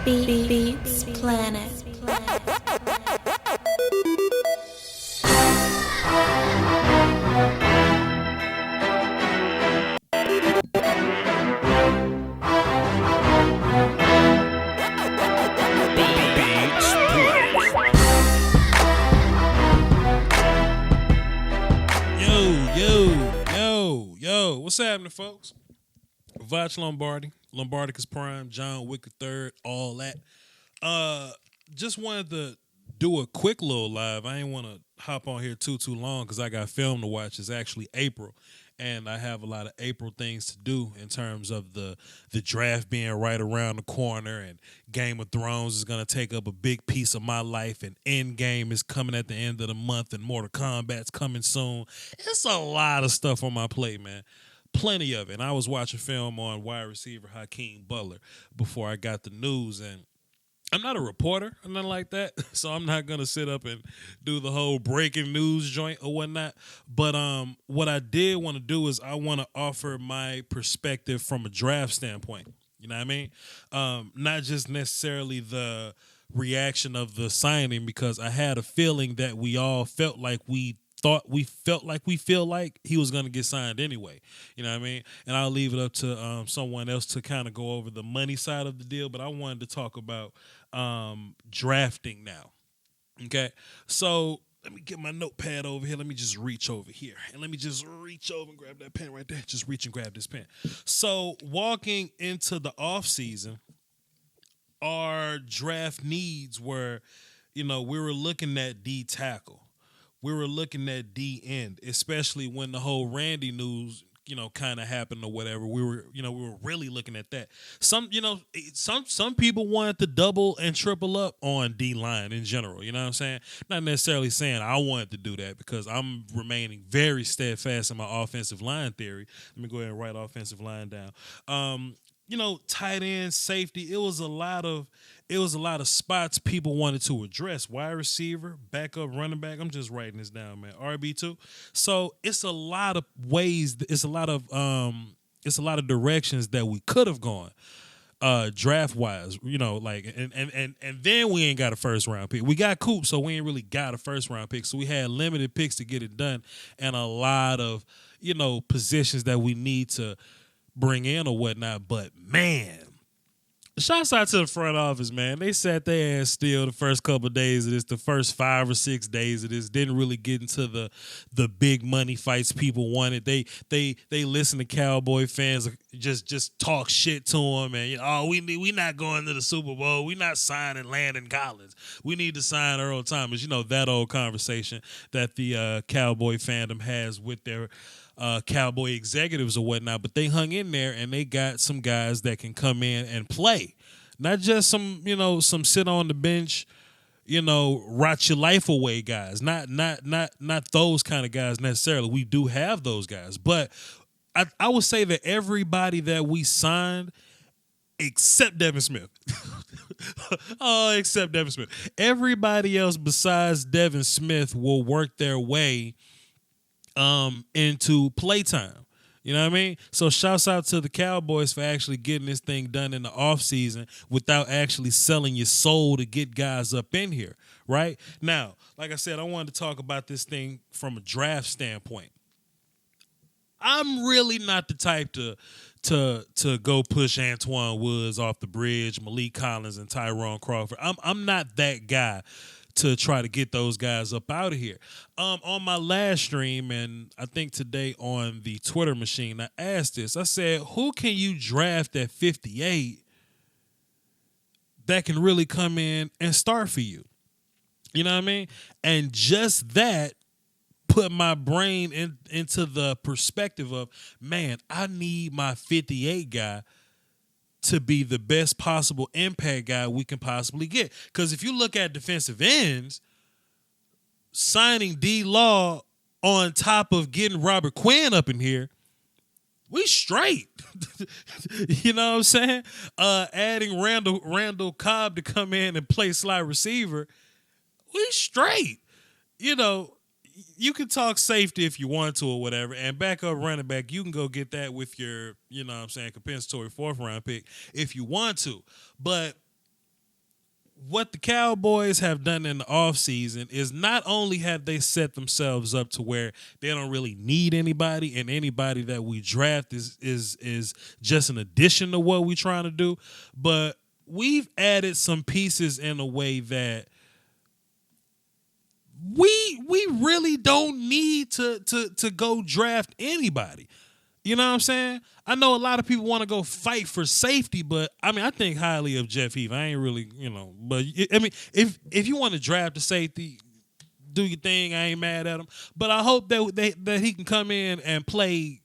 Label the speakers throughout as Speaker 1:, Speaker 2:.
Speaker 1: Beats Planet.
Speaker 2: What's happening, folks? Voch Lombardi, Lombardicus Prime, John Wick III, all that. Just wanted to do a quick little live. I ain't want to hop on here too long because I got film to watch. It's actually April, and I have a lot of April things to do in terms of the draft being right around the corner, and Game of Thrones is going to take up a big piece of my life, and Endgame is coming at the end of the month, and Mortal Kombat's coming soon. It's a lot of stuff on my plate, man. Plenty of it. And I was watching film on wide receiver Hakeem Butler before I got the news, and I'm not a reporter or nothing like that, so I'm not gonna sit up and do the whole breaking news joint or whatnot. But what I did want to do is I want to offer my perspective from a draft standpoint. You know what I mean? Not just necessarily the reaction of the signing, because I had a feeling that we all felt like we feel like he was going to get signed anyway. You know what I mean? And I'll leave it up to someone else to kind of go over the money side of the deal, but I wanted to talk about drafting now. Okay? So let me get my notepad over here. Let me just reach over here. And let me just reach over and grab that pen right there. Just reach and grab this pen. So walking into the offseason, our draft needs were, we were looking at D tackle. We were looking at D end, especially when the whole Randy news, kind of happened or whatever. We were really looking at that. Some people wanted to double and triple up on D line in general. You know what I'm saying? Not necessarily saying I wanted to do that, because I'm remaining very steadfast in my offensive line theory. Let me go ahead and write offensive line down. Tight end, safety. It was a lot of spots people wanted to address. Wide receiver, backup, running back. I'm just writing this down, man. RB2. So it's a lot of ways. It's a lot of directions that we could have gone, draft wise. And then we ain't got a first round pick. We got Coop, so we ain't really got a first round pick. So we had limited picks to get it done, and a lot of positions that we need to bring in or whatnot. But man, shouts out to the front office, man. They sat their ass still the first couple of days of this, the first 5 or 6 days of this. Didn't really get into the big money fights people wanted. They listen to Cowboy fans just talk shit to them, and we not going to the Super Bowl. We not signing Landon Collins. We need to sign Earl Thomas. That old conversation that the Cowboy fandom has with their Cowboy executives or whatnot. But they hung in there, and they got some guys that can come in and play. Not just some sit on the bench, rot your life away guys. Not those kind of guys necessarily. We do have those guys. But I would say that everybody that we signed, except Devin Smith. Except Devin Smith. Everybody else besides Devin Smith will work their way into playtime. You know what I mean? So shouts out to the Cowboys for actually getting this thing done in the offseason without actually selling your soul to get guys up in here, right? Now, like I said, I wanted to talk about this thing from a draft standpoint. I'm really not the type to go push Antoine Woods off the bridge, Malik Collins and Tyrone Crawford. I'm not that guy to try to get those guys up out of here. On my last stream, and I think today on the Twitter machine, I asked this. I said, who can you draft at 58 that can really come in and start for you? You know what I mean? And just that put my brain into the perspective of, man, I need my 58 guy to be the best possible impact guy we can possibly get. Because if you look at defensive ends, signing D-Law on top of getting Robert Quinn up in here, we straight. You know what I'm saying? Adding Randall Cobb to come in and play slot receiver, we straight. You can talk safety if you want to or whatever, and backup running back, you can go get that with your, compensatory 4th round pick if you want to. But what the Cowboys have done in the offseason is not only have they set themselves up to where they don't really need anybody, and anybody that we draft is just an addition to what we're trying to do, but we've added some pieces in a way that we really don't need to go draft anybody. You know what I'm saying? I know a lot of people want to go fight for safety, but I mean, I think highly of Jeff Heath. I ain't really, but I mean, if you want to draft a safety, do your thing. I ain't mad at him, but I hope that he can come in and play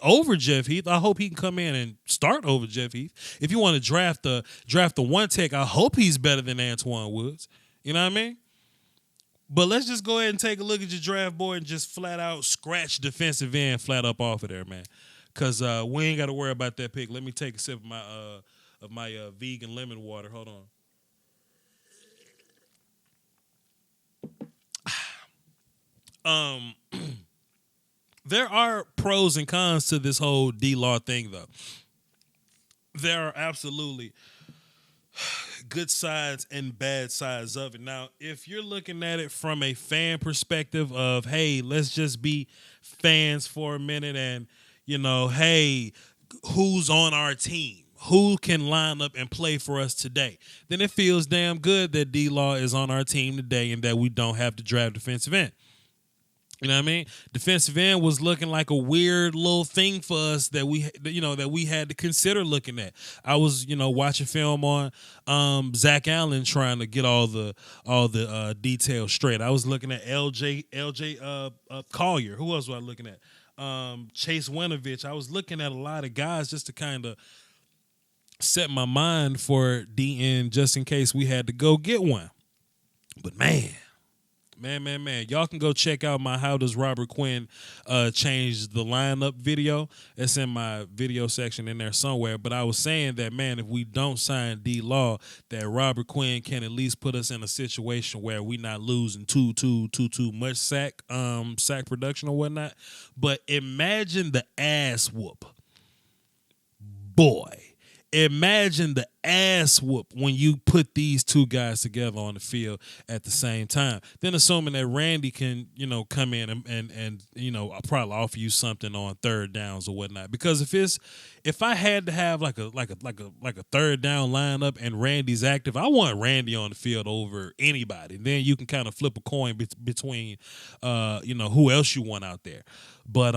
Speaker 2: over Jeff Heath. I hope he can come in and start over Jeff Heath. If you want to draft the one tech, I hope he's better than Antoine Woods. You know what I mean? But let's just go ahead and take a look at your draft board and just flat out scratch defensive end flat up off of there, man. Because we ain't got to worry about that pick. Let me take a sip of my vegan lemon water. Hold on. There are pros and cons to this whole D-Law thing, though. There are absolutely good sides and bad sides of it. Now, if you're looking at it from a fan perspective of, hey, let's just be fans for a minute and, hey, who's on our team? Who can line up and play for us today? Then it feels damn good that D-Law is on our team today and that we don't have to draft defensive end. You know what I mean? Defensive end was looking like a weird little thing for us that we had to consider looking at. I was, watching film on Zach Allen trying to get all the details straight. I was looking at LJ Collier. Who else was I looking at? Chase Winovich. I was looking at a lot of guys just to kind of set my mind for DN just in case we had to go get one. But man. Y'all can go check out my How Does Robert Quinn Change the Lineup video. It's in my video section in there somewhere. But I was saying that, man, if we don't sign D-Law, that Robert Quinn can at least put us in a situation where we not losing too much sack production or whatnot. But imagine the ass whoop. Boy. Imagine the ass whoop when you put these two guys together on the field at the same time. Then assuming that Randy can, come in and I'll probably offer you something on third downs or whatnot. Because if I had to have like a third down lineup and Randy's active, I want Randy on the field over anybody. Then you can kind of flip a coin between who else you want out there. But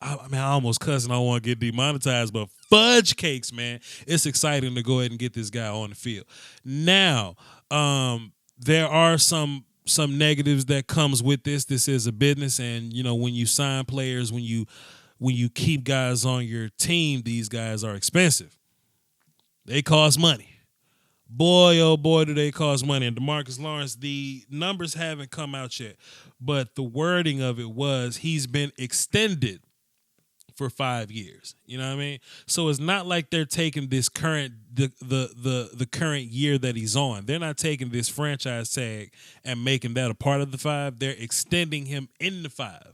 Speaker 2: I almost cussing. I don't want to get demonetized, but fudge cakes, man. It's exciting to go ahead and get this guy on the field. Now, there are some negatives that comes with this. This is a business, and when you sign players, when you keep guys on your team, these guys are expensive. They cost money. Boy, oh boy, do they cost money. And Demarcus Lawrence, the numbers haven't come out yet, but the wording of it was he's been extended for 5 years. You know what I mean? So it's not like they're taking this current the current year that he's on. They're not taking this franchise tag and making that a part of the 5. They're extending him in the 5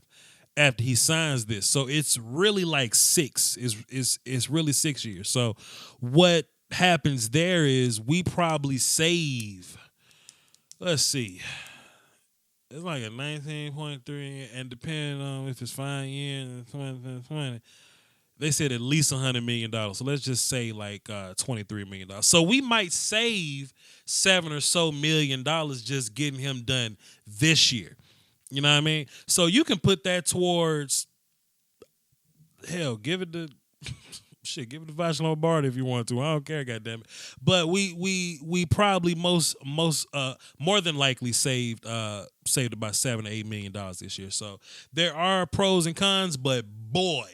Speaker 2: after he signs this. So it's really like 6. It's really 6 years. So what happens there is we probably save, let's see, it's like a 19.3, and depending on if it's 5 years and 20, they said at least $100 million. So let's just say like $23 million. So we might save $7 or so million just getting him done this year. You know what I mean? So you can put that towards, hell, give it to give it to Voch Lombardi if you want to. I don't care, goddammit. But we probably more than likely saved about $7 to $8 million this year. So there are pros and cons, but boy,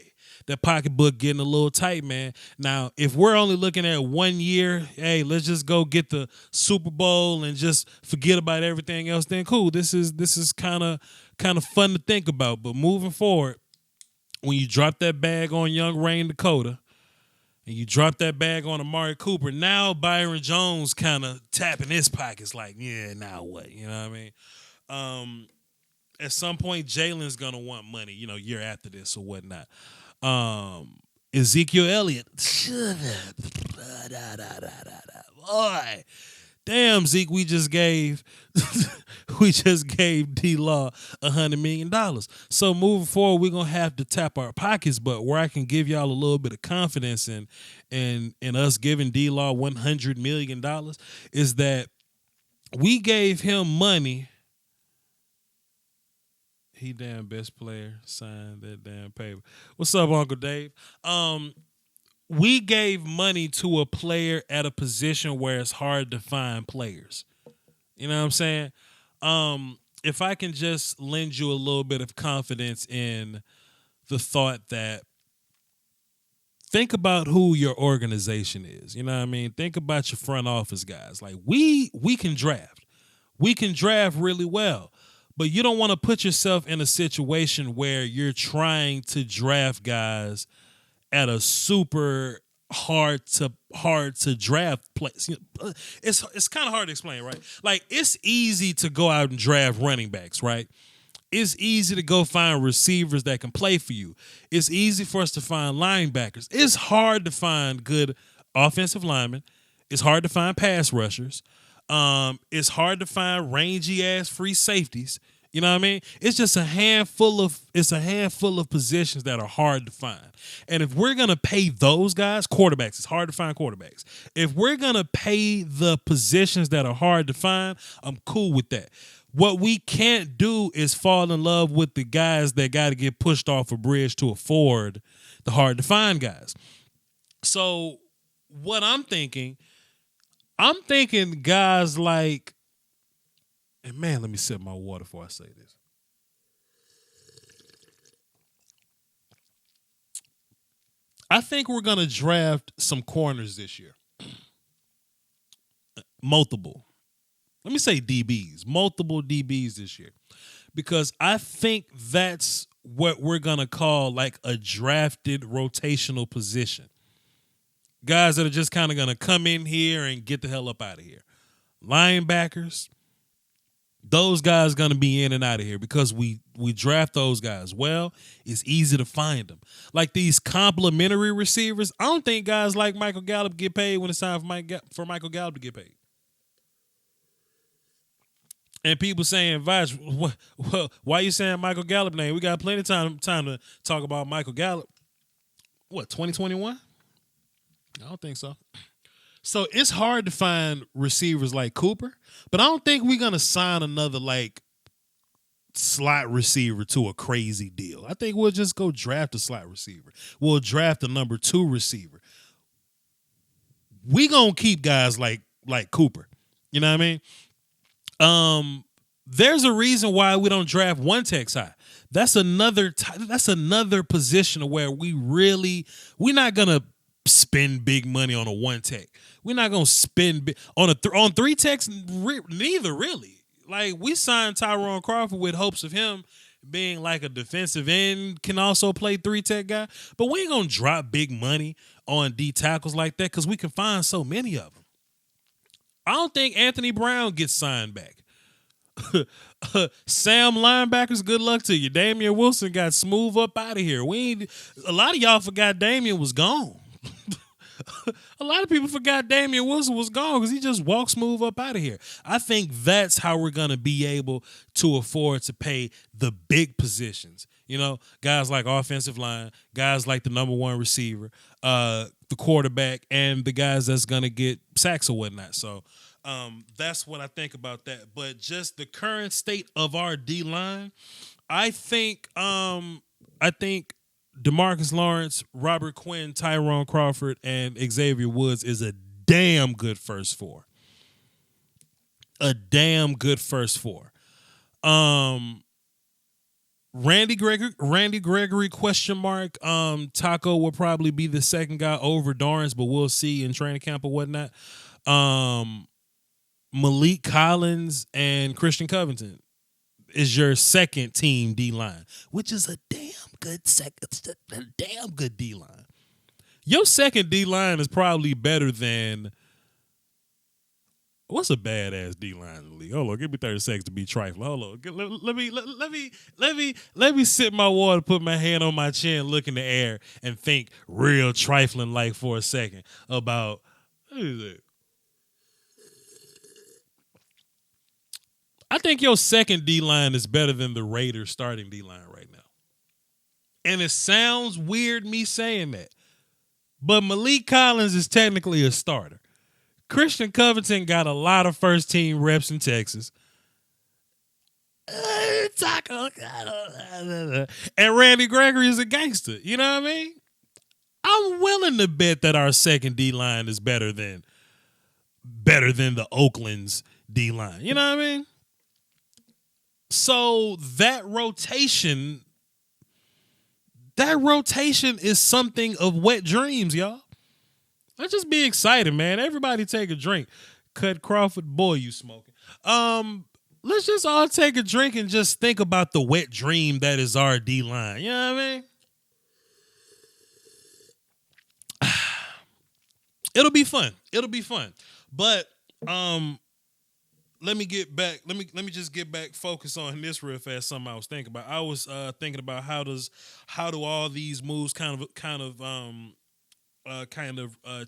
Speaker 2: that pocketbook getting a little tight, man. Now, if we're only looking at 1 year, hey, let's just go get the Super Bowl and just forget about everything else, then cool. This is kind of fun to think about. But moving forward, when you drop that bag on young Rain Dakota, and you drop that bag on Amari Cooper, now Byron Jones kind of tapping his pockets like, yeah, now what? You know what I mean? At some point, Jalen's going to want money, year after this or whatnot. Ezekiel Elliott, shut up. Boy, damn, Zeke, we just gave D-Law $100 million. So moving forward, we're gonna have to tap our pockets, but where I can give y'all a little bit of confidence in us giving D-Law $100 million is that we gave him money. He damn best player signed that damn paper. What's up, Uncle Dave? We gave money to a player at a position where it's hard to find players. You know what I'm saying? If I can just lend you a little bit of confidence in the thought that think about who your organization is. You know what I mean? Think about your front office guys. Like we can draft. We can draft really well. But you don't want to put yourself in a situation where you're trying to draft guys at a super hard to draft place. It's kind of hard to explain, right? Like it's easy to go out and draft running backs, right? It's easy to go find receivers that can play for you. It's easy for us to find linebackers. It's hard to find good offensive linemen. It's hard to find pass rushers. It's hard to find rangy ass free safeties. You know what I mean? It's just a handful of positions that are hard to find. And if we're gonna pay those guys, quarterbacks, it's hard to find quarterbacks. If we're gonna pay the positions that are hard to find, I'm cool with that. What we can't do is fall in love with the guys that got to get pushed off a bridge to afford the hard to find guys. So what I'm thinking guys like, and man, let me sip my water before I say this. I think we're going to draft some corners this year. Multiple. Let me say DBs. Multiple DBs this year. Because I think that's what we're going to call like a drafted rotational position. Guys that are just kind of going to come in here and get the hell up out of here. Linebackers. Those guys going to be in and out of here because we draft those guys well. It's easy to find them. Like these complimentary receivers, I don't think guys like Michael Gallup get paid when it's time for Michael Gallup to get paid. And people saying, Voch, why are you saying Michael Gallup name? We got plenty of time to talk about Michael Gallup. What, 2021? I don't think so. So it's hard to find receivers like Cooper, but I don't think we're going to sign another like slot receiver to a crazy deal. I think we'll just go draft a slot receiver. We'll draft a number 2 receiver. We going to keep guys like Cooper. You know what I mean? There's a reason why we don't draft one Tex high. That's another position where we're not going to spend big money on a one tech. We're not gonna spend on on 3 techs. Neither really. Like we signed Tyrone Crawford with hopes of him being like a defensive end, can also play 3 tech guy. But we ain't gonna drop big money on D tackles like that because we can find so many of them. I don't think Anthony Brown gets signed back. Sam linebackers, good luck to you. Damian Wilson got smooth up out of here. A lot of y'all forgot Damian was gone. A lot of people forgot Damian Wilson was gone because he just walked smooth up out of here. I think that's how we're going to be able to afford to pay the big positions. You know, guys like offensive line, guys like the number 1 receiver, the quarterback, and the guys that's going to get sacks or whatnot. So that's what I think about that. But just the current state of our D-line, I think Demarcus Lawrence, Robert Quinn, Tyrone Crawford, and Xavier Woods is a damn good first 4. A damn good first 4. Randy Gregory, question mark. Taco will probably be the second guy over Dorrance, but we'll see in training camp or whatnot. Malik Collins and Christian Covington is your second team D-line, which is a damn good D-line. Your second D-line is probably better than what's a badass D-line in the league? Hold on, give me 30 seconds to be trifling. Hold on. Let me sip my water, put my hand on my chin, look in the air, and think real trifling like for a second about What is it? I think your second D line is better than the Raiders starting D line right now. And it sounds weird me saying that. But Malik Collins is technically a starter. Christian Covington got a lot of first team reps in Texas. And Randy Gregory is a gangster. You know what I mean? I'm willing to bet that our second D line is better than the Oakland's D line. You know what I mean? So that rotation is something of wet dreams, y'all. Let's just be excited, man. Everybody take a drink. Cut Crawford, boy, you smoking. Let's just all take a drink and just think about the wet dream that is our D line. You know what I mean? It'll be fun. But let me get back. Let me just get back. Focus on this real fast. Something I was thinking about. I was thinking about how do all these moves kind of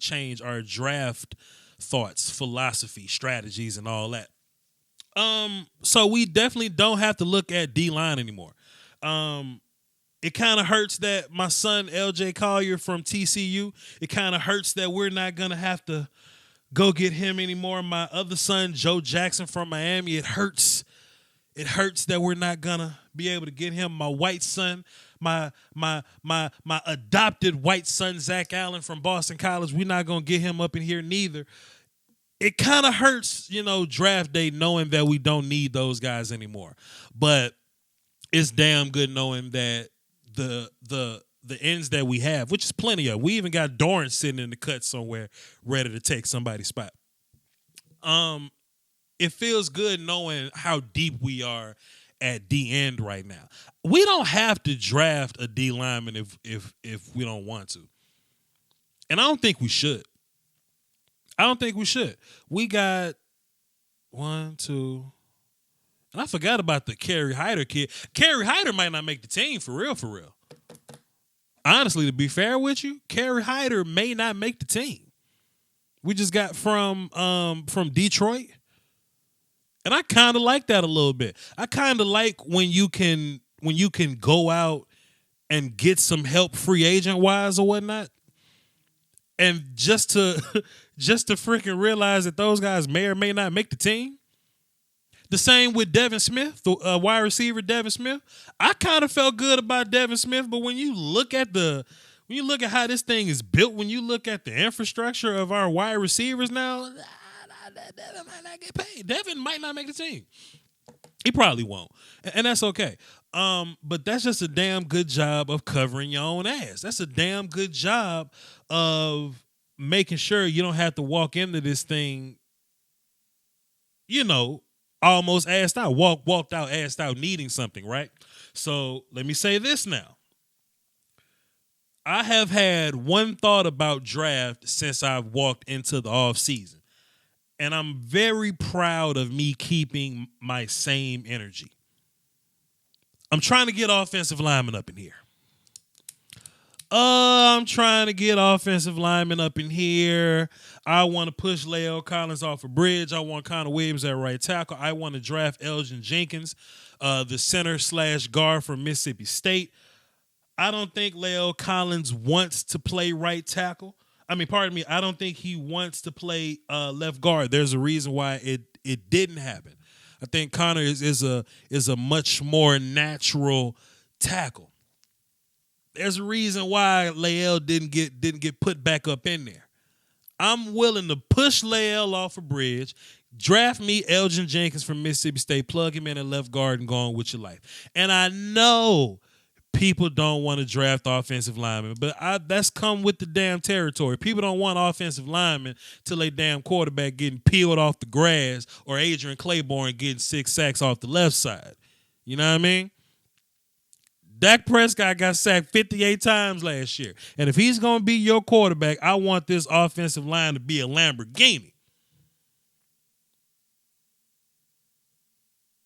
Speaker 2: change our draft thoughts, philosophy, strategies, and all that. So we definitely don't have to look at D-line anymore. It kind of hurts that my son LJ Collier from TCU. It kind of hurts that we're not gonna have to go get him anymore. My other son, Joe Jackson from Miami, it hurts. It hurts that we're not gonna be able to get him. My white son, my adopted white son, Zach Allen from Boston College, we're not gonna get him up in here neither. It kind of hurts, draft day knowing that we don't need those guys anymore. But it's damn good knowing that the ends that we have, which is plenty of. We even got Dorrance sitting in the cut somewhere ready to take somebody's spot. It feels good knowing how deep we are at D end right now. We don't have to draft a D lineman if we don't want to. And I don't think we should. We got 1, 2, and I forgot about the Kerry Hyder kid. Kerry Hyder might not make the team for real. Honestly, to be fair with you, Kerry Hyder may not make the team. We just got from Detroit. And I kind of like that a little bit. I kind of like when you can go out and get some help free agent wise or whatnot. And just to freaking realize that those guys may or may not make the team. The same with Devin Smith, the wide receiver Devin Smith. I kind of felt good about Devin Smith, but when you look at how this thing is built, when you look at the infrastructure of our wide receivers now, Devin might not get paid. Devin might not make the team. He probably won't, and that's okay. But that's just a damn good job of covering your own ass. That's a damn good job of making sure you don't have to walk into this thing, almost assed out, walked out, assed out, needing something, right? So let me say this now. I have had one thought about draft since I've walked into the off season. And I'm very proud of me keeping my same energy. I'm trying to get offensive linemen up in here. I want to push Lael Collins off a bridge. I want Connor Williams at right tackle. I want to draft Elgin Jenkins, the center/guard from Mississippi State. I don't think Lael Collins wants to play right tackle. I don't think he wants to play left guard. There's a reason why it didn't happen. I think Connor is a much more natural tackle. There's a reason why Lael didn't get put back up in there. I'm willing to push Lael off a bridge, draft me Elgin Jenkins from Mississippi State, plug him in at left guard, and go on with your life. And I know people don't want to draft offensive linemen, but that's come with the damn territory. People don't want offensive linemen till they damn quarterback getting peeled off the grass or Adrian Claiborne getting 6 sacks off the left side. You know what I mean? Dak Prescott got sacked 58 times last year. And if he's going to be your quarterback, I want this offensive line to be a Lamborghini.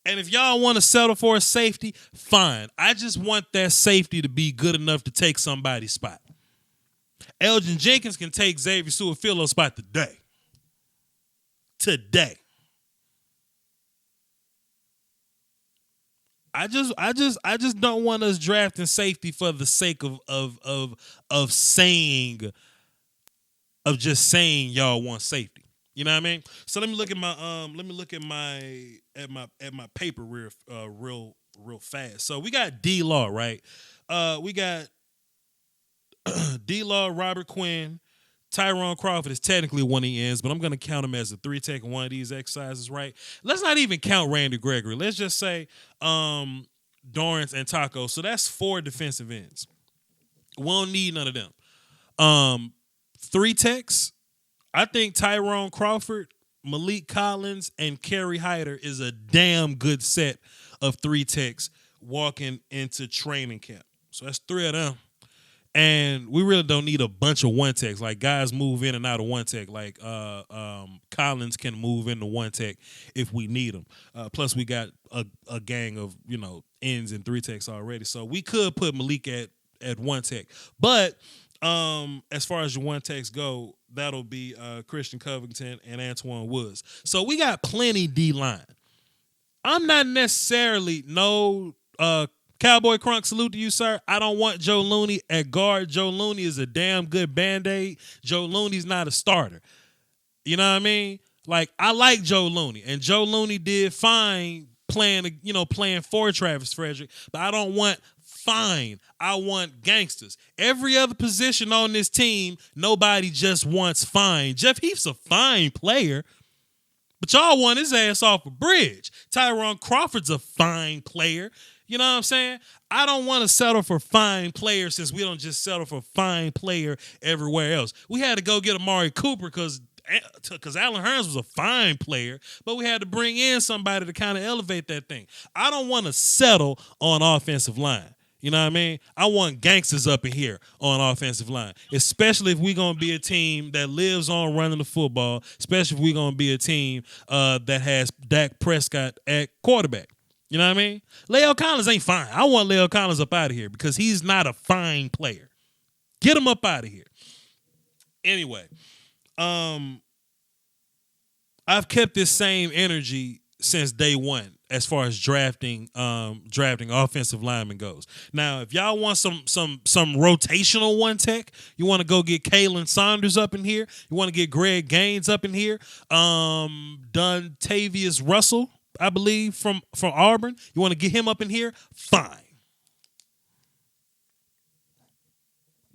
Speaker 2: And if y'all want to settle for a safety, fine. I just want that safety to be good enough to take somebody's spot. Elgin Jenkins can take Xavier Su'a-Filo's spot today. today. I just don't want us drafting safety for the sake of saying of just saying y'all want safety. You know what I mean? So let me look at my paper real fast. So we got D Law, right? We got D Law, Robert Quinn, Tyrone Crawford is technically one of the ends, but I'm going to count him as a 3-tech in one of these exercises, right? Let's not even count Randy Gregory. Let's just say Dorrance and Taco. So that's 4 defensive ends. We don't need none of them. 3-techs, I think Tyrone Crawford, Malik Collins, and Kerry Hyder is a damn good set of 3-techs walking into training camp. So that's 3 of them. And we really don't need a bunch of 1-techs. Like, guys move in and out of 1-tech. Like, Collins can move into 1-tech if we need them. Plus, we got a gang of, ends and 3-techs already. So we could put Malik at 1-tech. But as far as your 1-techs go, that'll be Christian Covington and Antoine Woods. So we got plenty D-line. I'm not necessarily Cowboy Crunk, salute to you, sir. I don't want Joe Looney at guard. Joe Looney is a damn good Band-Aid. Joe Looney's not a starter. You know what I mean? Like, I like Joe Looney, and Joe Looney did fine playing for Travis Frederick, but I don't want fine. I want gangsters. Every other position on this team, nobody just wants fine. Jeff Heath's a fine player, but y'all want his ass off a bridge. Tyrone Crawford's a fine player. You know what I'm saying? I don't want to settle for fine players since we don't just settle for fine player everywhere else. We had to go get Amari Cooper because Allen Hurns was a fine player, but we had to bring in somebody to kind of elevate that thing. I don't want to settle on offensive line. You know what I mean? I want gangsters up in here on offensive line, especially if we're going to be a team that lives on running the football, especially if we're going to be a team that has Dak Prescott at quarterback. You know what I mean? La'el Collins ain't fine. I want La'el Collins up out of here because he's not a fine player. Get him up out of here. Anyway, I've kept this same energy since day one as far as drafting offensive linemen goes. Now, if y'all want some rotational 1-tech, you want to go get Kalen Saunders up in here. You want to get Greg Gaines up in here. Dontavius Russell, I believe, from Auburn. You want to get him up in here? Fine.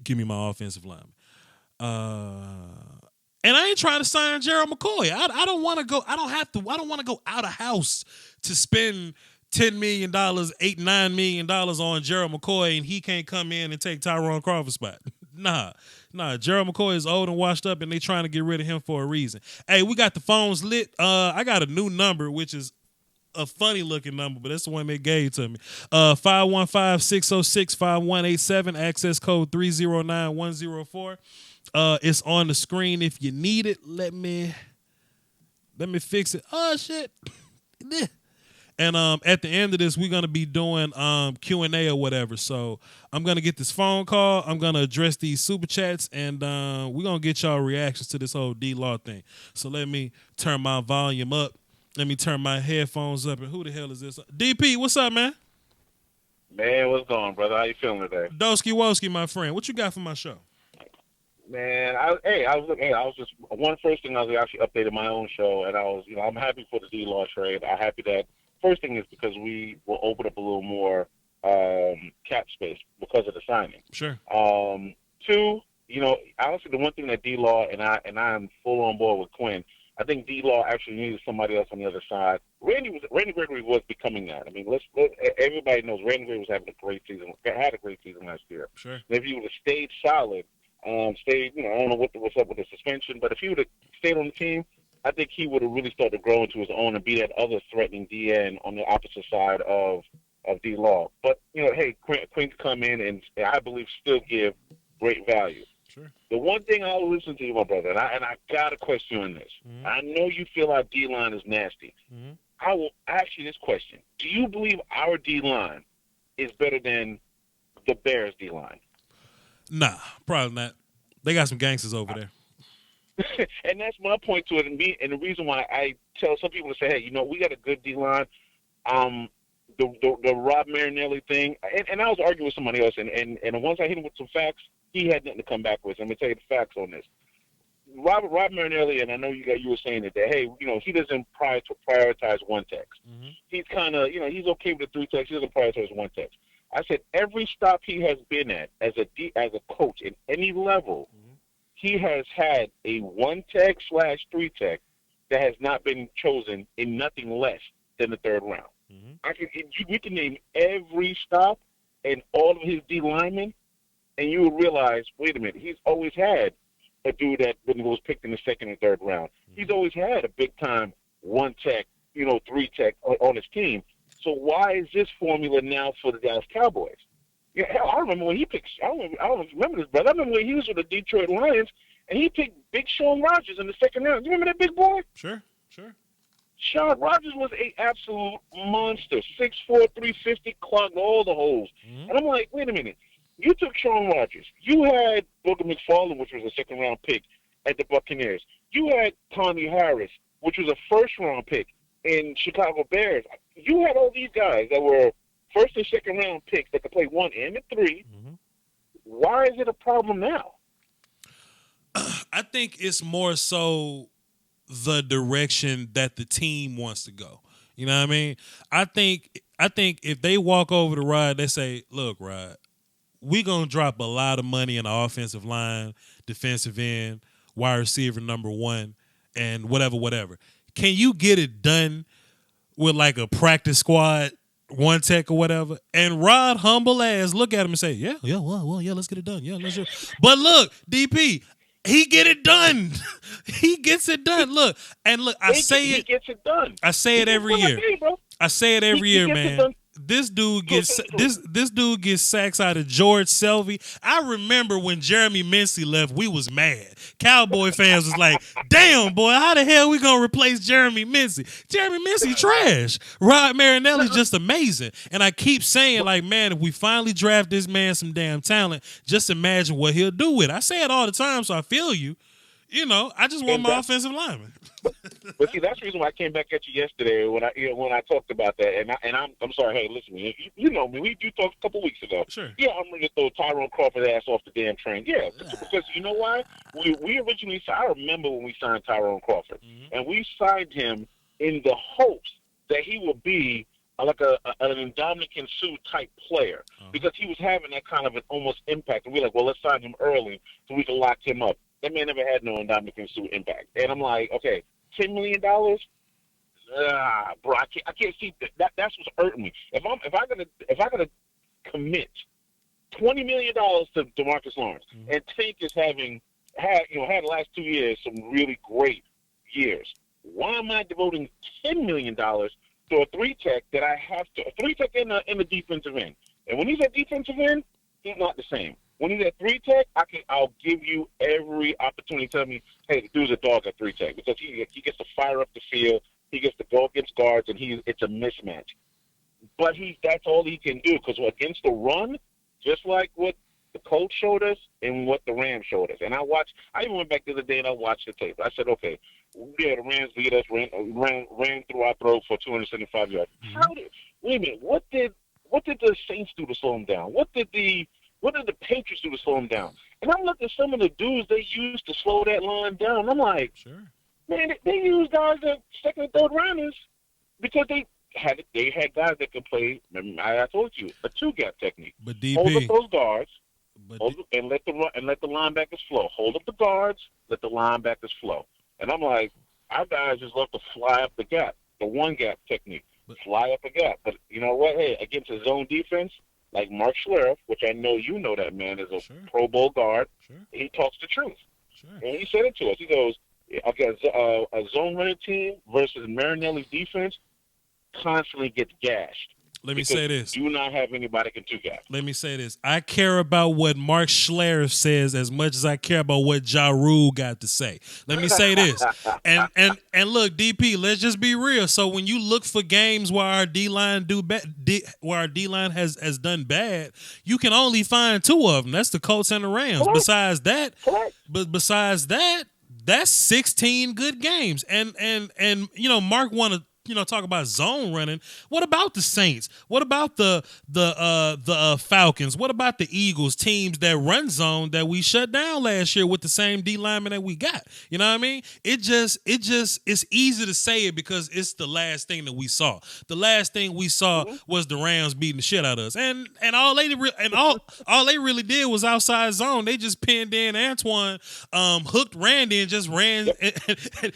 Speaker 2: Give me my offensive lineman. And I ain't trying to sign Gerald McCoy. I don't want to go. I don't want to go out of house to spend $10 million, $8-9 million on Gerald McCoy, and he can't come in and take Tyrone Crawford's spot. Nah. Gerald McCoy is old and washed up, and they trying to get rid of him for a reason. Hey, we got the phones lit. I got a new number, which is a funny looking number, but that's the one they gave to me. 515-606-5187, access code 309104. It's on the screen if you need it. Let me fix it. Oh shit. And at the end of this, we're gonna be doing Q&A or whatever. So I'm gonna get this phone call. I'm gonna address these super chats, and we're gonna get y'all reactions to this whole D-Law thing. So let me turn my volume up. Let me turn my headphones up. And who the hell is this? DP, what's up, man?
Speaker 1: Man, what's going on, brother? How you feeling today?
Speaker 2: Doski Woski, my friend. What you got for my show?
Speaker 1: Man, I was just one first thing I was actually updated my own show, and I was, I'm happy for the D-Law trade. I'm happy that first thing is because we will open up a little more cap space because of the signing.
Speaker 2: Sure.
Speaker 1: Two, honestly, the one thing that D-Law and I'm full on board with Quinn. I think D-Law actually needed somebody else on the other side. Randy Gregory was becoming that. I mean, everybody knows Randy Gregory was having a great season. Had a great season last year.
Speaker 2: Sure. And
Speaker 1: if he would have stayed solid, I don't know what's up with the suspension, but if he would have stayed on the team, I think he would have really started to grow into his own and be that other threatening DN on the opposite side of D-Law. But hey, Quinn could come in and I believe still give great value.
Speaker 2: Sure.
Speaker 1: The one thing I'll listen to you, my brother, and I got a question on this. Mm-hmm. I know you feel our D-line is nasty. Mm-hmm. I will ask you this question. Do you believe our D-line is better than the Bears' D-line?
Speaker 2: Nah, probably not. They got some gangsters over there.
Speaker 1: And that's my point to it. And the reason why I tell some people to say, hey, we got a good D line. Um, the Rob Marinelli thing, and I was arguing with somebody else, and once I hit him with some facts, he had nothing to come back with. I'm gonna tell you the facts on this. Rob Marinelli, and I know you were saying that hey, he doesn't prioritize one text.
Speaker 2: Mm-hmm.
Speaker 1: He's kind of he's okay with the three text. He doesn't prioritize one text. I said every stop he has been at as a coach at any level,
Speaker 2: Mm-hmm.
Speaker 1: he has had a one text / three text that has not been chosen in nothing less than the third round.
Speaker 2: Mm-hmm.
Speaker 1: We can name every stop and all of his D linemen, and you would realize, wait a minute, he's always had a dude that was picked in the second and third round.
Speaker 2: Mm-hmm.
Speaker 1: He's always had a big time one tech, three tech on his team. So why is this formula now for the Dallas Cowboys? Yeah, hell, I remember when he picked. I don't remember this, but I remember when he was with the Detroit Lions and he picked Big Sean Rogers in the second round. You remember that big boy?
Speaker 2: Sure.
Speaker 1: Sean Rogers was an absolute monster. 6'4", 350, clogged all the holes.
Speaker 2: Mm-hmm.
Speaker 1: And I'm like, wait a minute. You took Sean Rogers. You had Booger McFarland, which was a second-round pick at the Buccaneers. You had Tommy Harris, which was a first-round pick in Chicago Bears. You had all these guys that were first and second-round picks that could play 1 and 3.
Speaker 2: Mm-hmm.
Speaker 1: Why is it a problem now?
Speaker 2: I think it's more so the direction that the team wants to go. You know what I mean? I think if they walk over to Rod, they say, look, Rod, we're going to drop a lot of money in the offensive line, defensive end, wide receiver number 1, and whatever. Can you get it done with like a practice squad, one tech or whatever? And Rod, humble ass, look at him and say, yeah, let's get it done. Yeah, let's do it. But look, DP, he get it done. He gets it done. Look, I say
Speaker 1: he gets it done.
Speaker 2: I say it every year. I say it every year, man. This dude gets sacks out of George Selvey. I remember when Jeremy Mincey left, we was mad. Cowboy fans was like, damn, boy, how the hell we gonna replace Jeremy Mincey? Jeremy Mincey trash. Rod Marinelli's just amazing. And I keep saying, like, man, if we finally draft this man some damn talent, just imagine what he'll do with it. I say it all the time, so I feel you. I just want my offensive lineman.
Speaker 1: But see, that's the reason why I came back at you yesterday when I talked about that. And I'm sorry. Hey, listen, you know me. You talked a couple weeks ago.
Speaker 2: Sure.
Speaker 1: Yeah, I'm ready to throw Tyrone Crawford's ass off the damn train. Yeah, because you know why? We originally, I remember when we signed Tyrone Crawford, and we signed him in the hopes that he would be like an Ndamukong Suh type player, because he was having that kind of an almost impact. And we're like, well, let's sign him early so we can lock him up. That man never had no Ndamukong Suh impact. And I'm like, okay, $10 million? Bro, I can't see that. That's what's hurting me. If I gotta commit $20 million to Demarcus Lawrence, and Tank is had the last 2 years some really great years, why am I devoting $10 million to a three tech that I have to a three tech in the defensive end? And when he's at defensive end, he's not the same. When he's at three tech, I'll give you every opportunity to tell me, hey, the dude's a dog at three tech, because he gets to fire up the field, he gets to go against guards, and it's a mismatch. But that's all he can do, because against the run, just like what the Colts showed us and what the Rams showed us. And I even went back the other day and I watched the tape. I said, okay, yeah, the Rams beat us, ran through our throat for 275 yards. Wait a minute, what did the Saints do to slow them down? What did the Patriots do to slow them down? And I'm looking at some of the dudes they used to slow that line down. I'm like,
Speaker 2: sure,
Speaker 1: man, they use guys that second and third rounders because they had guys that could play. I told you, a two-gap technique.
Speaker 2: But DP,
Speaker 1: hold up those guards, and let the linebackers flow. Hold up the guards, let the linebackers flow. And I'm like, our guys just love to fly up the gap, the one-gap technique, fly up a gap. But you know what? Hey, against a zone defense, like Mark Schlereth, which I know you know that man is a Pro Bowl guard, he talks the truth. Sure. And he said it to us. He goes, okay, a zone running team versus Marinelli's defense constantly gets gashed.
Speaker 2: Let me say this.
Speaker 1: Do not have anybody can two gap.
Speaker 2: Let me say this. I care about what Mark Schlereth says as much as I care about what Ja Rule got to say. Let me say this. And look, DP, let's just be real. So when you look for games where our D-line where our D-line has done bad, you can only find two of them. That's the Colts and the Rams.
Speaker 1: Correct.
Speaker 2: Besides that, That's 16 good games. And Mark want to talk about zone running. What about the Saints? What about the Falcons? What about the Eagles? Teams that run zone that we shut down last year with the same D lineman that we got. You know what I mean? It's easy to say it because it's the last thing that we saw. The last thing we saw was the Rams beating the shit out of us, and all they really did was outside zone. They just pinned in Antoine, hooked Randy, and just ran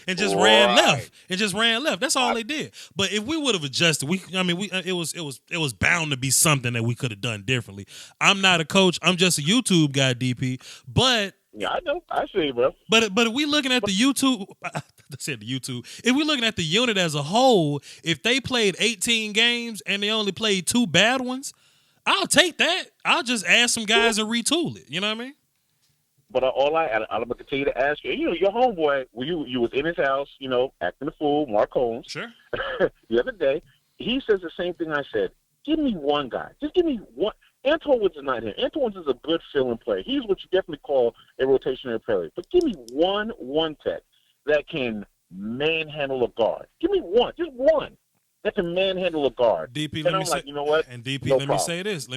Speaker 2: and just ran left and just ran left. That's all they did. But if we would have adjusted, it was bound to be something that we could have done differently. I'm not a coach. I'm just a YouTube guy, DP. But
Speaker 1: yeah, I know. I see you, bro.
Speaker 2: But if we looking at the YouTube, I said the YouTube. If we looking at the unit as a whole, if they played 18 games and they only played 2 bad ones, I'll take that. I'll just ask some guys and retool it. You know what I mean?
Speaker 1: But I'm gonna continue to ask you. Your homeboy, you was in his house, acting a fool, Mark Holmes.
Speaker 2: Sure.
Speaker 1: The other day, he says the same thing I said. Give me one guy. Just give me one. Antoine Woods is not here. Antoine Woods is a good fill-in player. He's what you definitely call a rotationary player. But give me one tech that can manhandle a guard. Give me one, just one that can manhandle a guard.
Speaker 2: DP,
Speaker 1: and I'm like, you know what?
Speaker 2: And DP,
Speaker 1: no
Speaker 2: let
Speaker 1: problem.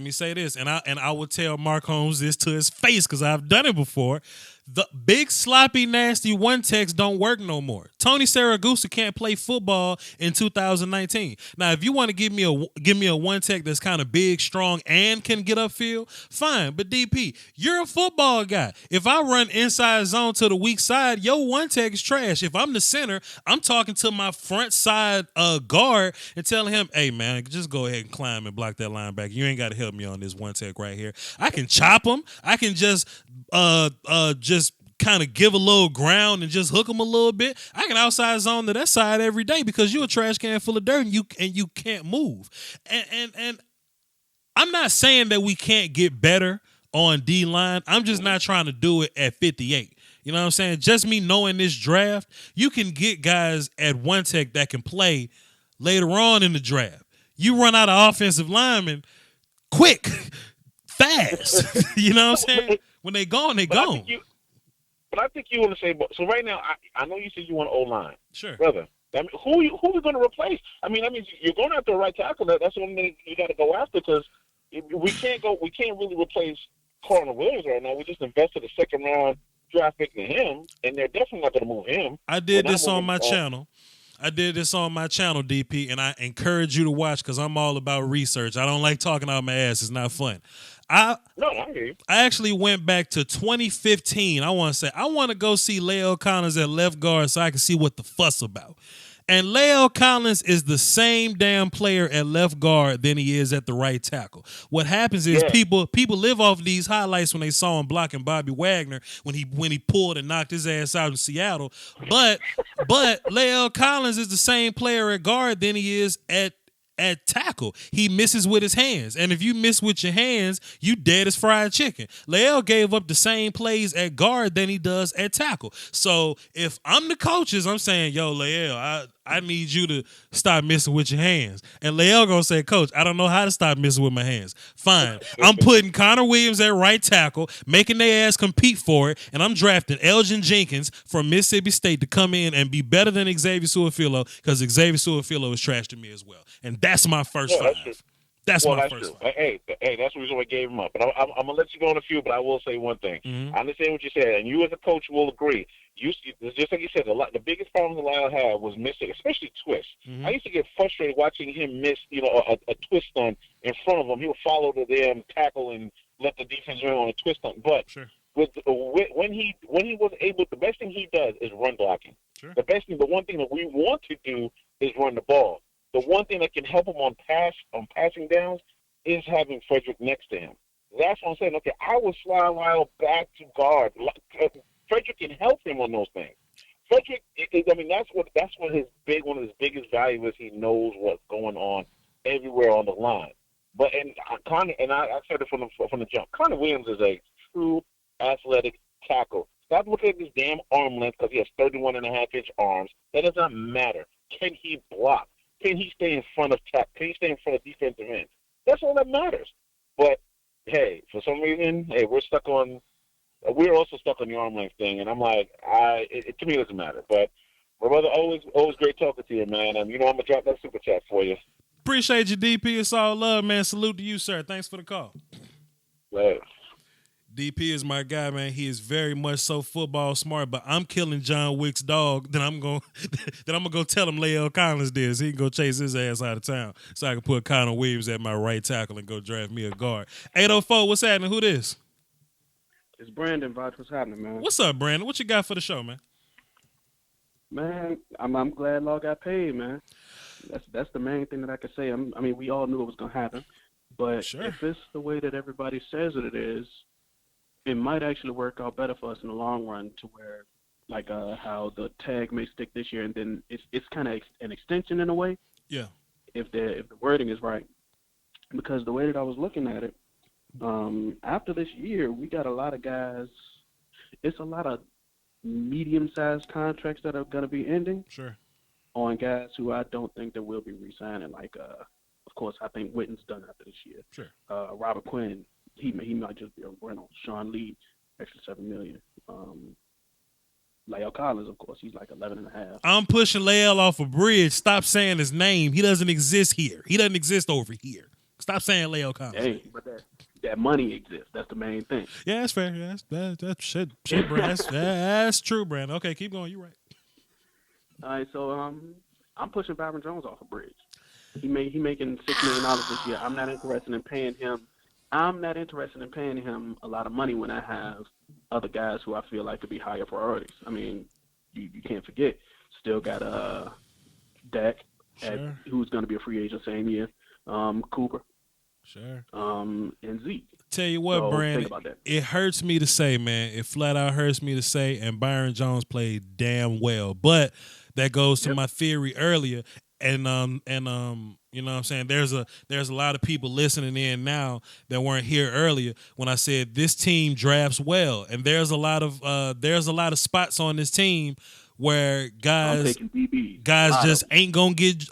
Speaker 2: me say this, and I will tell Mark Holmes this to his face because I've done it before. The big sloppy nasty one techs don't work no more. Tony Saragusa can't play football in 2019. Now, if you want to give me a one tech that's kind of big, strong, and can get upfield, fine. But DP, you're a football guy. If I run inside zone to the weak side, your one tech is trash. If I'm the center, I'm talking to my front side guard and telling him, "Hey man, just go ahead and climb and block that linebacker. You ain't got to help me on this one tech right here. I can chop him. I can just kind of give a little ground and just hook them a little bit. I can outside zone to that side every day because you're a trash can full of dirt and you can't move. And I'm not saying that we can't get better on D line. I'm just not trying to do it at 58. You know what I'm saying? Just me knowing this draft, you can get guys at one tech that can play later on in the draft. You run out of offensive linemen quick, fast. You know what I'm saying? When they gone, they gone.
Speaker 1: But I think you want to say, so right now, I know you said you want O-line.
Speaker 2: Sure.
Speaker 1: Brother, I mean, who are we going to replace? I mean, you're going after a right tackle. That's the only thing you got to go after because we can't really replace Cardinal Williams right now. We just invested a second-round draft pick in him, and they're definitely not going to move him.
Speaker 2: I did this on my channel. DP, and I encourage you to watch because I'm all about research. I don't like talking out my ass. It's not fun. I hear you. I actually went back to 2015. I want to go see La'el Collins at left guard so I can see what the fuss about. And La'el Collins is the same damn player at left guard than he is at the right tackle. What happens is people live off these highlights when they saw him blocking Bobby Wagner when he pulled and knocked his ass out in Seattle. But La'el Collins is the same player at guard than he is at tackle. He misses with his hands. And if you miss with your hands, you dead as fried chicken. La'el gave up the same plays at guard than he does at tackle. So if I'm the coaches, I'm saying, yo, La'el, I need you to stop missing with your hands. And La'el gonna say, Coach, I don't know how to stop missing with my hands. Fine. I'm putting Connor Williams at right tackle, making their ass compete for it, and I'm drafting Elgin Jenkins from Mississippi State to come in and be better than Xavier Su'a-Filo because Xavier Su'a-Filo is trash to me as well. And that's my first five. That's my first five.
Speaker 1: Hey, that's the reason why I gave him up. But I'm going to let you go on a few, but I will say one thing. I understand what you said, and you as a coach will agree. Just like you said, the biggest problem La'el had was missing, especially twists. I used to get frustrated watching him miss, a twist on in front of him. He would follow the damn tackle and let the defense run on a twist on. But when he was able, the best thing he does is run blocking.
Speaker 2: Sure.
Speaker 1: The one thing that we want to do is run the ball. The one thing that can help him on passing downs is having Frederick next to him. That's what I'm saying. Okay, I will slide La'el back to guard. Frederick can help him on those things. Frederick, that's what one of his biggest values is. He knows what's going on everywhere on the line. But I said it from the jump. Connor Williams is a true athletic tackle. Stop looking at his damn arm length because he has 31.5-inch arms. That does not matter. Can he block? Can he stay in front of Can he stay in front of defensive ends? That's all that matters. But hey, for some reason, we're stuck on we're also stuck on the arm length thing, and I'm like, to me it doesn't matter. But my brother, always great talking to you, man. And I'm gonna drop that super chat for you.
Speaker 2: Appreciate you, DP. It's all love, man. Salute to you, sir. Thanks for the call.
Speaker 1: Right.
Speaker 2: DP is my guy, man. He is very much so football smart, but I'm killing John Wick's dog. Then I'm gonna go tell him Lael Collins did. So he can go chase his ass out of town. So I can put Connor Williams at my right tackle and go draft me a guard. 804, what's happening? Who this?
Speaker 3: It's Brandon, Voch. What's happening, man?
Speaker 2: What's up, Brandon? What you got for the show, man?
Speaker 3: Man, I'm glad Law got paid, man. That's the main thing that I can say. I mean, we all knew it was gonna happen, but
Speaker 2: Sure.
Speaker 3: if it's the way that everybody says it is, it might actually work out better for us in the long run. To where, like, how the tag may stick this year, and then it's kind of an extension in a way.
Speaker 2: Yeah.
Speaker 3: If the wording is right, because the way that I was looking at it, after this year, we got a lot of guys. It's a lot of medium-sized contracts that are going to be ending.
Speaker 2: Sure.
Speaker 3: On guys who I don't think that will be re-signing. Like, of course, I think Witten's done after this year.
Speaker 2: Sure.
Speaker 3: Robert Quinn, he might just be a rental. Sean Lee, extra $7 million. Lael Collins, of course, he's like 11.5.
Speaker 2: I'm pushing Lael off a bridge. Stop saying his name. He doesn't exist here. He doesn't exist over here. Stop saying Lael Collins.
Speaker 3: Hey, but that money exists. That's the main thing.
Speaker 2: Yeah, that's fair. Yeah, that's shit, Brand. That's true, Brand. Okay, keep going. You're right.
Speaker 3: All right, so I'm pushing Byron Jones off a bridge. He making $6 million this year. I'm not interested in paying him. I'm not interested in paying him a lot of money when I have other guys who I feel like could be higher priorities. I mean, you can't forget, still got Dak,
Speaker 2: Sure.
Speaker 3: who's going to be a free agent same year. Cooper.
Speaker 2: Sure.
Speaker 3: And Zeke.
Speaker 2: Tell you what,
Speaker 3: So,
Speaker 2: Brandon,
Speaker 3: think about that.
Speaker 2: it hurts me to say, man. It flat out hurts me to say, and Byron Jones played damn well. But that goes to my theory earlier. And you know what I'm saying? There's a lot of people listening in now that weren't here earlier when I said this team drafts well. And there's a lot of spots on this team where guys just ain't gonna get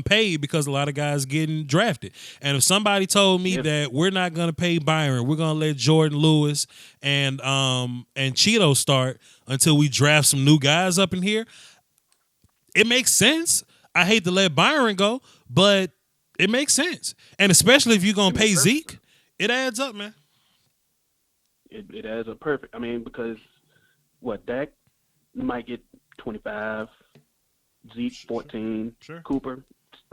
Speaker 2: paid because a lot of guys getting drafted. And if somebody told me that we're not gonna pay Byron, we're gonna let Jordan Lewis and Cheeto start until we draft some new guys up in here, it makes sense. I hate to let Byron go, but it makes sense. And especially if you're gonna pay Zeke, it adds up, man.
Speaker 3: It adds up perfect. I mean, because Dak might get 25, Zeke 14,
Speaker 2: Sure.
Speaker 3: Cooper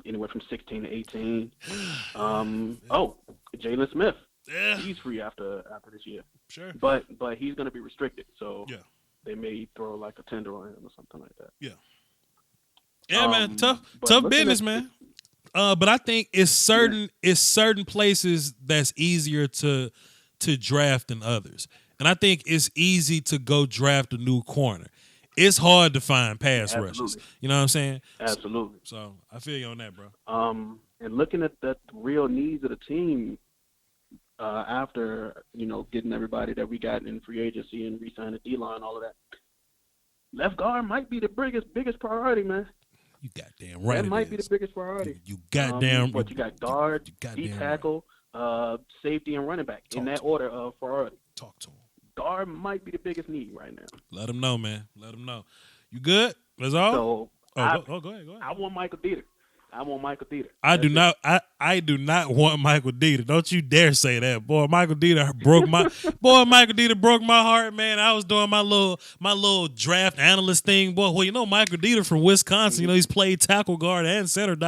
Speaker 3: anywhere from 16 to 18. Jalen Smith, he's free after this year.
Speaker 2: Sure.
Speaker 3: But he's going to be restricted, so
Speaker 2: Yeah.
Speaker 3: they may throw like a tender on him or something like that.
Speaker 2: Yeah. Yeah, man. Tough
Speaker 3: but
Speaker 2: business, man. But I think it's certain places that's easier to draft than others. And I think it's easy to go draft a new corner. It's hard to find pass rushes. You know what I'm saying?
Speaker 3: Absolutely.
Speaker 2: So I feel you on that, bro.
Speaker 3: And looking at the real needs of the team after, getting everybody that we got in free agency and re-signing D-line, all of that, left guard might be the biggest priority, man.
Speaker 2: You goddamn right.
Speaker 3: That might be the biggest priority.
Speaker 2: You goddamn.
Speaker 3: But you got guard, D-tackle, safety, and running back in that order of priority.
Speaker 2: Talk to him.
Speaker 3: Guard might be the biggest need right now.
Speaker 2: Let him know, man. Let him know. You good? That's all?
Speaker 3: So
Speaker 2: go ahead.
Speaker 3: I want Michael Dieter.
Speaker 2: I do not want Michael Dieter. Don't you dare say that. Michael Dieter broke my heart, man. I was doing my little draft analyst thing. Michael Dieter from Wisconsin, he's played tackle guard and center, and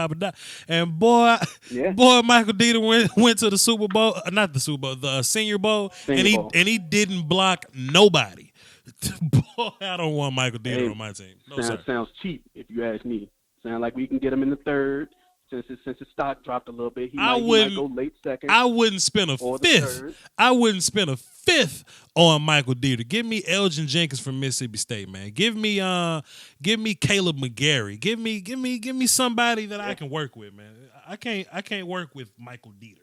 Speaker 2: Michael Dieter went to the Super Bowl, not the Super Bowl, the Senior Bowl, and he didn't block nobody. Boy, I don't want Michael Dieter on my team. No, sir.
Speaker 3: Sounds cheap if you ask me. Sound like we can get him in the third. Since his stock dropped a little bit, he might go late second.
Speaker 2: I wouldn't spend a fifth. I wouldn't spend a fifth on Michael Dieter. Give me Elgin Jenkins from Mississippi State, man. Give me Caleb McGarry. Give me somebody that I can work with, man. I can't work with Michael Dieter.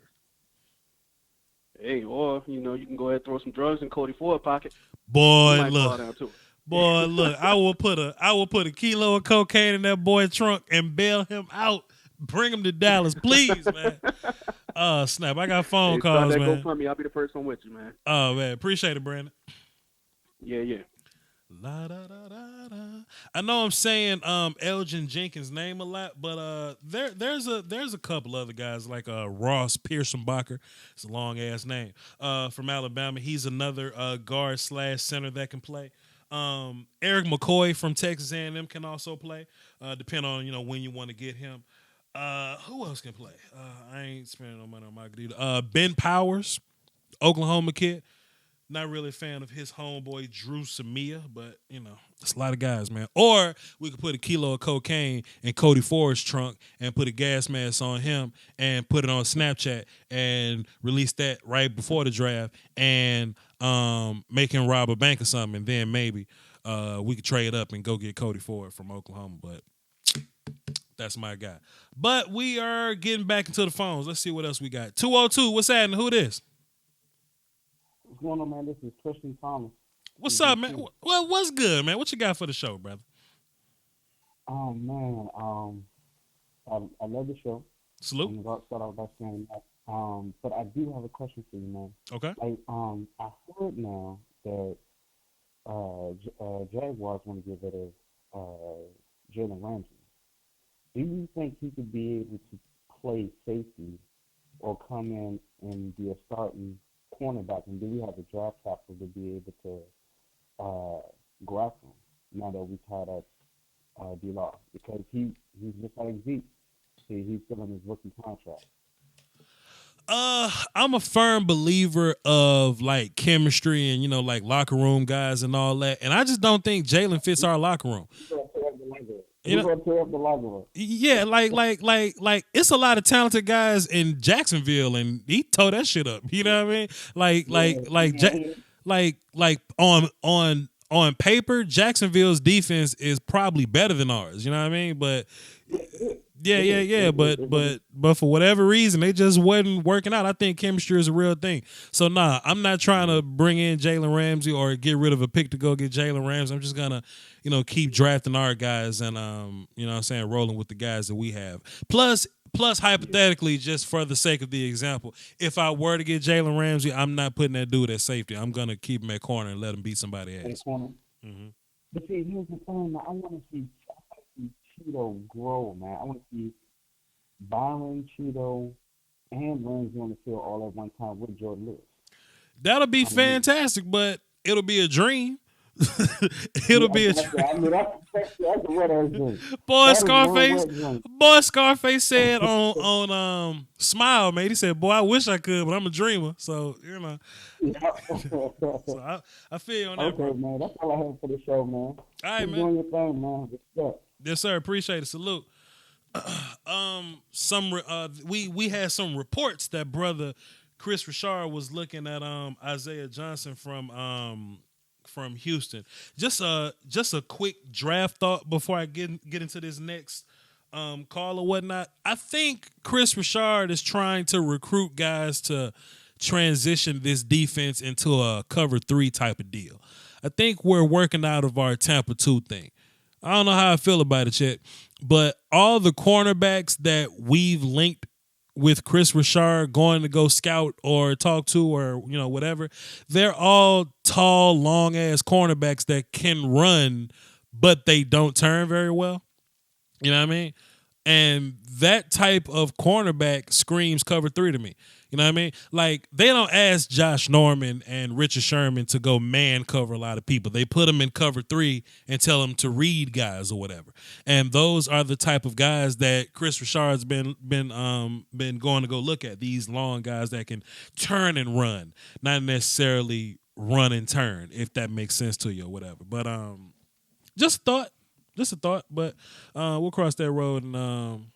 Speaker 3: Hey, or you can go ahead and throw some drugs in Cody Ford's pocket.
Speaker 2: Boy, look, I will put a kilo of cocaine in that boy's trunk and bail him out. Bring him to Dallas, please, man. Snap! I got phone calls, man.
Speaker 3: Go for me. I'll be the first one with you, man.
Speaker 2: Oh man, appreciate it, Brandon.
Speaker 3: Yeah.
Speaker 2: La, da, da, da, da. I know I'm saying Elgin Jenkins' name a lot, but there's a couple other guys like Ross Pearsonbacher. It's a long ass name. From Alabama. He's another guard / center that can play. Eric McCoy from Texas A&M can also play. Depending on when you want to get him. Who else can play? I ain't spending no money on my either. Ben Powers, Oklahoma kid. Not really a fan of his homeboy Drew Samia, but it's a lot of guys, man. Or we could put a kilo of cocaine in Cody Ford's trunk and put a gas mask on him and put it on Snapchat and release that right before the draft and make him rob a bank or something, and then maybe we could trade up and go get Cody Ford from Oklahoma. But that's my guy. But we are getting back into the phones. Let's see what else we got. 202, what's happening? Who this?
Speaker 4: What's going on, man? This is Christian Thomas.
Speaker 2: What's up, man? Well, what's good, man? What you got for the show, brother?
Speaker 4: Oh man, I love the show.
Speaker 2: Salute.
Speaker 4: I'm gonna start off by saying that. But I do have a question for you, man.
Speaker 2: Okay.
Speaker 4: I heard now that Jaguars want to get rid of Jalen Ramsey. Do you think he could be able to play safety or come in and be a starting cornerback? And do we have the draft capital to be able to grab him now that we tied up D-Law? Because he's just like Zeke. He's still in his rookie contract.
Speaker 2: I'm a firm believer of like chemistry and like locker room guys and all that, and I just don't think Jalen fits our locker room.
Speaker 4: We're gonna tear up the locker room.
Speaker 2: Yeah, like it's a lot of talented guys in Jacksonville, and he tore that shit up. You know what I mean? Like on paper, Jacksonville's defense is probably better than ours. You know what I mean? But yeah. But for whatever reason, they just wasn't working out. I think chemistry is a real thing. So nah, I'm not trying to bring in Jalen Ramsey or get rid of a pick to go get Jalen Ramsey. I'm just gonna, keep drafting our guys and rolling with the guys that we have. Plus hypothetically, just for the sake of the example, if I were to get Jalen Ramsey, I'm not putting that dude at safety. I'm gonna keep him at corner and let him beat somebody else.
Speaker 4: Mm-hmm. But see, here's the thing. I want to see Cheeto grow, man. I want to see Byron, Cheeto, and Ramsey on the field all at one time with Jordan Lewis.
Speaker 2: That'll be fantastic, but it'll be a dream. It'll be a dream.
Speaker 4: That's what I was doing.
Speaker 2: Boy, Scarface said on Smile, man. He said, "Boy, I wish I could, but I'm a dreamer." So
Speaker 4: Yeah.
Speaker 2: So I feel you on that.
Speaker 4: Okay, man. That's all I have for the show, man.
Speaker 2: All right,
Speaker 4: Keep
Speaker 2: man.
Speaker 4: doing your thing, man. Respect.
Speaker 2: Yes, sir. Appreciate it. Salute. We had some reports that brother Chris Richard was looking at Isaiah Johnson from Houston. Just a quick draft thought before I get into this next call or whatnot. I think Chris Richard is trying to recruit guys to transition this defense into a cover 3 type of deal. I think we're working out of our Tampa 2 thing. I don't know how I feel about it, Chet, but all the cornerbacks that we've linked with Chris Richard going to go scout or talk to or, whatever, they're all tall, long-ass cornerbacks that can run, but they don't turn very well. You know what I mean? And that type of cornerback screams cover 3 to me. You know what I mean? Like, they don't ask Josh Norman and Richard Sherman to go man cover a lot of people. They put them in cover 3 and tell them to read guys or whatever. And those are the type of guys that Chris Richard's been going to go look at. These long guys that can turn and run, not necessarily run and turn, if that makes sense to you or whatever. But just a thought. But we'll cross that road and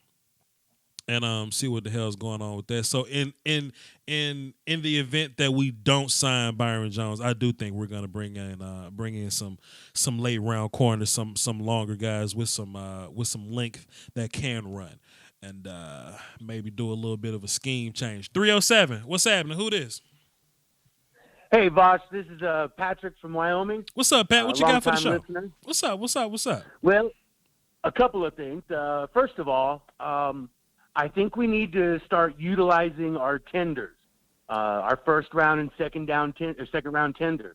Speaker 2: see what the hell's going on with that. So in the event that we don't sign Byron Jones, I do think we're gonna bring in some late round corners, some longer guys with some length that can run, and maybe do a little bit of a scheme change. 307, what's happening? Who this?
Speaker 5: Hey, Voch, this is Patrick from Wyoming.
Speaker 2: What's up, Pat? What you got for the show?
Speaker 5: Listener.
Speaker 2: What's up?
Speaker 5: Well, a couple of things. First of all, I think we need to start utilizing our tenders, our first round and second round tenders.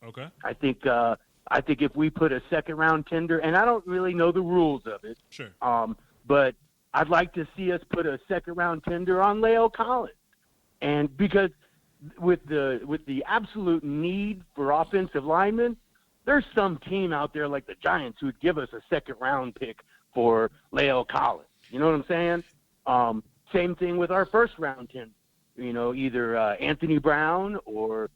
Speaker 2: Okay.
Speaker 5: I think I think if we put a second-round tender, and I don't really know the rules of it,
Speaker 2: Sure.
Speaker 5: but I'd like to see us put a second-round tender on Leo Collins, and because with the absolute need for offensive linemen, there's some team out there like the Giants who would give us a second-round pick for Leo Collins. You know what I'm saying? Same thing with our first-round tender. You know, either Anthony Brown or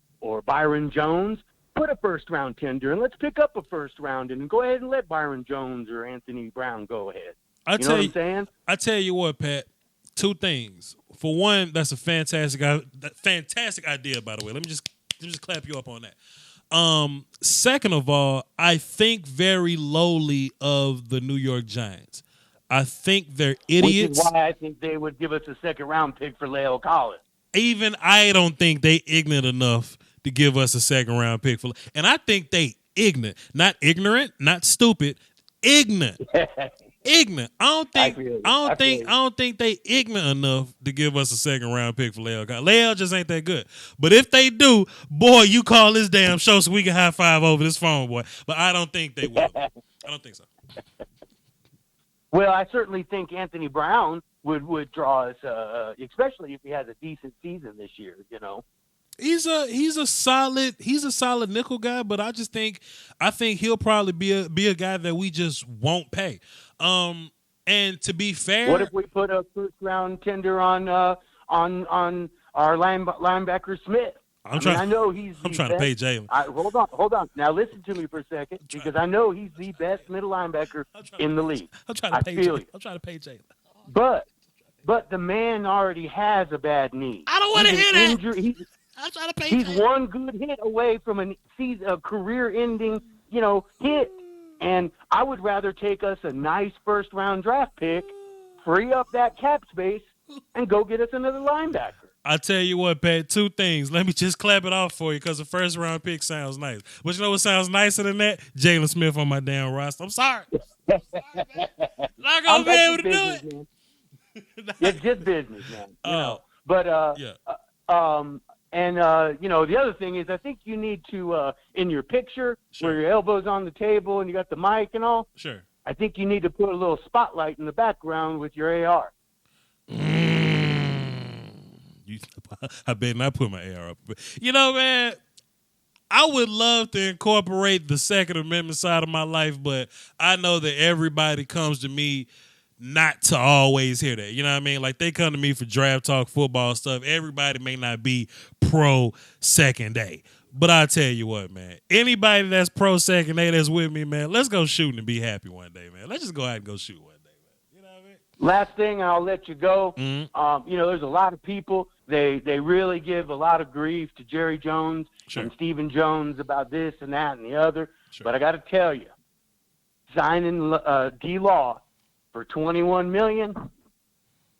Speaker 5: Byron Jones. Put a first-round tender, and let's pick up a first round and go ahead and let Byron Jones or Anthony Brown go ahead. You know what I'm saying? I
Speaker 2: tell you what, Pat. Two things. For one, that's a fantastic idea, by the way. Let me just clap you up on that. Second of all, I think very lowly of the New York Giants. I think they're idiots.
Speaker 5: Which is why I think they would give us a second-round pick for Leo Collins.
Speaker 2: Even I don't think they ignorant enough to give us a second-round pick for, and I think they not ignorant, not stupid, ignorant. Ignorant. I don't think they ignorant enough to give us a second-round pick for Leo. Leo just ain't that good. But if they do, boy, you call this damn show so we can high five over this phone, boy. But I don't think they will. I don't think so.
Speaker 5: Well, I certainly think Anthony Brown would draw us, especially if he has a decent season this year. You know.
Speaker 2: He's a solid nickel guy, but I think he'll probably be a guy that we just won't pay. And to be fair,
Speaker 5: what if we put a first round tender on our linebacker Smith? I know he's.
Speaker 2: I'm trying to pay Jalen.
Speaker 5: Hold on. Now listen to me for a second, because I know he's the best middle linebacker in the league.
Speaker 2: I'm trying to pay Jalen.
Speaker 5: But the man already has a bad knee.
Speaker 2: I don't want to hear that. I'm trying to pay.
Speaker 5: He's one good hit away from a career-ending, hit. And I would rather take us a nice first-round draft pick, free up that cap space, and go get us another linebacker.
Speaker 2: I tell you what, Pat, two things. Let me just clap it off for you, because the first-round pick sounds nice. But you know what sounds nicer than that? Jalen Smith on my damn roster. I'm sorry. Not going to be able to do it.
Speaker 5: Man. It's just business, man. But the other thing is, I think you need to, in your picture, where your elbow's on the table and you got the mic and all.
Speaker 2: Sure.
Speaker 5: I think you need to put a little spotlight in the background with your AR.
Speaker 2: I better not put my AR up. You know, man, I would love to incorporate the Second Amendment side of my life, but I know that everybody comes to me not to always hear that. You know what I mean? Like, they come to me for draft talk, football stuff. Everybody may not be pro second day. But I tell you what, man, anybody that's pro second day that's with me, man, let's go shooting and be happy one day, man. Let's just go out and go shoot one day, man. You know what I mean?
Speaker 5: Last thing, I'll let you go.
Speaker 2: Mm-hmm.
Speaker 5: There's a lot of people, they really give a lot of grief to Jerry Jones and Stephen Jones about this and that and the other.
Speaker 2: Sure.
Speaker 5: But I got to tell you, signing D-Law for $21 million,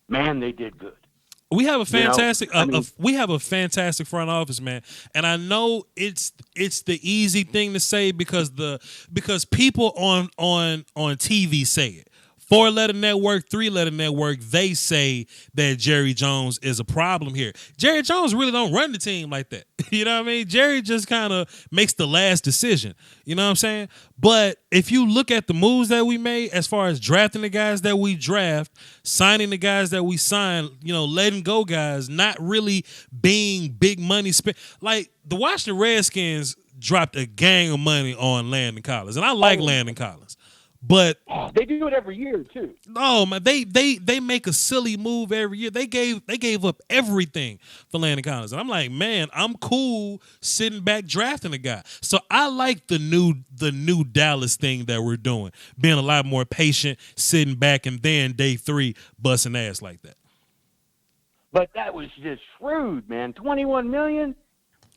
Speaker 5: man, they did good.
Speaker 2: We have a fantastic, we have a fantastic front office, man. And I know it's the easy thing to say because people on TV say it. 4-letter network, 3-letter network, they say that Jerry Jones is a problem here. Jerry Jones really don't run the team like that. You know what I mean? Jerry just kind of makes the last decision. You know what I'm saying? But if you look at the moves that we made as far as drafting the guys that we draft, signing the guys that we sign, letting go guys, not really being big money spent. Like, the Washington Redskins dropped a gang of money on Landon Collins, and I like Landon Collins. But
Speaker 5: they do it every year too.
Speaker 2: No, man, they make a silly move every year. They gave up everything for Landon Collins, and I'm like, man, I'm cool sitting back drafting a guy. So I like the new Dallas thing that we're doing, being a lot more patient, sitting back, and then day 3 busting ass like that.
Speaker 5: But that was just shrewd, man. $21 million.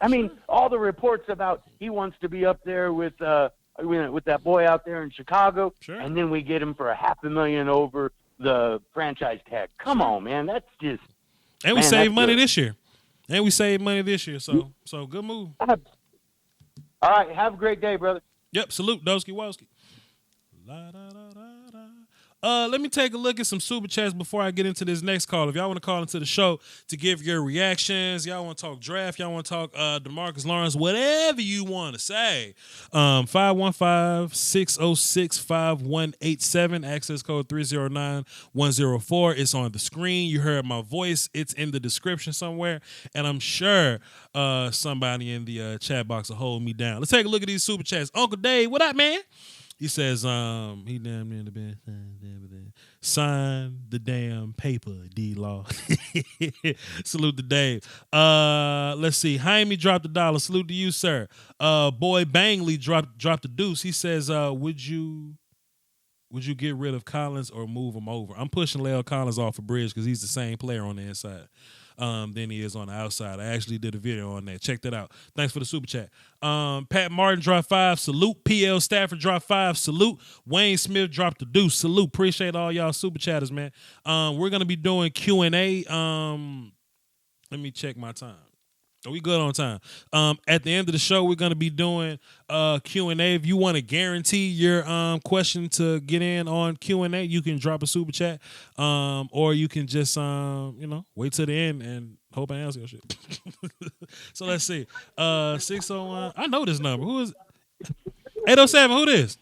Speaker 5: I mean, all the reports about he wants to be up there with that boy out there in Chicago, and then we get him for $500,000 over the franchise tag. Come on, man, that's just.
Speaker 2: And we saved money this year. So good move.
Speaker 5: All right, have a great day, brother.
Speaker 2: Yep, salute, Doski Woski. Let me take a look at some super chats before I get into this next call. If y'all want to call into the show to give your reactions, y'all want to talk draft, y'all want to talk Demarcus Lawrence, whatever you want to say. 515-606-5187, access code 309104. It's on the screen. You heard my voice. It's in the description somewhere, and I'm sure somebody in the chat box will hold me down. Let's take a look at these super chats. Uncle Dave, what up, man? He says, he damn near the bed. Sign the damn paper, D-Law. Salute to Dave. Let's see. Jaime dropped $1. Salute to you, sir. Boy Bangley dropped a deuce. He says, would you get rid of Collins or move him over? I'm pushing La'el Collins off a bridge because he's the same player on the inside than he is on the outside. I actually did a video on that. Check that out. Thanks for the super chat. Pat Martin dropped 5. Salute. PL Stafford dropped 5. Salute. Wayne Smith dropped the deuce. Salute. Appreciate all y'all super chatters, man. We're going to be doing Q&A. Let me check my time. Are we good on time? At the end of the show, we're going to be doing Q&A. If you want to guarantee your question to get in on Q&A, you can drop a super chat, or you can just wait till the end and hope I answer your shit. So let's see. 601. I know this number. Who is 807? Who this?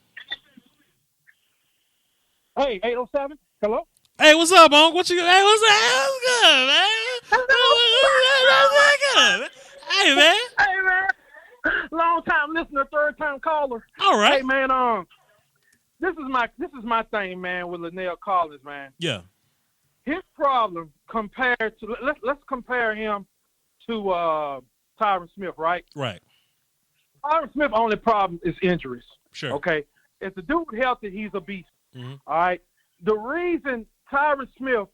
Speaker 6: Hey, 807. Hello.
Speaker 2: Hey, what's up, Unc? What you? Hey, what's up? What's good, man? What's good? Hey, man.
Speaker 6: Hey, man. Long time listener, third time caller.
Speaker 2: All right.
Speaker 6: Hey, man. This is my thing, man, with La'el Collins, man.
Speaker 2: Yeah.
Speaker 6: His problem compared to let's compare him to Tyron Smith, right?
Speaker 2: Right.
Speaker 6: Tyron Smith's only problem is injuries.
Speaker 2: Sure.
Speaker 6: Okay. If the dude healthy, he's a beast.
Speaker 2: Mm-hmm.
Speaker 6: All right. The reason Tyron Smith,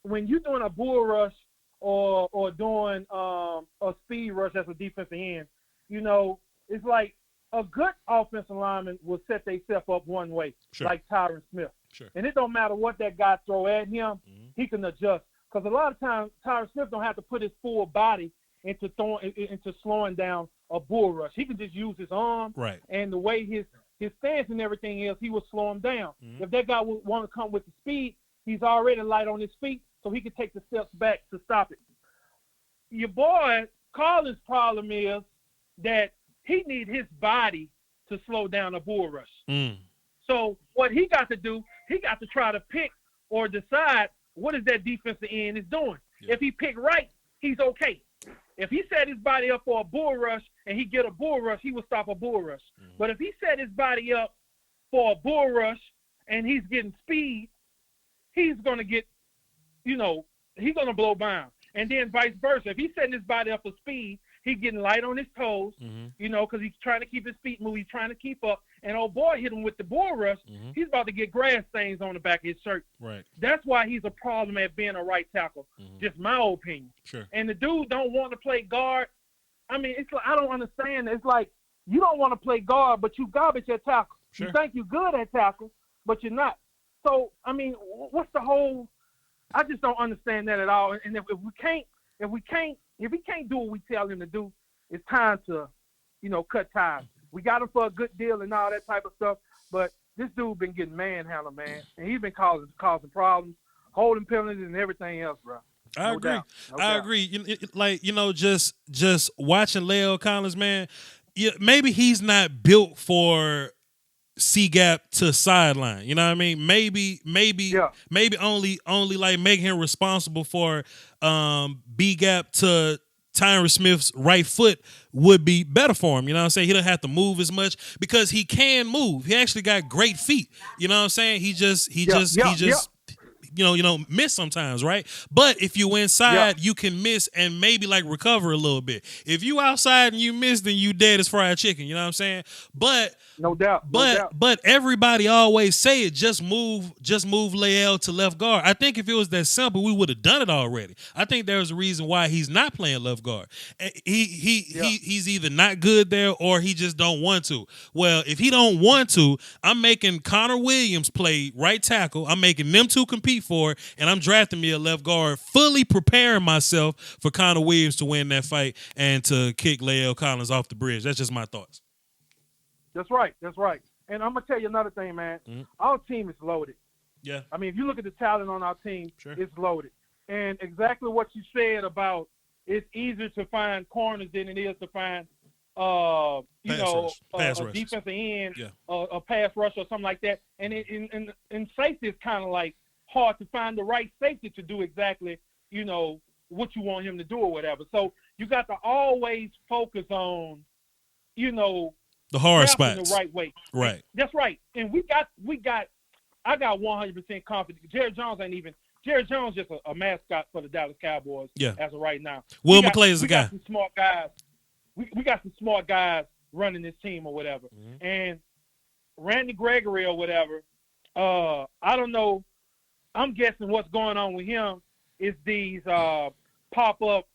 Speaker 6: when you're doing a bull rush or doing a speed rush as a defensive end, it's like a good offensive lineman will set themselves up one way,
Speaker 2: sure,
Speaker 6: like Tyron Smith.
Speaker 2: Sure.
Speaker 6: And it don't matter what that guy throw at him,
Speaker 2: mm-hmm,
Speaker 6: he can adjust. Because a lot of times Tyron Smith don't have to put his full body into slowing down a bull rush. He can just use his arm,
Speaker 2: right,
Speaker 6: and the way his stance and everything else, he will slow him down.
Speaker 2: Mm-hmm.
Speaker 6: If that guy would want to come with the speed, he's already light on his feet, so he can take the steps back to stop it. Your boy Collins' problem is that he needs his body to slow down a bull rush.
Speaker 2: Mm.
Speaker 6: So what he got to do, he got to try to pick or decide what is that defensive end is doing.
Speaker 2: Yeah.
Speaker 6: If he pick right, he's okay. If he set his body up for a bull rush and he get a bull rush, he will stop a bull rush.
Speaker 2: Mm.
Speaker 6: But if he set his body up for a bull rush and he's getting speed, he's going to get, he's going to blow by him. And then vice versa. If he's setting his body up for speed, he's getting light on his toes,
Speaker 2: mm-hmm,
Speaker 6: because he's trying to keep his feet moving. He's trying to keep up. And old boy hit him with the bull rush.
Speaker 2: mm-hmm,
Speaker 6: He's about to get grass stains on the back of his shirt.
Speaker 2: right.
Speaker 6: That's why he's a problem at being a right tackle.
Speaker 2: Mm-hmm.
Speaker 6: Just my opinion.
Speaker 2: Sure.
Speaker 6: And the dude don't want to play guard. I mean, it's like, I don't understand. It's like you don't want to play guard, but you garbage at tackle.
Speaker 2: Sure.
Speaker 6: You think you're good at tackle, but you're not. So, I mean, what's the whole – I just don't understand that at all. And if he can't do what we tell him to do, it's time to, cut ties. We got him for a good deal and all that type of stuff, but this dude been getting manhandled, man, and he's been causing problems, holding penalties and everything else, bro.
Speaker 2: I
Speaker 6: No
Speaker 2: agree.
Speaker 6: doubt. No
Speaker 2: I
Speaker 6: doubt.
Speaker 2: agree. Just watching La'el Collins, man. Maybe he's not built for C gap to sideline. You know what I mean? Maybe only like making him responsible for B gap to Tyron Smith's right foot would be better for him. You know what I'm saying? He don't have to move as much because he can move. He actually got great feet. You know what I'm saying? He just miss sometimes, right? But if you inside, you can miss and maybe like recover a little bit. If you outside and you miss, then you dead as fried chicken. You know what I'm saying? But
Speaker 6: No doubt.
Speaker 2: But everybody always say it. Just move La'el to left guard. I think if it was that simple, we would have done it already. I think there's a reason why he's not playing left guard. He's either not good there or he just don't want to. Well, if he don't want to, I'm making Connor Williams play right tackle. I'm making them two compete for it, and I'm drafting me a left guard, fully preparing myself for Connor Williams to win that fight and to kick La'el Collins off the bridge. That's just my thoughts.
Speaker 6: That's right. And I'm going to tell you another thing, man.
Speaker 2: Mm-hmm.
Speaker 6: Our team is loaded.
Speaker 2: Yeah.
Speaker 6: I mean, if you look at the talent on our team,
Speaker 2: Sure.
Speaker 6: it's loaded. And exactly what you said about it's easier to find corners than it is to find,
Speaker 2: Pass
Speaker 6: a
Speaker 2: rushers.
Speaker 6: defensive end,
Speaker 2: Yeah.
Speaker 6: a pass rush or something like that. And in safety, it's kind of like hard to find the right safety to do exactly, what you want him to do or whatever. So you got to always focus on,
Speaker 2: The hard
Speaker 6: drafting
Speaker 2: spots.
Speaker 6: the right way.
Speaker 2: Right.
Speaker 6: That's right. And I got 100% confidence. Jerry Jones just a mascot for the Dallas Cowboys
Speaker 2: Yeah.
Speaker 6: as of right now.
Speaker 2: Will McClay is the
Speaker 6: we
Speaker 2: guy.
Speaker 6: got some smart guys. We got some smart guys running this team or whatever.
Speaker 2: Mm-hmm.
Speaker 6: And Randy Gregory or whatever, I don't know. I'm guessing what's going on with him is these pop-up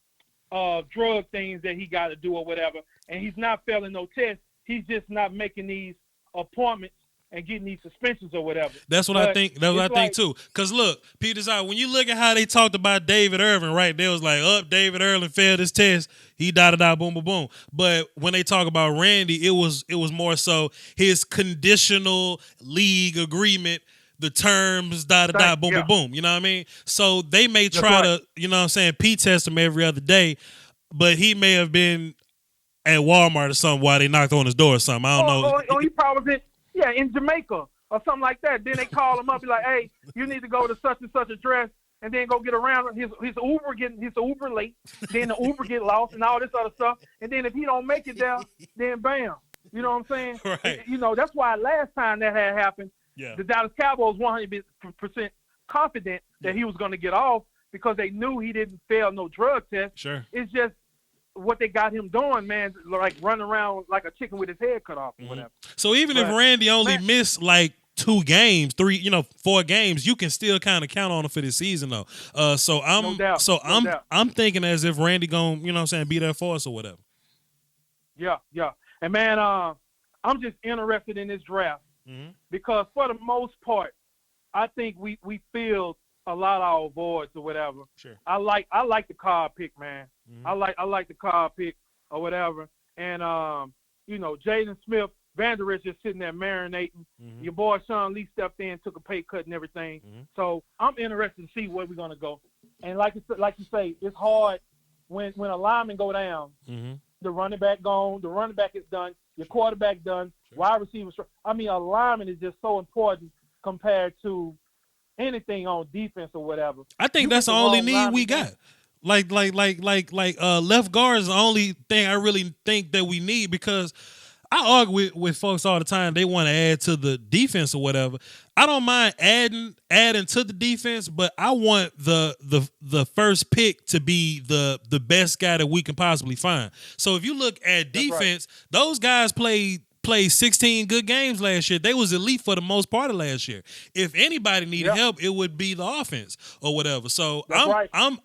Speaker 6: drug things that he got to do or whatever. And he's not failing no tests. He's just not making these appointments and getting these suspensions or whatever.
Speaker 2: That's what I think. That's what I think too. Because look, Peter's out. When you look at how they talked about David Irvin, right? They was like, David Irvin failed his test. He boom, boom, boom. But when they talk about Randy, it was more so his conditional league agreement, the terms, boom, boom, boom. You know what I mean? So they may try to, you know what I'm saying, P-test him every other day, but he may have been at Walmart or something while they knocked on his door or something. I don't know.
Speaker 6: Or he probably was in Jamaica or something like that. Then they call him up, be like, hey, you need to go to such and such address, and then go get around his Uber late. Then the Uber get lost and all this other stuff. And then if he don't make it there, then bam. You know what I'm saying?
Speaker 2: Right.
Speaker 6: That's why last time that had happened, the Dallas Cowboys 100% confident that he was going to get off because they knew he didn't fail no drug test.
Speaker 2: Sure.
Speaker 6: It's just what they got him doing, man, like running around like a chicken with his head cut off or whatever.
Speaker 2: So even if Randy only missed like 2 games, 3, 4 games, you can still kind of count on him for this season though. I'm thinking as if Randy gonna, be there for us or whatever.
Speaker 6: Yeah. And man, I'm just interested in this draft because for the most part, I think we filled a lot of our voids or whatever.
Speaker 2: Sure.
Speaker 6: I like the Cobb pick, man. I like the Cobb pick or whatever. And Jaden Smith, Van Der Esch just sitting there marinating. Your boy Sean Lee stepped in, took a pay cut and everything. So I'm interested to see where we're gonna go. And like you say, it's hard when a lineman go down. The running back gone, the running back is done, your quarterback done, wide receiver. I mean, a lineman is just so important compared to anything on defense or whatever.
Speaker 2: I think that's the only need we got. Like left guard is the only thing I really think that we need because I argue with folks all the time. They want to add to the defense or whatever. I don't mind adding to the defense, but I want the first pick to be the best guy that we can possibly find. So if you look at defense, those guys played 16 good games last year. They was elite for the most part of last year. If anybody needed help, it would be the offense or whatever. So I'm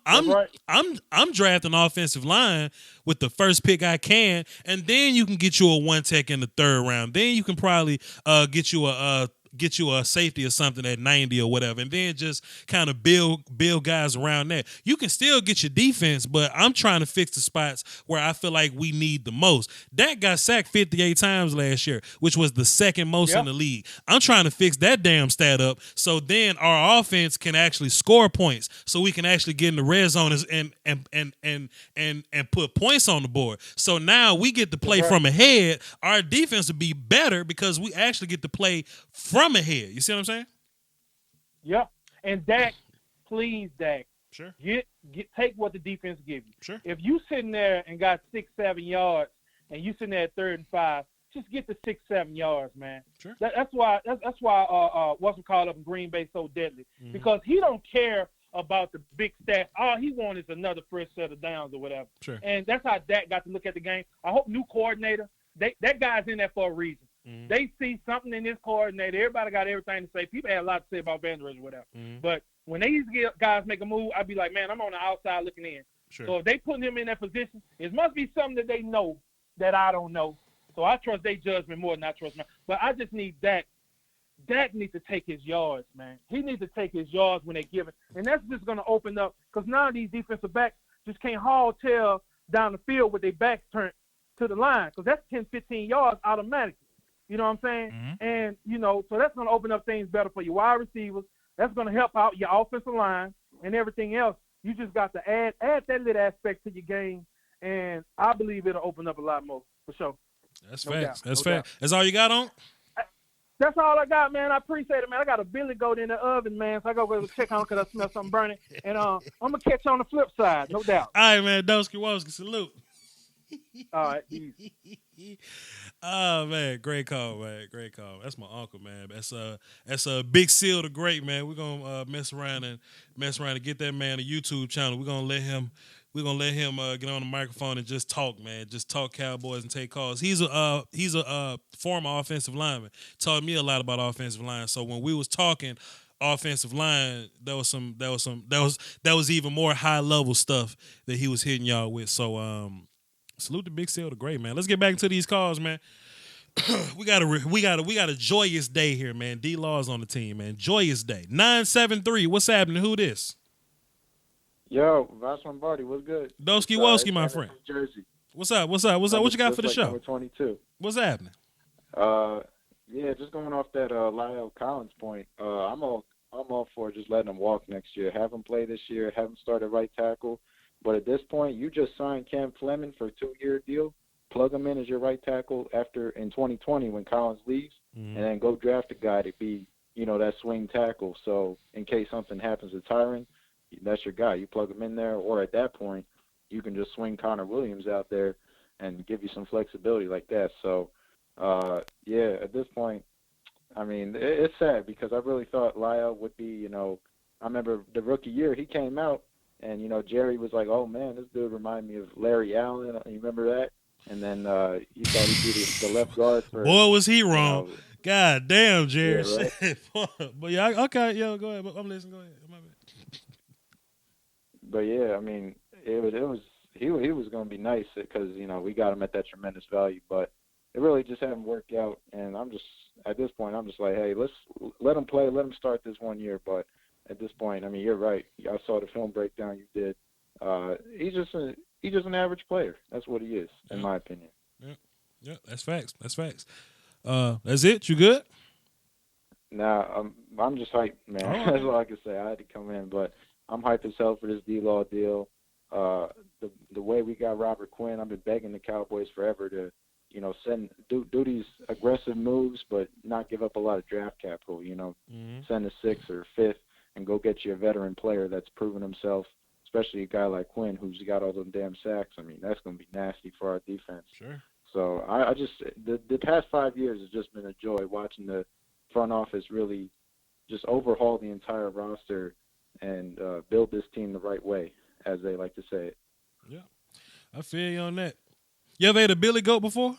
Speaker 2: drafting offensive line with the first pick I can, and then you can get you a 1 tech in the 3rd round. Then you can probably get you a safety or something at 90 or whatever, and then just kind of build guys around that. You can still get your defense, but I'm trying to fix the spots where I feel like we need the most. Dak got sacked 58 times last year, which was the 2nd most in the league. I'm trying to fix that damn stat up so then our offense can actually score points, so we can actually get in the red zone and put points on the board. So now we get to play from ahead. Our defense will be better because we actually get to play from ahead. You see what I'm saying?
Speaker 6: Yep. And Dak, please, Dak.
Speaker 2: Sure.
Speaker 6: Take what the defense gives you.
Speaker 2: Sure.
Speaker 6: If you sitting there and got 6-7 yards and you sitting there at 3rd and 5, just get the 6-7 yards, man.
Speaker 2: Sure.
Speaker 6: That's why what's called up in Green Bay so deadly because he don't care about the big stats. All he wants is another fresh set of downs or whatever.
Speaker 2: Sure.
Speaker 6: And that's how Dak got to look at the game. I hope new coordinator. That guy's in there for a reason. They see something in this coordinator. Everybody got everything to say. People had a lot to say about Van Der Esch or whatever. But when these guys make a move, I'd be like, man, I'm on the outside looking in.
Speaker 2: Sure.
Speaker 6: So if they put him in that position, it must be something that they know that I don't know. So I trust their judgment more than I trust mine. But I just need Dak. Dak needs to take his yards, man. He needs to take his yards when they give it. And that's just going to open up because now these defensive backs just can't haul tail down the field with their backs turned to the line because that's 10, 15 yards automatically. You know what I'm saying? And, so that's going to open up things better for your wide receivers. That's going to help out your offensive line and everything else. You just got to add that little aspect to your game, and I believe it'll open up a lot more for sure.
Speaker 2: That's
Speaker 6: No
Speaker 2: facts.
Speaker 6: doubt.
Speaker 2: That's
Speaker 6: No
Speaker 2: facts.
Speaker 6: doubt.
Speaker 2: That's all you got on?
Speaker 6: That's all I got, man. I appreciate it, man. I got a billy goat in the oven, man, so I got to go check on it because I smell something burning. And I'm going to catch you on the flip side, no doubt.
Speaker 2: All right, man. Doski Woski, salute.
Speaker 6: All right. Easy.
Speaker 2: Oh man, great call, man. Great call. That's my uncle, man. That's a big seal to great, man. We're gonna mess around and get that man a YouTube channel. We're gonna let him get on the microphone and just talk, man. Just talk Cowboys and take calls. He's a former offensive lineman. Taught me a lot about offensive line. So when we was talking offensive line, that was even more high level stuff that he was hitting y'all with. So salute the big seal to great, man. Let's get back into these calls, man. we got a joyous day here, man. D-Law's on the team, man. Joyous day. 973. What's happening? Who this?
Speaker 7: Yo, Voch Lombardi, what's good?
Speaker 2: Doski Woski, my friend.
Speaker 7: Jersey.
Speaker 2: What's up? What you got for the show?
Speaker 7: Number 22.
Speaker 2: What's happening?
Speaker 7: Yeah, just going off that Lyle Collins point. I'm all for just letting him walk next year. Have him play this year. Have him start at right tackle. But at this point, you just signed Cam Fleming for a 2-year deal. Plug him in as your right tackle in 2020 when Collins leaves, and then go draft a guy to be, that swing tackle. So in case something happens to Tyron, that's your guy. You plug him in there, or at that point, you can just swing Connor Williams out there and give you some flexibility like that. So, yeah, at this point, I mean, it's sad because I really thought Lyle would be, I remember the rookie year, he came out, and, Jerry was like, oh, man, this dude reminded me of Larry Allen. You remember that? And then he thought he'd be the left guard for.
Speaker 2: Boy, was he wrong. God damn, Jerry.
Speaker 7: Yeah, right?
Speaker 2: But yeah, okay, yo, go ahead. I'm listening. Go ahead. My bad.
Speaker 7: But yeah, I mean, he was going to be nice because, we got him at that tremendous value. But it really just hadn't worked out. And at this point, I'm just like, hey, let's let him play. Let him start this 1 year. But at this point, I mean, you're right. I saw the film breakdown you did. He's just an average player. That's what he is, in my opinion.
Speaker 2: Yeah, that's facts. That's it. You good?
Speaker 7: Nah, I'm just hyped, man.
Speaker 2: Oh.
Speaker 7: That's all I can say. I had to come in, but I'm hyped as hell for this D-Law deal. The way we got Robert Quinn, I've been begging the Cowboys forever to, do these aggressive moves, but not give up a lot of draft capital. Send a 6th or 5th and go get you a veteran player that's proven himself. Especially a guy like Quinn, who's got all them damn sacks. I mean, that's going to be nasty for our defense.
Speaker 2: Sure.
Speaker 7: So I just the past 5 years has just been a joy watching the front office really just overhaul the entire roster and build this team the right way, as they like to say it.
Speaker 2: Yeah, I feel you on that. You ever ate a Billy Goat before?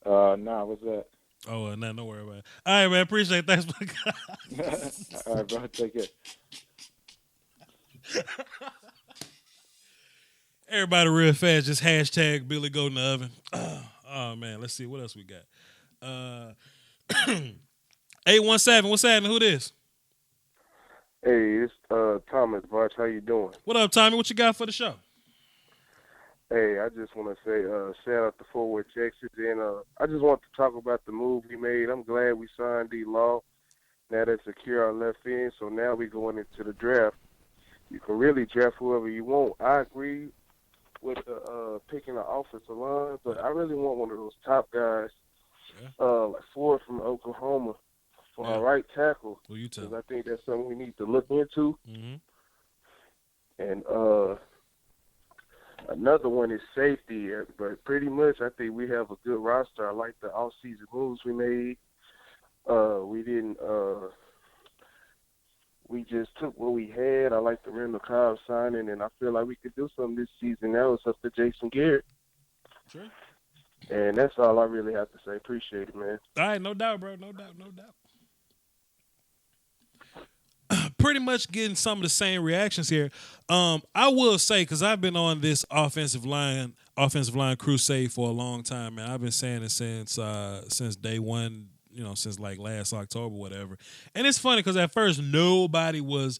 Speaker 7: Nah, what's that?
Speaker 2: Oh, nah, don't worry about it. All right, man, appreciate it. Thanks for the
Speaker 7: All right, bro, take it.
Speaker 2: Everybody real fast, just hashtag Billy Goat in the oven. Oh man, let's see what else we got. 817, what's happening? Who this?
Speaker 8: Hey, it's Thomas Voch. How you doing?
Speaker 2: What up, Tommy? What you got for the show?
Speaker 8: Hey, I just want to say shout out to Forward Texas, and I just want to talk about the move we made. I'm glad we signed D-Law. Now that secure our left end, so now we going into the draft. You can really draft whoever you want. I agree with picking the offensive line, but I really want one of those top guys, like Ford from Oklahoma, for our right tackle.
Speaker 2: Who you tell?
Speaker 8: 'Cause I think that's something we need to look into.
Speaker 2: Mm-hmm.
Speaker 8: And another one is safety, but pretty much I think we have a good roster. I like the off-season moves we made. We just took what we had. I like the Randall Cobb signing, and I feel like we could do something this season. That was up to Jason Garrett.
Speaker 2: Sure.
Speaker 8: And that's all I really have to say. Appreciate it, man.
Speaker 2: All right, no doubt, bro. No doubt. Pretty much getting some of the same reactions here. I will say, because I've been on this offensive line crusade for a long time, man. I've been saying it since day one, since like last October, whatever. And it's funny because at first nobody was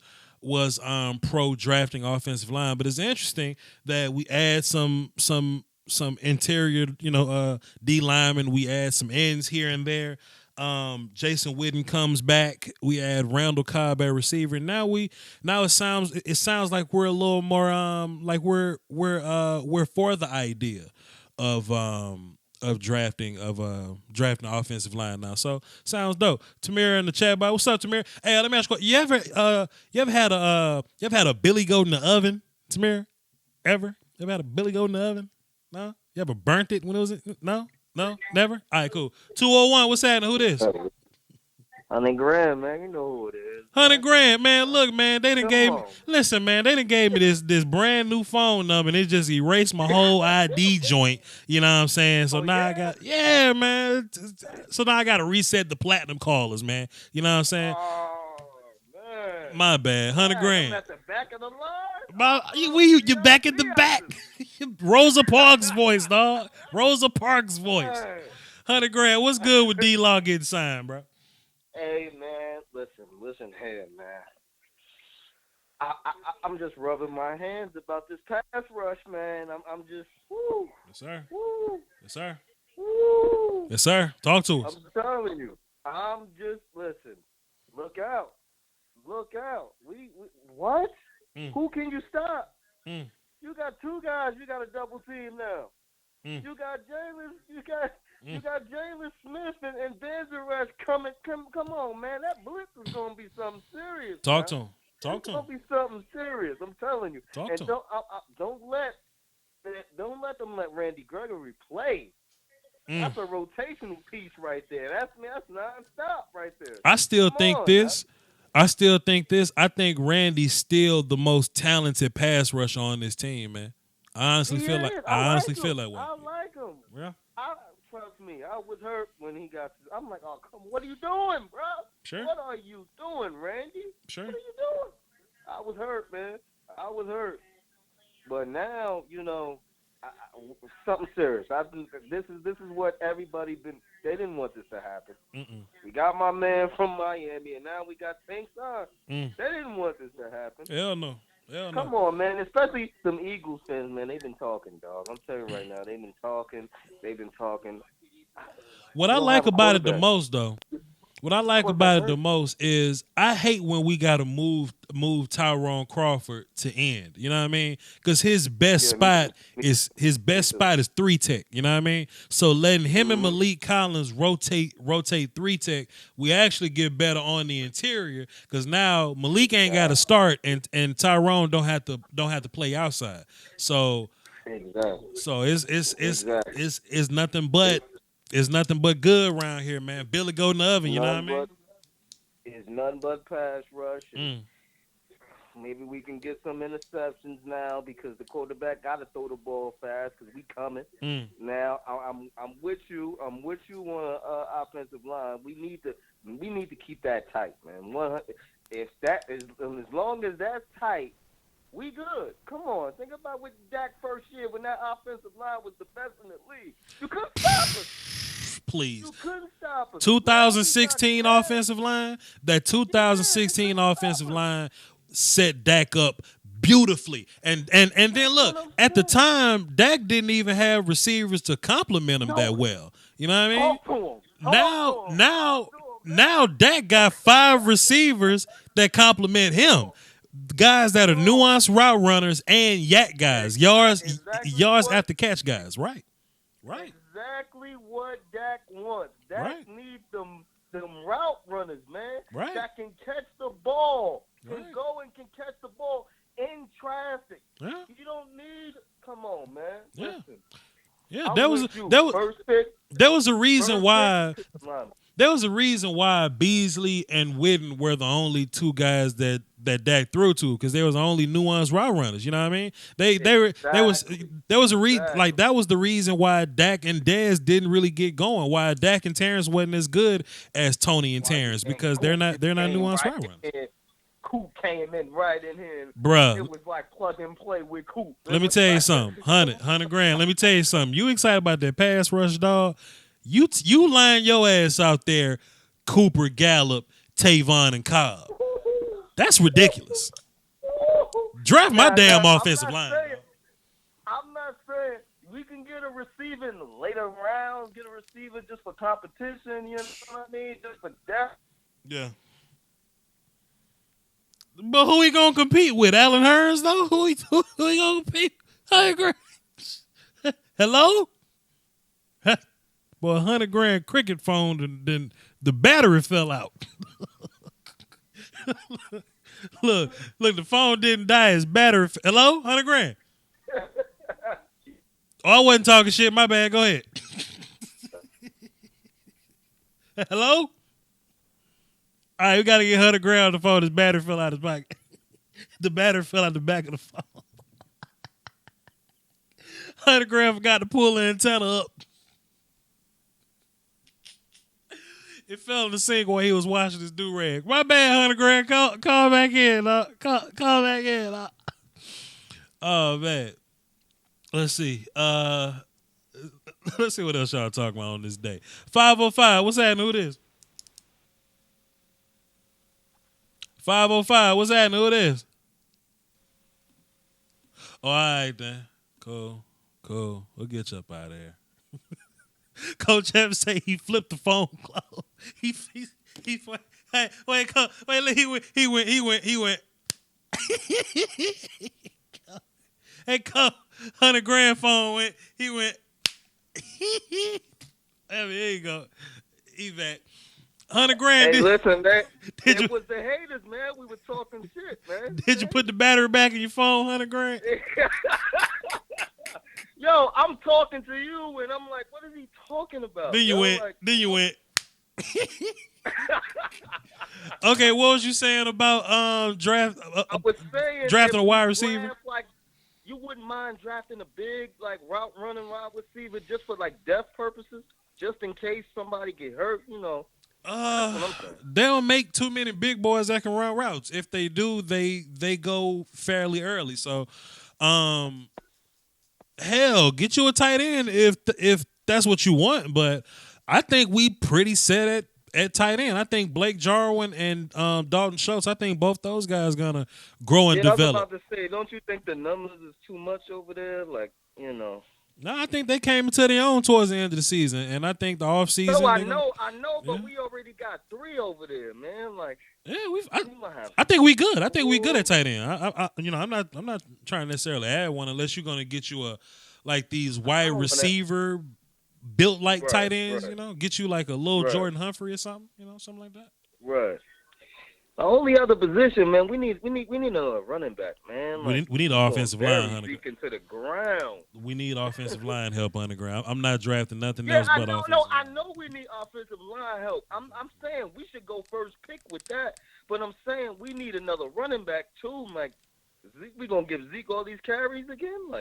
Speaker 2: pro drafting offensive line, but it's interesting that we add some interior, D linemen. We add some ends here and there. Jason Witten comes back. We add Randall Cobb at receiver. Now it sounds like we're a little more like we're for the idea of drafting drafting the offensive line now. So sounds dope. Tamira in the chat box. What's up, Tamira? Hey, let me ask you. You ever had a Billy Goat in the oven, Tamira? Ever had a Billy Goat in the oven? No. You ever burnt it when it was no? No, never. All right, cool. 201. What's happening? Who this?
Speaker 9: $100,000, man. You know who it is.
Speaker 2: $100,000, man. Look, man. They done gave me. Listen, man. They done gave me this brand new phone number, and it just erased my whole ID joint. You know what I'm saying? So now I got, man. So now I got to reset the platinum callers, man. You know what I'm saying?
Speaker 9: Oh, man.
Speaker 2: My bad. $100,000.
Speaker 9: I'm at the back of the line.
Speaker 2: You back at the back. Rosa Parks' voice, dog. Rosa Parks' voice. $100,000. What's good with D-Law getting signed, bro?
Speaker 9: Hey, man, listen here, man. I'm just rubbing my hands about this pass rush, man. I'm just, woo.
Speaker 2: Yes, sir.
Speaker 9: Woo.
Speaker 2: Yes, sir.
Speaker 9: Woo.
Speaker 2: Yes, sir. Talk to us.
Speaker 9: I'm telling you. Listen. Look out. Look out. What? Who can you stop? You got two guys. You got a double team now. You got Jalen. You got Jalen Smith and Benzaresh coming. Come on, man. That blitz is gonna be something serious.
Speaker 2: Talk to him. It's
Speaker 9: gonna be something serious. I'm telling you.
Speaker 2: Talk
Speaker 9: and
Speaker 2: to him.
Speaker 9: Don't let them let Randy Gregory play. That's a rotational piece right there. That's nonstop right there.
Speaker 2: I still think this. I think Randy's still the most talented pass rusher on this team, man. I honestly feel like way.
Speaker 9: I like him.
Speaker 2: Yeah.
Speaker 9: Trust me, I was hurt when he got to. I'm like, oh, come on, what are you doing, bro?
Speaker 2: Sure.
Speaker 9: What are you doing, Randy?
Speaker 2: Sure.
Speaker 9: What are you doing? I was hurt, man. I was hurt. But now, something serious. This is what everybody been. They didn't want this to happen. We got my man from Miami, and now we got Tank Star. They didn't want this to happen.
Speaker 2: Hell no.
Speaker 9: Come on, man. Especially some Eagles fans, man. They've been talking, dog. I'm telling you right now. They've been talking.
Speaker 2: What I like about it the most, though, is I hate when we got to move Tyrone Crawford to end. You know what I mean? Because his best spot is 3-tech. You know what I mean? So letting him and Malik Collins rotate 3-tech, we actually get better on the interior because now Malik ain't got to start and Tyrone don't have to play outside. So it's nothing but. It's nothing but good around here, man. Billy go in the oven, you know what I mean?
Speaker 9: It's nothing but pass rush. Maybe we can get some interceptions now because the quarterback got to throw the ball fast because we coming. Now I'm with you. I'm with you on offensive line. We need to keep that tight, man. As long as that's tight, we good. Come on, think about with Dak first year when that offensive line was the best in the league. You couldn't stop us.
Speaker 2: Please.
Speaker 9: You couldn't stop us.
Speaker 2: 2016 offensive line. That 2016 offensive line set Dak up beautifully. And then look, at the time, Dak didn't even have receivers to complement him that well. You know what I mean? Now Dak got 5 receivers that complement him. Guys that are nuanced route runners and yak guys, yards after catch guys, right?
Speaker 9: Exactly what Dak wants. Dak needs them route runners, man.
Speaker 2: Right.
Speaker 9: That can catch the ball, can go and can catch the ball in traffic.
Speaker 2: Yeah.
Speaker 9: You don't need. Come on, man.
Speaker 2: Yeah.
Speaker 9: Listen.
Speaker 2: Yeah. There was a reason why. There was a reason why Beasley and Witten were the only 2 guys that Dak threw to because they was the only nuanced route runners. You know what I mean? That was the reason why Dak and Dez didn't really get going. Why Dak and Terrence wasn't as good as Tony and Terrence because they're not nuanced route runners.
Speaker 9: Coop came in right in here.
Speaker 2: Bruh.
Speaker 9: It was like plug and play with Coop.
Speaker 2: Let me tell you something. $100,000. Let me tell you something. You excited about that pass rush, dog? You line your ass out there, Cooper, Gallup, Tavon, and Cobb. That's ridiculous. Draft my damn offensive line.
Speaker 9: I'm not saying we can get a receiver in the late around, get a receiver just for competition. You know what I mean? Just for depth.
Speaker 2: Yeah. But who he gonna compete with? Allen Hurns though? Who he gonna compete? I agree. Hello? Boy, $100,000 cricket phone, and then the battery fell out. look, the phone didn't die. His battery. Hello, $100,000. Oh, I wasn't talking shit. My bad. Go ahead. Hello? All right, we got to get $100,000 on the phone. His battery fell out his pocket. The battery fell out the back of the phone. $100,000 forgot to pull the antenna up. It fell in the sink while he was washing his do-rag. My bad, $100,000. Call back in. Call back in. Oh, man. Let's see. Let's see what else y'all talking about on this day. 505. What's happening? Who this? 505. What's happening? Who this? Oh, all right, then. Cool. We'll get you up out of here. Coach Evans say he flipped the phone close. He hey, wait, he went. Hey, Coach, $100,000 phone went. He went. There you go. He back. $100,000.
Speaker 9: Hey, listen, it was the haters, man. We were talking shit, man.
Speaker 2: Did you put the battery back in your phone, $100,000?
Speaker 9: Yo, I'm talking to you, and I'm like, what is he talking about?
Speaker 2: Then you went. Okay, what was you saying about draft?
Speaker 9: I was saying
Speaker 2: drafting a wide receiver.
Speaker 9: Like, you wouldn't mind drafting a big route running wide receiver just for depth purposes, just in case somebody get hurt. You know.
Speaker 2: They don't make too many big boys that can run routes. If they do, they go fairly early. So, hell, get you a tight end if that's what you want. But I think we pretty set at tight end. I think Blake Jarwin and Dalton Schultz, I think both those guys gonna grow and develop.
Speaker 9: I was about to say, don't you think the numbers is too much over there?
Speaker 2: No, I think they came into their own towards the end of the season, and I think the offseason.
Speaker 9: No, I know, but we already got 3 over there, man.
Speaker 2: I think we good. I think we good at tight end. I'm not trying to necessarily add one unless you're gonna get you these wide receiver built like tight ends.
Speaker 9: Right.
Speaker 2: Get you like a little Jordan Humphrey or something. Something like that.
Speaker 9: Right. The only other position, man, we need a running back, man.
Speaker 2: We need an offensive line.
Speaker 9: Speaking to the ground.
Speaker 2: We need offensive line help underground. I'm not drafting nothing else but offensive.
Speaker 9: I know we need offensive line help. I'm saying we should go first pick with that, but I'm saying we need another running back too. We gonna give Zeke all these carries again?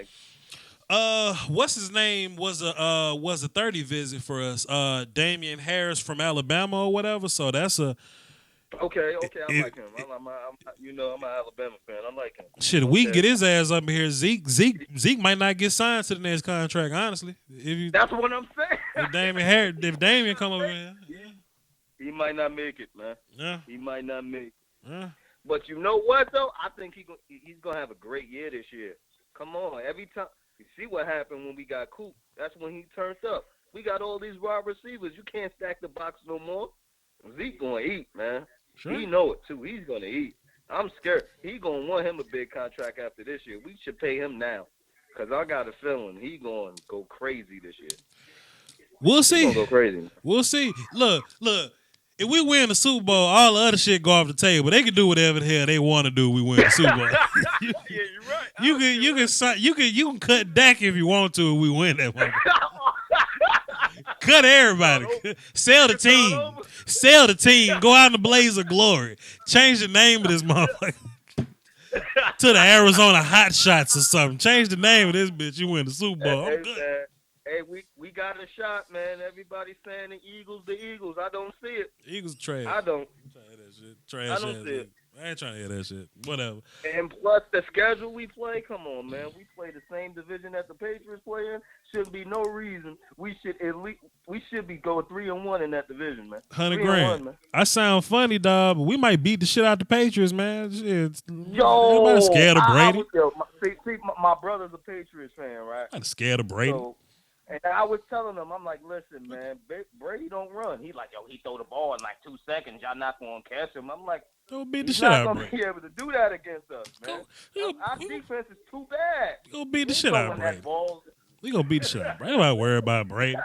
Speaker 2: What's his name was a 30 visit for us. Damian Harris from Alabama or whatever. So that's a.
Speaker 9: Okay, I like him. I'm an Alabama fan. I like him.
Speaker 2: Shit, we can get his ass up here. Zeke might not get signed to the next contract. Honestly,
Speaker 9: that's what I'm saying.
Speaker 2: If Damian come over here,
Speaker 9: he might not make it, man.
Speaker 2: Yeah,
Speaker 9: he might not make it.
Speaker 2: Yeah.
Speaker 9: But you know what though? I think he's gonna have a great year this year. Come on, every time you see what happened when we got Coop. That's when he turned up. We got all these wide receivers. You can't stack the box no more. Zeke gonna eat, man.
Speaker 2: Sure.
Speaker 9: He know it too. He's gonna eat. I'm scared. He gonna want him a big contract after this year. We should pay him now, cause I got a feeling he gonna go crazy this year.
Speaker 2: We'll see.
Speaker 9: He's gonna go crazy.
Speaker 2: We'll see. Look. If we win the Super Bowl, all the other shit go off the table. They can do whatever the hell they want to do. We win the Super Bowl.
Speaker 9: Yeah, you're right.
Speaker 2: You can cut Dak if you want to. If we win that one. Cut everybody. Sell the team. Go out in the blaze of glory. Change the name of this motherfucker to the Arizona Hot Shots or something. Change the name of this bitch. You win the Super Bowl. I'm good.
Speaker 9: Hey, we got a shot, man. Everybody's saying the Eagles. I don't see it.
Speaker 2: Eagles trash.
Speaker 9: I don't.
Speaker 2: Trash. I don't see it. I ain't trying to hear that shit. Whatever.
Speaker 9: And plus the schedule we play, come on, man. We play the same division that the Patriots play in. Shouldn't be no reason we should be going 3-1 in that division, man.
Speaker 2: $100,000. Man. I sound funny, dog, but we might beat the shit out the Patriots, man. Shit.
Speaker 9: Yo,
Speaker 2: everybody's scared of Brady.
Speaker 9: My brother's a Patriots fan, right?
Speaker 2: I'm scared of Brady.
Speaker 9: So, And I was telling him, I'm like, listen, man, Brady don't run. He's like, yo, he throw the ball in like 2 seconds. Y'all not going to catch him. I'm like,
Speaker 2: Go beat the
Speaker 9: he's
Speaker 2: shit
Speaker 9: not
Speaker 2: out of
Speaker 9: going
Speaker 2: Brady.
Speaker 9: to be able to do that against us, man. Our defense is too bad.
Speaker 2: Go beat the
Speaker 9: We
Speaker 2: shit out of
Speaker 9: throwing
Speaker 2: Brady.
Speaker 9: that ball.
Speaker 2: We gonna beat the shit out of Brady. I'm not worried about Brady.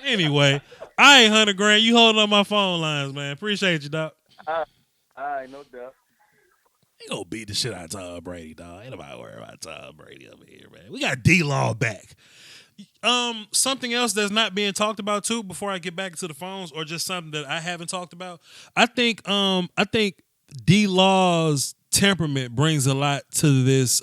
Speaker 2: Anyway, I ain't 100 grand. You holding on my phone lines, man. Appreciate you, dog.
Speaker 9: All right, no doubt.
Speaker 2: We gonna beat the shit out of Tom Brady, dog. Ain't nobody worried about Tom Brady over here, man. We got D-Law back. Something else that's not being talked about too, before I get back to the phones, or just something that I haven't talked about. I think D-Law's temperament brings a lot to this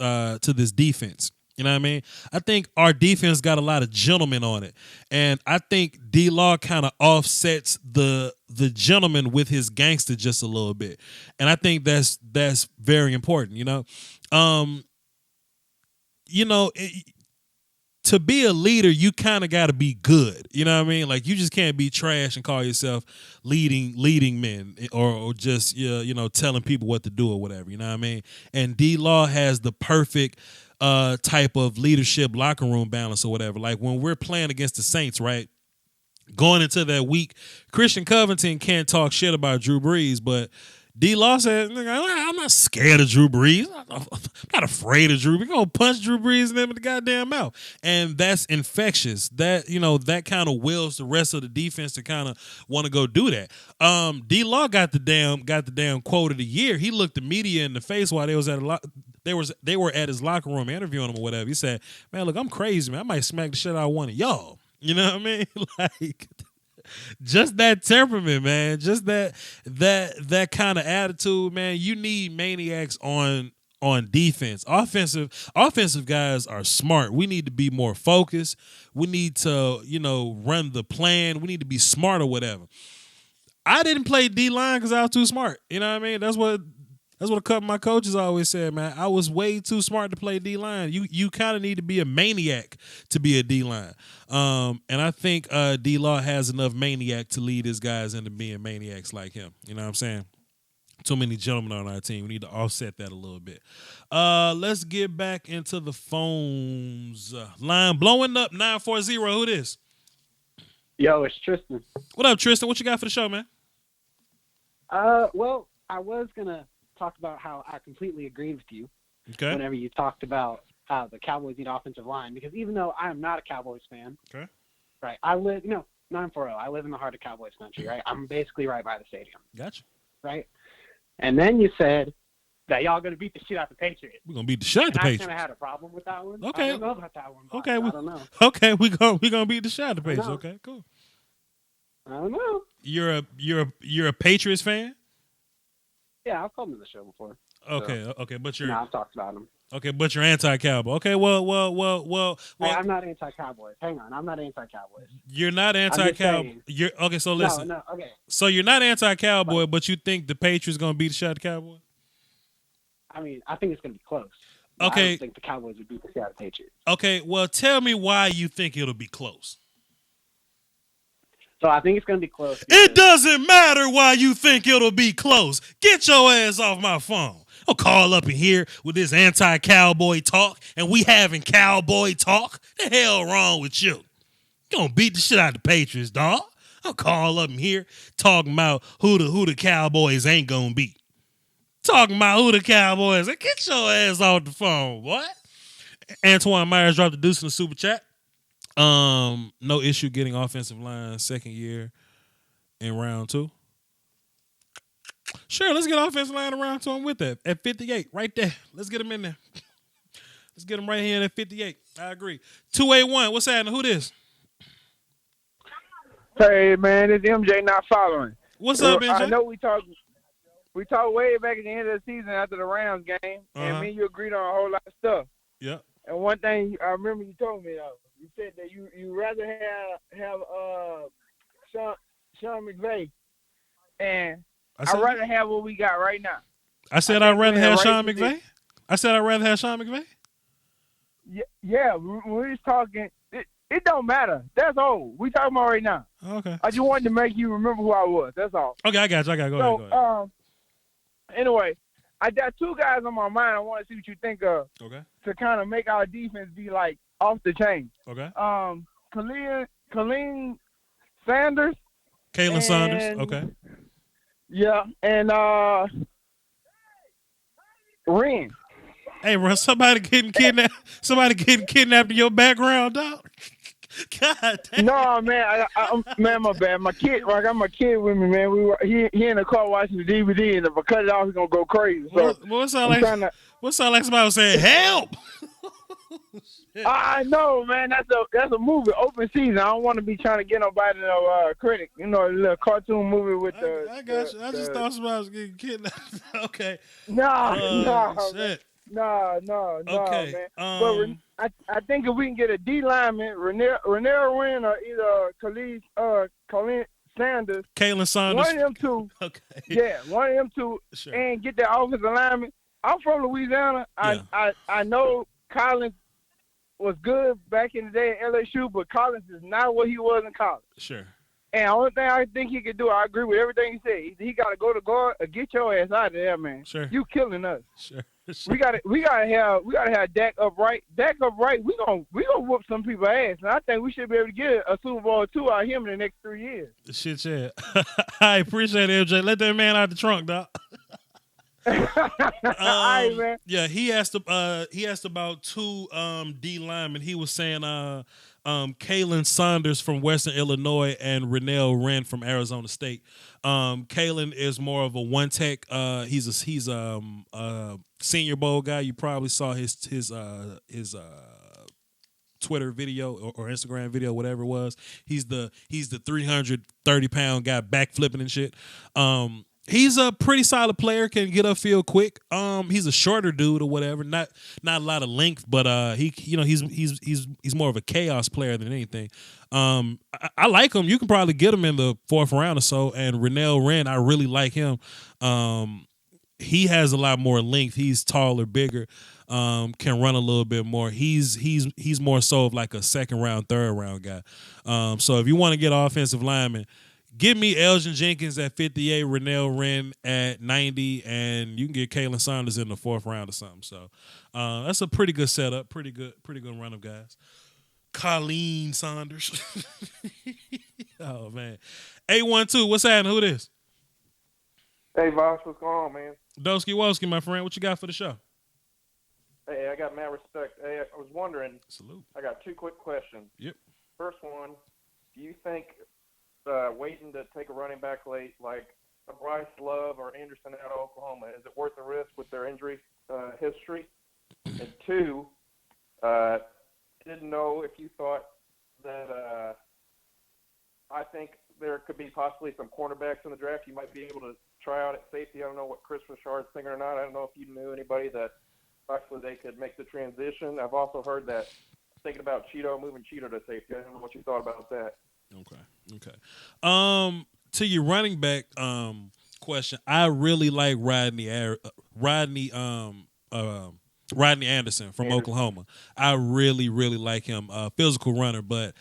Speaker 2: defense. You know what I mean? I think our defense got a lot of gentlemen on it, and I think D-Law kind of offsets the gentleman with his gangster just a little bit, and I think that's very important. To be a leader, you kind of got to be good. You know what I mean? Like, you just can't be trash and call yourself leading men, or just telling people what to do or whatever. You know what I mean? And D-Law has the perfect type of leadership locker room balance or whatever. Like, when we're playing against the Saints, right? Going into that week, Christian Covington can't talk shit about Drew Brees, but D-Law said, I'm not scared of Drew Brees. I'm not afraid of Drew. We're going to punch Drew Brees in the goddamn mouth. And that's infectious. That kind of wills the rest of the defense to kind of want to go do that. D-Law got the damn quote of the year. He looked the media in the face while they were at his locker room interviewing him or whatever. He said, man, look, I'm crazy, man. I might smack the shit out of one of y'all. You know what I mean? Like, just that temperament, man. Just that kind of attitude, man. You need maniacs on defense. Offensive guys are smart. We need to be more focused. We need to, run the plan. We need to be smart or whatever. I didn't play D-line because I was too smart. You know what I mean? That's what a couple of my coaches always said, man. I was way too smart to play D-line. You kind of need to be a maniac to be a D-line. And I think D-Law has enough maniac to lead his guys into being maniacs like him. You know what I'm saying? Too many gentlemen on our team. We need to offset that a little bit. Let's get back into the phones. Line blowing up, 940. Who this?
Speaker 3: Yo, it's Tristan.
Speaker 2: What up, Tristan? What you got for the show, man?
Speaker 3: Well, I was going to talk about how I completely agreed with you whenever you talked about how the Cowboys need offensive line, because even though I am not a Cowboys fan, right, I live, 940, I live in the heart of Cowboys country, right? I'm basically right by the stadium.
Speaker 2: Gotcha.
Speaker 3: Right? And then you said that y'all going to beat the shit out the Patriots.
Speaker 2: We're going to beat the shit out the Patriots.
Speaker 3: I kind of had a problem with that one.
Speaker 2: Okay.
Speaker 3: I don't know about that one.
Speaker 2: Okay.
Speaker 3: I don't know.
Speaker 2: Okay, we gonna beat the shit out the Patriots. Okay, cool.
Speaker 3: I don't know.
Speaker 2: You're a Patriots fan?
Speaker 3: Yeah, I've called him to the show before.
Speaker 2: Okay, but you're.
Speaker 3: I've talked about him.
Speaker 2: Okay, but you're anti-Cowboy. Okay, well.
Speaker 3: Hey, I'm not anti-Cowboys. Hang on, I'm not anti-Cowboys.
Speaker 2: You're not anti-Cowboy. You're okay. So listen.
Speaker 3: No, okay.
Speaker 2: So you're not anti-Cowboy, but you think the Patriots gonna beat the shit out of the Cowboy?
Speaker 3: I mean, I think it's gonna be close.
Speaker 2: Okay.
Speaker 3: I don't think the Cowboys would beat the shit out of the Patriots.
Speaker 2: Okay, well, tell me why you think it'll be close.
Speaker 3: So I think it's going to be close.
Speaker 2: It doesn't matter why you think it'll be close. Get your ass off my phone. I'll call up in here with this anti-Cowboy talk, and we having Cowboy talk. The hell wrong with you? You gonna beat the shit out of the Patriots, dog. I'll call up in here talking about who the Cowboys ain't gonna beat. Talking about who the Cowboys. Get your ass off the phone, boy. Antoine Myers dropped the deuce in the super chat. No issue getting offensive line second year in round 2. Sure, let's get offensive line in round 2. I'm with that. At 58, right there. Let's get him in there. Let's get him right here at 58. I agree. 281, what's happening? Who this?
Speaker 10: Hey, man, it's MJ not following.
Speaker 2: What's up, MJ?
Speaker 10: I know we talked way back at the end of the season after the Rams game, and me and you agreed on a whole lot of stuff.
Speaker 2: Yeah.
Speaker 10: And one thing I remember you told me, though, you said that you rather have Sean McVay, and I'd rather have what we got right now.
Speaker 2: I said I'd rather have Sean McVay? I said I'd rather have Sean McVay?
Speaker 10: Yeah, when we was talking, it don't matter. That's all. We talking about right now.
Speaker 2: Okay.
Speaker 10: I just wanted to make you remember who I was. That's all.
Speaker 2: Okay, I got you. Go ahead.
Speaker 10: Anyway, I got 2 guys on my mind. I want to see what you think of.
Speaker 2: Okay.
Speaker 10: To kind of make our defense be like off the chain.
Speaker 2: Okay.
Speaker 10: Colleen Sanders.
Speaker 2: Kalen Saunders. Okay.
Speaker 10: Yeah, and Ren.
Speaker 2: Hey, bro, somebody getting kidnapped. Somebody getting kidnapped in your background, dog. God damn.
Speaker 10: No, man, man, my bad. My kid, I got my kid with me, man. He in the car watching the DVD, and if I cut it off, he's gonna go crazy. So
Speaker 2: what sound like somebody was saying, "Help!"
Speaker 10: I know, man. That's a movie, open season. I don't want to be trying to get nobody no critic. You know, a little cartoon movie with the.
Speaker 2: I got you. I just thought somebody was getting kidnapped. Okay.
Speaker 10: No,
Speaker 2: shit.
Speaker 10: No,
Speaker 2: Okay.
Speaker 10: man. But I think if we can get a D lineman, Renell Wynn or either Colleen Sanders,
Speaker 2: Kalen Saunders,
Speaker 10: one of them two.
Speaker 2: Okay.
Speaker 10: Yeah, one of them two,
Speaker 2: Sure.
Speaker 10: and get that offensive lineman. I'm from Louisiana.
Speaker 2: Yeah.
Speaker 10: I know Collins was good back in the day at LSU, but Collins is not what he was in college.
Speaker 2: Sure.
Speaker 10: And the only thing I think he could do, I agree with everything he said. He got to go to guard or get your ass out of there, man.
Speaker 2: Sure.
Speaker 10: You killing us.
Speaker 2: Sure.
Speaker 10: We gotta have Dak upright. Dak upright. We gonna whoop some people's ass. And I think we should be able to get a Super Bowl or 2 out of him in the next 3 years.
Speaker 2: Shit, yeah. I appreciate it, MJ. Let that man out the trunk, dog.
Speaker 10: All right, man.
Speaker 2: Yeah, he asked about two D linemen. He was saying Kalen Saunders from Western Illinois and Renell Wren from Arizona State. Kalen is more of a one tech. He's a Senior Bowl guy. You probably saw his Twitter video or Instagram video, whatever it was. He's the 330-pound guy backflipping and shit. He's a pretty solid player, can get upfield quick. He's a shorter dude or whatever, not a lot of length, but he's more of a chaos player than anything. I like him. You can probably get him in the 4th round or so. And Renell Wren, I really like him. He has a lot more length. He's taller, bigger, can run a little bit more. He's more so of like a 2nd round, 3rd round guy. So if you want to get offensive lineman, give me Elgin Jenkins at 58, Renell Wren at 90, and you can get Kalen Saunders in the 4th round or something. So that's a pretty good setup, pretty good run of guys. Colleen Saunders. Oh man. 812, what's happening? Who this?
Speaker 11: Hey Voch, what's going on, man?
Speaker 2: Dosky Woski, my friend. What you got for the show?
Speaker 11: Hey, I got mad respect. Hey, I was wondering.
Speaker 2: Salute.
Speaker 11: I got 2 quick questions.
Speaker 2: Yep.
Speaker 11: First one, do you think waiting to take a running back late like a Bryce Love or Anderson out of Oklahoma, is it worth the risk with their injury history? And 2, didn't know if you thought that I think there could be possibly some cornerbacks in the draft you might be able to try out at safety. I don't know what Chris Richard's thinking or not. I don't know if you knew anybody that possibly they could make the transition. I've also heard that thinking about moving Cheeto to safety. I don't know what you thought about that.
Speaker 2: Okay. To your running back question, I really like Rodney Anderson from Oklahoma. I really like him. Physical runner, but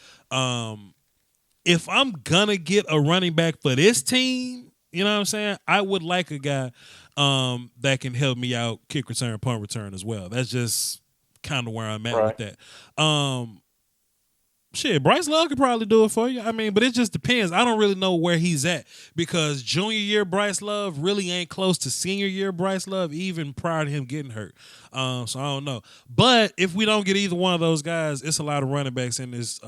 Speaker 2: if I'm gonna get a running back for this team, you know what I'm saying? I would like a guy that can help me out kick return, punt return as well. That's just kind of where I'm at with that. Shit, Bryce Love could probably do it for you. I mean, but it just depends. I don't really know where he's at because junior year Bryce Love really ain't close to senior year Bryce Love, even prior to him getting hurt. So I don't know. But if we don't get either one of those guys, it's a lot of running backs in this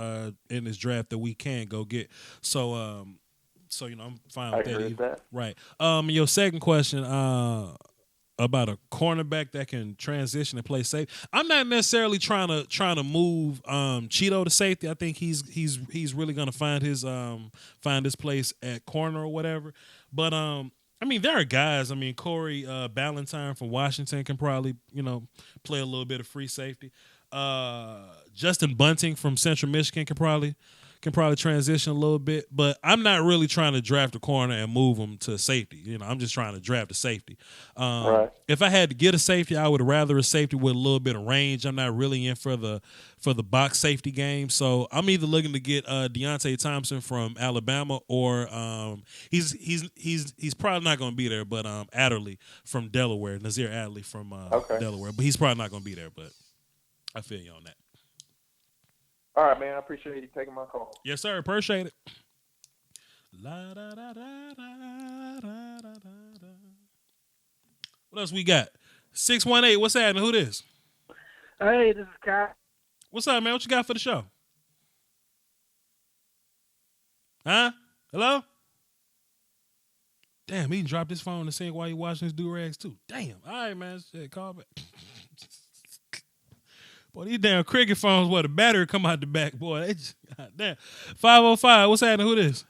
Speaker 2: draft that we can go get. So I'm fine with that. Right. Your second question, about a cornerback that can transition and play safe. I'm not necessarily trying to move Cheeto to safety. I think he's really gonna find his place at corner or whatever. But I mean, there are guys. I mean, Corey Ballantyne from Washington can probably play a little bit of free safety. Justin Bunting from Central Michigan can probably transition a little bit, but I'm not really trying to draft a corner and move him to safety. I'm just trying to draft a safety. If I had to get a safety, I would rather a safety with a little bit of range. I'm not really in for the box safety game, so I'm either looking to get Deontay Thompson from Alabama or he's probably not going to be there, but Adderley from Delaware, Nazir Adderley from Delaware, but he's probably not going to be there. But I feel you on that.
Speaker 11: All right, man. I appreciate you taking my call.
Speaker 2: Yes, sir. Appreciate it. La, da, da, da, da, da, da, da. What else we got? 618. What's happening? Who this?
Speaker 12: Hey, this is Kai.
Speaker 2: What's up, man? What you got for the show? Huh? Hello? Damn, he dropped his phone to sing while you watching his do-rags too. Damn. All right, man. Shit, call back. Boy, these damn cricket phones, the battery come out the back, boy. They just, damn. 505, what's happening? Who this?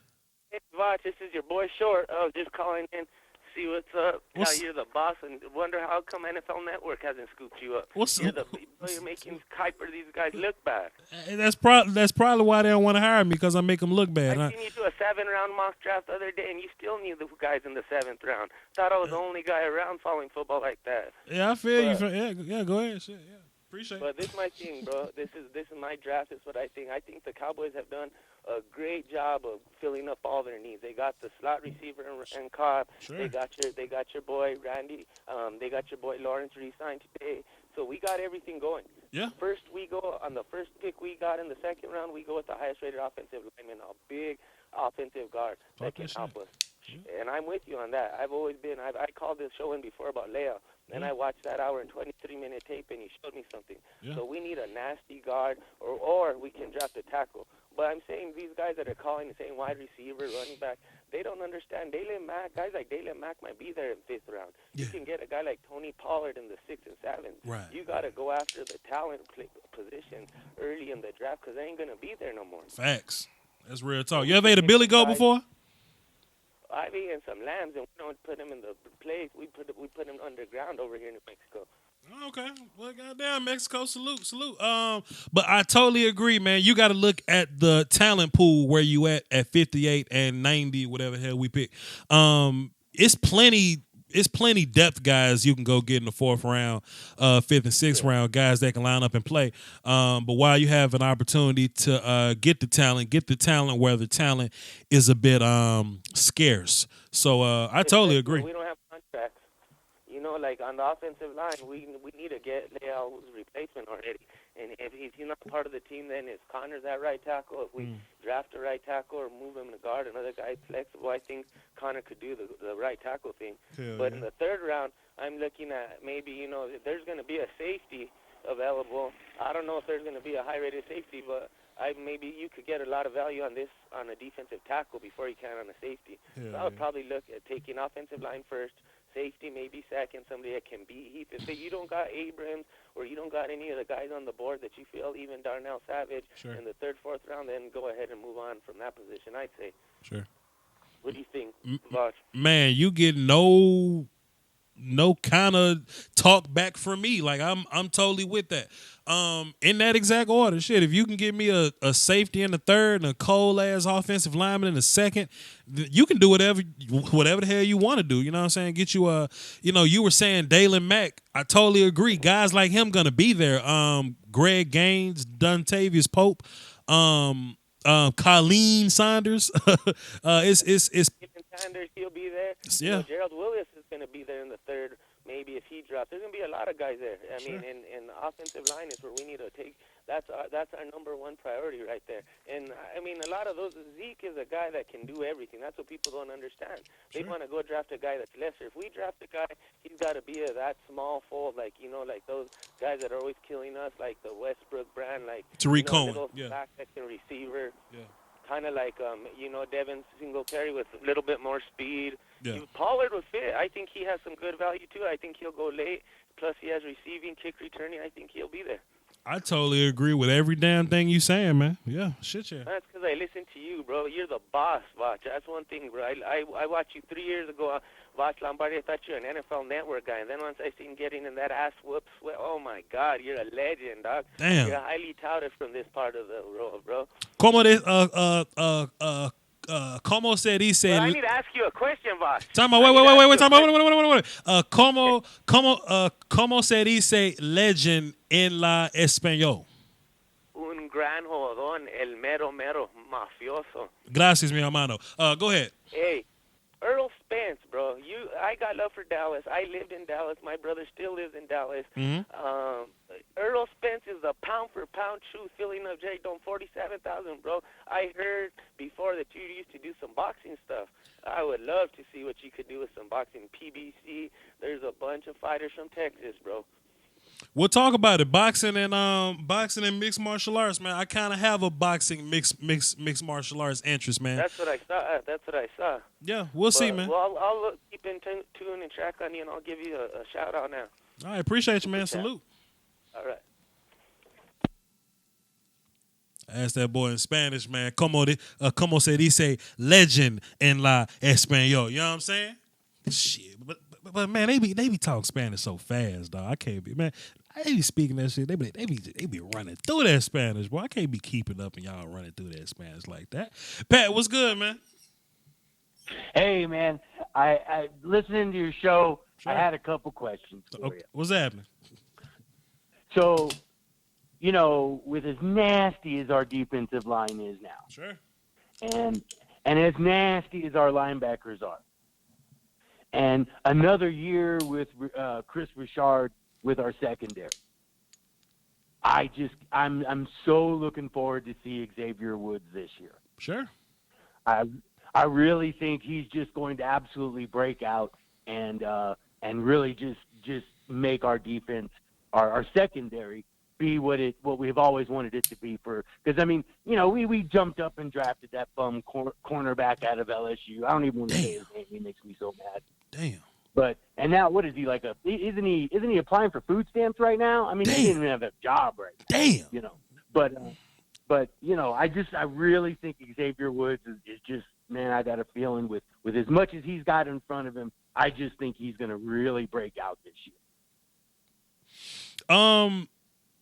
Speaker 13: Hey, Voch, this is your boy Short. Just calling in, see what's up. How you're the boss, and wonder how come NFL Network hasn't scooped you up. You're making Kuiper these guys look bad.
Speaker 2: That's probably why they don't want to hire me, because I make them look bad.
Speaker 13: I seen you do a 7-round mock draft the other day, and you still knew the guys in the 7th round. Thought I was the only guy around following football like that.
Speaker 2: Yeah, I feel you. Yeah, go ahead. Shit, yeah. Appreciate it.
Speaker 13: But this is my thing, bro. This is my draft. This is what I think. I think the Cowboys have done a great job of filling up all their needs. They got the slot receiver and Cobb.
Speaker 2: Sure.
Speaker 13: They got your boy Randy. They got your boy Lawrence re-signed today. So we got everything going.
Speaker 2: Yeah.
Speaker 13: First, we go on the first pick we got in the 2nd round. We go with the highest rated offensive lineman, a big offensive guard that can help us. And I'm with you on that. I've always been. I called this show in before about Leo. Then I watched that hour and 23-minute tape, and he showed me something. Yeah. So we need a nasty guard, or we can draft a tackle. But I'm saying these guys that are calling and saying wide receiver, running back, they don't understand. Guys like Dalen Mack might be there in 5th round. Yeah. You can get a guy like Tony Pollard in the 6th and 7th.
Speaker 2: Right.
Speaker 13: You got to go after the talent position early in the draft because they ain't going to be there no more.
Speaker 2: Facts. That's real talk. You ever ate a Billy Goat before?
Speaker 13: I've eaten some lambs, and we don't put them in the place. We put them underground over here in New Mexico.
Speaker 2: Okay. Well, goddamn, Mexico, salute. But I totally agree, man. You got to look at the talent pool where you at 58 and 90, whatever the hell we pick. It's plenty depth guys you can go get in the 4th round, 5th and 6th round, guys that can line up and play. But while you have an opportunity to get the talent where the talent is a bit scarce. So I totally agree.
Speaker 13: We don't have contracts. You know, like on the offensive line, we need to get Leo's replacement already. And if he's not part of the team, then it's Connor's at right tackle. If we draft a right tackle or move him to guard, another guy flexible, I think Connor could do the right tackle thing. But in the 3rd round, I'm looking at maybe, there's going to be a safety available. I don't know if there's going to be a high-rated safety, but maybe you could get a lot of value on this on a defensive tackle before you can on a safety. So I would probably look at taking offensive line first, safety maybe 2nd, somebody that can beat Heath. If you don't got Abrams or you don't got any of the guys on the board that you feel, even Darnell Savage in the 3rd, 4th round, then go ahead and move on from that position, I'd say.
Speaker 2: Sure.
Speaker 13: What do you think, Voch?
Speaker 2: Man, you get no kind of talk back from me. Like I'm totally with that. In that exact order. Shit, if you can give me a safety in the 3rd and a cold ass offensive lineman in the 2nd, you can do whatever the hell you want to do. You know what I'm saying? Get you you were saying Dalen Mack. I totally agree. Guys like him gonna be there. Greg Gaines, Duntavius Pope, Colleen Saunders. It's
Speaker 13: Sanders, he'll be there.
Speaker 2: Yeah.
Speaker 13: Gerald Willis is going to be there in the 3rd, maybe if he drops. There's going to be a lot of guys there. I mean, and the offensive line is where we need to take. That's our number one priority right there. And, I mean, a lot of those, Zeke is a guy that can do everything. That's what people don't understand. They want to go draft a guy that's lesser. If we draft a guy, he's got to be that small fold, like those guys that are always killing us, like the Westbrook brand, like
Speaker 2: Tariq Cohen,
Speaker 13: back second receiver. Yeah. Kind of like, Devin Singletary with a little bit more speed. Yeah. Pollard would fit. I think he has some good value, too. I think he'll go late. Plus, he has receiving, kick returning. I think he'll be there.
Speaker 2: I totally agree with every damn thing you saying, man. Yeah, shit, yeah.
Speaker 13: That's because I listen to you, bro. You're the boss, Voch. That's one thing, bro. I watched you 3 years ago, Voch Lombardi. I thought you were an NFL Network guy. And then once I seen getting in that ass whoop sweat, oh, my God, you're a legend, dog.
Speaker 2: Damn.
Speaker 13: You're highly touted from this part of the world, bro.
Speaker 2: Como said he said.
Speaker 13: Well, I need to ask you a question, Voch.
Speaker 2: Wait. Como said he said legend en la español.
Speaker 13: Un gran jodón, el mero mafioso.
Speaker 2: Gracias, mi hermano. Go ahead.
Speaker 13: Hey, Earl Spence, bro. I got love for Dallas. I lived in Dallas. My brother still lives in Dallas.
Speaker 2: Mm-hmm.
Speaker 13: Earl Spence is the pound-for-pound true filling of Jake Dome, 47,000, bro. I heard before that you used to do some boxing stuff. I would love to see what you could do with some boxing. PBC, there's a bunch of fighters from Texas, bro.
Speaker 2: We'll talk about it. Boxing and mixed martial arts, man. I kind of have a boxing mixed martial arts interest, man.
Speaker 13: That's what I saw.
Speaker 2: Yeah, we'll see, man.
Speaker 13: Well, I'll keep in tune and track on you, and I'll give you a shout out now.
Speaker 2: All right, appreciate you, man. Salute.
Speaker 13: All right.
Speaker 2: I asked that boy in Spanish, man. Como se dice legend en la español? You know what I'm saying? Shit, but man, they be talking Spanish so fast, dog. I can't be, man. They be speaking that shit. They be running through that Spanish, boy. I can't be keeping up and y'all running through that Spanish like that. Pat, what's good, man?
Speaker 5: Hey, man. I listening to your show. Sure. I had a couple questions for you.
Speaker 2: What's happening?
Speaker 5: So, with as nasty as our defensive line is now,
Speaker 2: sure,
Speaker 5: and as nasty as our linebackers are, and another year with Chris Richard with our secondary, I'm so looking forward to see Xavier Woods this year.
Speaker 2: Sure,
Speaker 5: I really think he's just going to absolutely break out and really just make our defense, our secondary, be what we've always wanted it to be because I mean, we jumped up and drafted that bum cornerback out of LSU. I don't even want to say his name. He makes me so mad.
Speaker 2: Damn.
Speaker 5: And now what is he like? Isn't he applying for food stamps right now? I mean, he didn't even have a job right now.
Speaker 2: Damn.
Speaker 5: But I really think Xavier Woods is just, man, I got a feeling with as much as he's got in front of him, I just think he's going to really break out this year.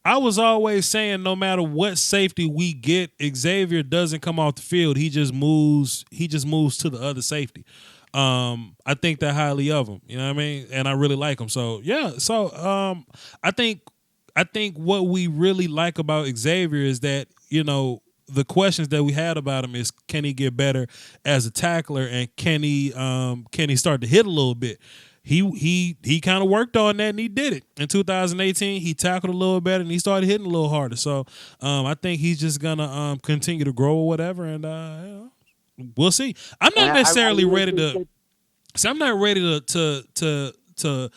Speaker 2: I was always saying no matter what safety we get, Xavier doesn't come off the field. He just moves to the other safety. I think that highly of him. You know what I mean? And I really like him. So yeah. So I think what we really like about Xavier is that, the questions that we had about him is, can he get better as a tackler, and can he start to hit a little bit? He kind of worked on that, and he did it. In 2018, he tackled a little better, and he started hitting a little harder. So I think he's just going to continue to grow or whatever, and we'll see. I'm not necessarily ready to – see, I'm not ready to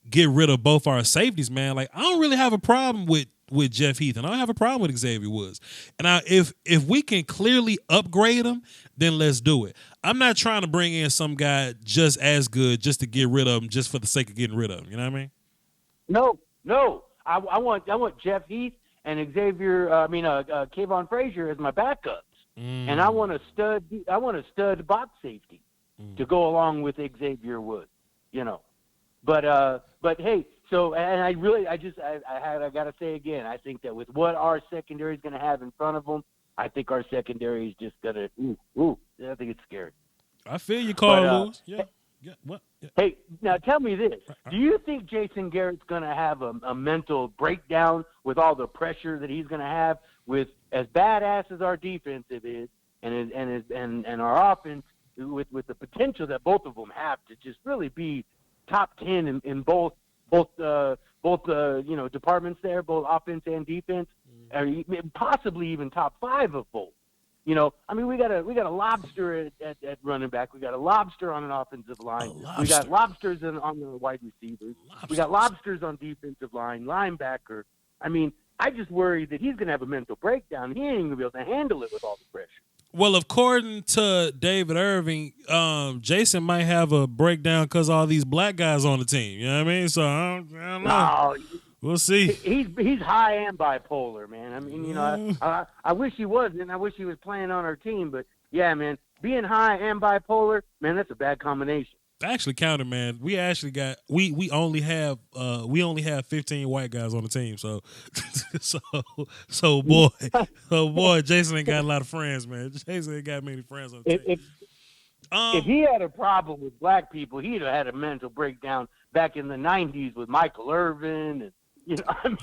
Speaker 2: get rid of both our safeties, man. Like, I don't really have a problem with Jeff Heath, and I don't have a problem with Xavier Woods. And if we can clearly upgrade him, then let's do it. I'm not trying to bring in some guy just as good just to get rid of him just for the sake of getting rid of him. You know what I mean?
Speaker 5: No. I want Jeff Heath and Kayvon Frazier as my backups, and I want a stud box safety to go along with Xavier Woods. But hey. So, and I got to say again, I think that with what our secondary is going to have in front of them, I think our secondary is just going to, I think it's scary.
Speaker 2: I feel you, Carl Lewis. Yeah. What? Yeah.
Speaker 5: Hey, now tell me this. Do you think Jason Garrett's going to have a mental breakdown with all the pressure that he's going to have with as badass as our defensive is and our offense with the potential that both of them have to just really be top 10 in both departments there, both offense and defense, or possibly even top 5 of both. We got a lobster at running back. We got a lobster on an offensive line. We got lobsters on the wide receivers. We got lobsters on defensive line, linebacker. I just worry that he's going to have a mental breakdown. He ain't going to be able to handle it with all the pressure.
Speaker 2: Well, according to David Irving, Jason might have a breakdown because all these black guys on the team. You know what I mean? So I don't know.
Speaker 5: No,
Speaker 2: we'll see.
Speaker 5: He's high and bipolar, man. I wish he wasn't. I wish he was playing on our team. But yeah, man, being high and bipolar, man, that's a bad combination.
Speaker 2: I actually counted, man. We actually got we only have 15 white guys on the team. So boy, Jason ain't got a lot of friends, man. Jason ain't got many friends on the team.
Speaker 5: If he had a problem with black people, he'd have had a mental breakdown back in the 90s with Michael Irvin and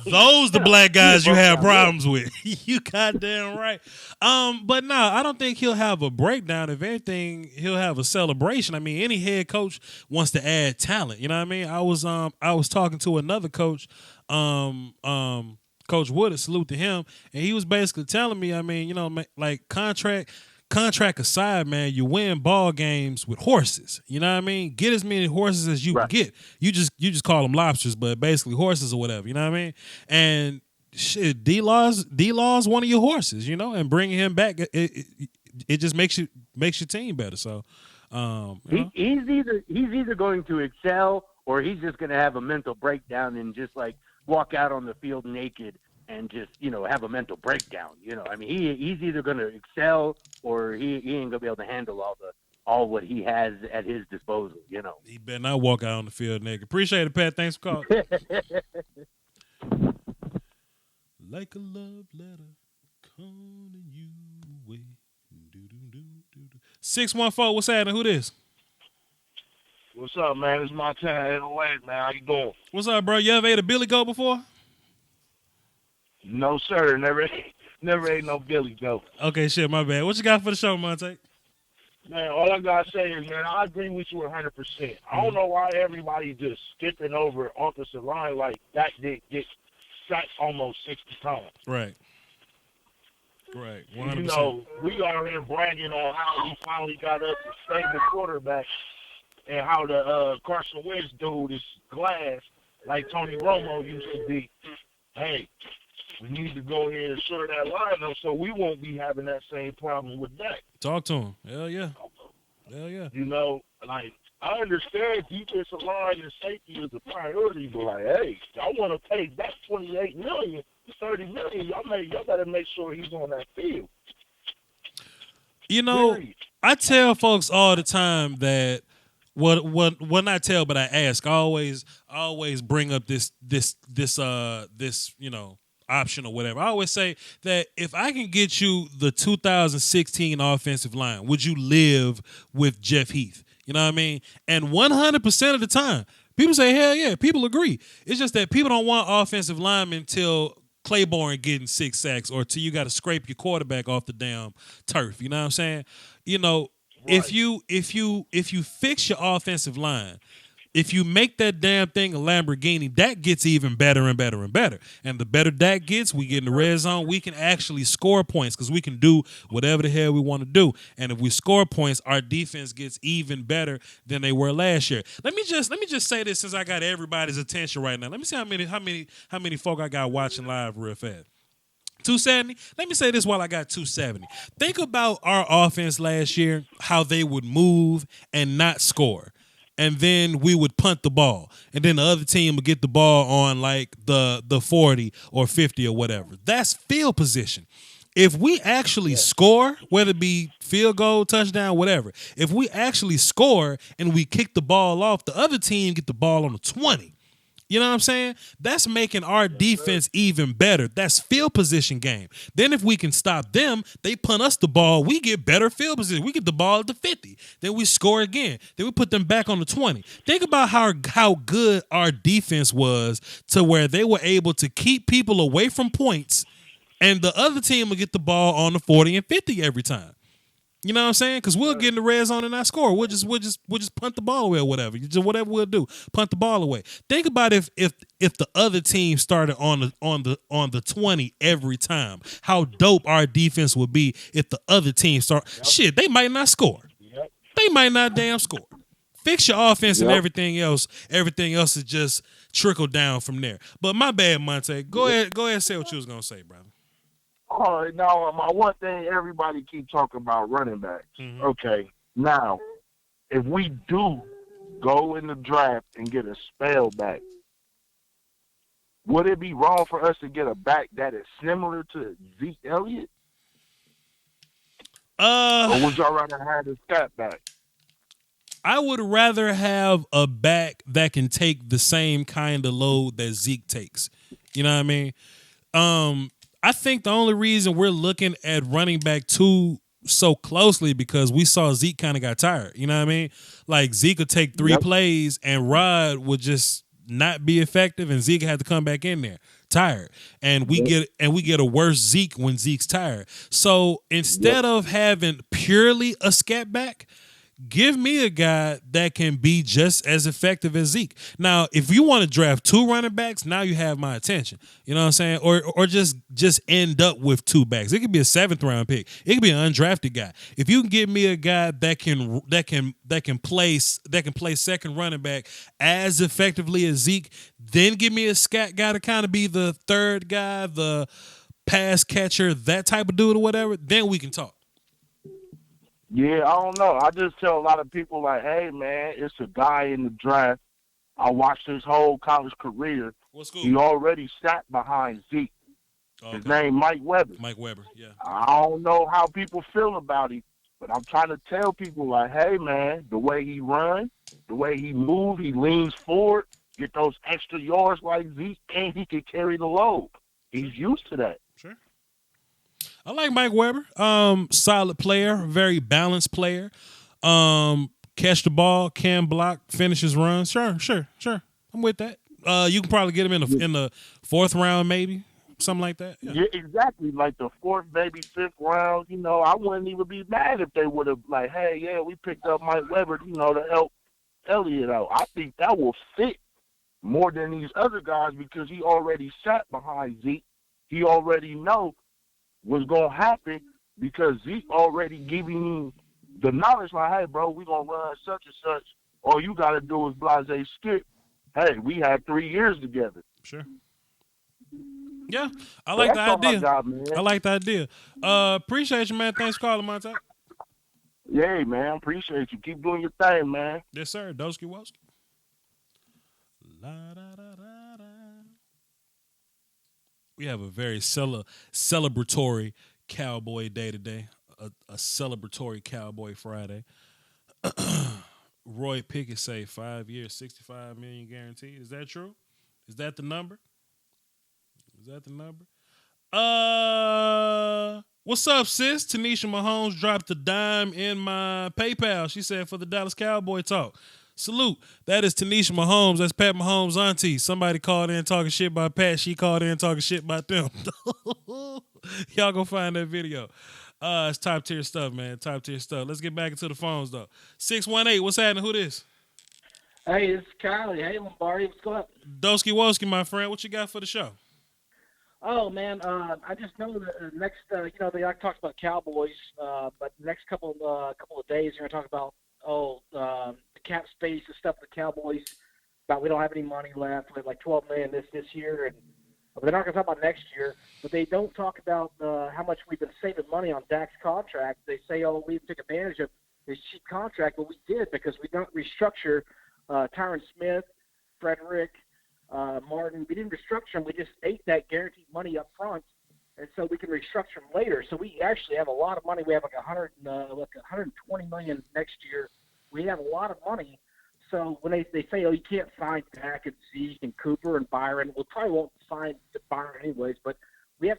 Speaker 2: Those the black guys you have problems with. You goddamn right. But no, I don't think he'll have a breakdown. If anything, he'll have a celebration. I mean, any head coach wants to add talent. You know what I mean? I was talking to another coach, Coach Wood, salute to him, and he was basically telling me, I mean, like contract aside, man, you win ball games with horses. You know what I mean? Get as many horses as you can get. You just call them lobsters, but basically horses or whatever. You know what I mean? And shit, D-Law's one of your horses, and bringing him back, it just makes your team better. So
Speaker 5: he's either going to excel or he's just going to have a mental breakdown and just like walk out on the field naked and just, have a mental breakdown. I mean, he's either going to excel or he ain't going to be able to handle all what he has at his disposal,
Speaker 2: He better not walk out on the field naked. Appreciate it, Pat. Thanks for calling. Like a love letter calling you away. 614, what's happening? Who this?
Speaker 14: What's up, man? It's Montana 808, man. How you doing?
Speaker 2: What's up, bro? You ever ate a Billy Goat before?
Speaker 14: No, sir. Never ate no Billy Goat.
Speaker 2: Okay, shit, my bad. What you got for the show, Monte?
Speaker 14: Man, all I gotta say is, man, I agree with you 100%. I don't know why everybody just skipping over offensive line like that did get sacked almost 60 times.
Speaker 2: Right. 100%.
Speaker 14: We are here bragging on how he finally got us a stable quarterback and how the Carson Wentz dude is glass like Tony Romo used to be. Hey, we need to go ahead and shore that line up so we won't be having that same problem with that.
Speaker 2: Talk to him. Hell yeah.
Speaker 14: I understand defensive line and safety is a priority, but hey, y'all want to pay that $28 million, $30 million, y'all better make sure he's on that field.
Speaker 2: I tell folks all the time that not tell, but I ask. I always bring up this option or whatever. I always say that if I can get you the 2016 offensive line, would you live with Jeff Heath? You know what I mean? And 100% of the time, people say, hell yeah, people agree. It's just that people don't want offensive linemen till Claiborne getting 6 sacks or till you got to scrape your quarterback off the damn turf. You know what I'm saying? If you fix your offensive line, if you make that damn thing a Lamborghini, that gets even better and better and better. And the better that gets, we get in the red zone, we can actually score points because we can do whatever the hell we want to do. And if we score points, our defense gets even better than they were last year. Let me just say this since I got everybody's attention right now. Let me see how many folk I got watching live real fast. 270. Let me say this while I got 270. Think about our offense last year, how they would move and not score. And then we would punt the ball. And then the other team would get the ball on like the 40 or 50 or whatever. That's field position. If we actually score, whether it be field goal, touchdown, whatever, if we actually score and we kick the ball off, the other team get the ball on the 20. You know what I'm saying? That's making our defense even better. That's field position game. Then if we can stop them, they punt us the ball. We get better field position. We get the ball at the 50. Then we score again. Then we put them back on the 20. Think about how good our defense was to where they were able to keep people away from points, and the other team will get the ball on the 40 and 50 every time. You know what I'm saying? Because we'll get in the red zone and not score. We'll just punt the ball away or whatever. Just whatever we'll do, punt the ball away. Think about if the other team started on the 20 every time. How dope our defense would be if the other team start. Yep. Shit, they might not score. Yep. They might not damn score. Fix your offense and everything else. Everything else is just trickle down from there. But my bad, Monte. Go ahead and say what you was gonna say, brother.
Speaker 14: All right, now my one thing, everybody keep talking about running backs. Mm-hmm. Okay, now if we do go in the draft and get a spell back, would it be wrong for us to get a back that is similar to Zeke Elliott? Or would y'all rather have the scat back?
Speaker 2: I would rather have a back that can take the same kind of load that Zeke takes. You know what I mean? I think the only reason we're looking at running back 2 so closely because we saw Zeke kind of got tired. You know what I mean? Like Zeke would take 3 plays and Rod would just not be effective, and Zeke had to come back in there tired, and we get a worse Zeke when Zeke's tired. So instead of having purely a scat back, give me a guy that can be just as effective as Zeke. Now, if you want to draft 2 running backs, now you have my attention. You know what I'm saying? Or just end up with 2 backs. It could be a 7th round pick. It could be an undrafted guy. If you can give me a guy that can play second running back as effectively as Zeke, then give me a scat guy to kind of be the third guy, the pass catcher, that type of dude or whatever, then we can talk.
Speaker 14: Yeah, I don't know. I just tell a lot of people like, hey, man, it's a guy in the draft. I watched his whole college career.
Speaker 2: What school?
Speaker 14: He already sat behind Zeke.
Speaker 2: Okay.
Speaker 14: His name Mike Weber.
Speaker 2: Mike Weber, yeah.
Speaker 14: I don't know how people feel about him, but I'm trying to tell people like, hey, man, the way he runs, the way he moves, he leans forward, get those extra yards like Zeke, and he can carry the load. He's used to that.
Speaker 2: Sure. I like Mike Weber. Solid player, very balanced player. Catch the ball, can block, finish his runs. Sure. I'm with that. You can probably get him in the 4th round, maybe something like that.
Speaker 14: Yeah, exactly. Like the 4th, maybe 5th round. You know, I wouldn't even be mad if they would have like, hey, yeah, we picked up Mike Weber, to help Elliott out. I think that will fit more than these other guys because he already sat behind Zeke. He already know what's going to happen because Zeke already giving you the knowledge like, hey, bro, we going to run such and such. All you got to do is blase skip. Hey, we had 3 years together.
Speaker 2: Sure. Yeah, I like the idea. I like the idea. Appreciate you, man. Thanks for calling, Monte.
Speaker 14: Yeah, man. Appreciate you. Keep doing your thing, man.
Speaker 2: Yes, sir. Doski Woski. We have a very celebratory Cowboy day today, a celebratory Cowboy Friday. Roy Pickett say 5 years, $65 million guaranteed. Is that true? Is that the number? What's up, sis? Tanisha Mahomes dropped a dime in my PayPal. She said for the Dallas Cowboy talk. Salute. That is Tanisha Mahomes. That's Pat Mahomes' auntie. Somebody called in talking shit about Pat. She called in talking shit about them. Y'all go find that video. It's top tier stuff, man. Top tier stuff. Let's get back into the phones, though. 618, what's happening? Who this?
Speaker 12: Hey, this is Kylie. Hey, Lombardi. What's going on?
Speaker 2: Doski Woski, my friend. What you got for the show?
Speaker 12: Oh, man, I just know that next, they talked about Cowboys, but the next couple of days, you're going to talk about, the cap space and stuff with the Cowboys, about we don't have any money left. We have like $12 million this year, and they're not going to talk about next year, but they don't talk about how much we've been saving money on Dak's contract. They say, we took advantage of his cheap contract, but we did because we don't restructure Tyron Smith, Frederick, Martin. We didn't restructure them. We just ate that guaranteed money up front, and so we can restructure them later. So we actually have a lot of money. We have like $120 million next year. We have a lot of money. So when they say, you can't sign Dak and Zeke and Cooper and Byron, we probably won't sign Byron anyways. But we have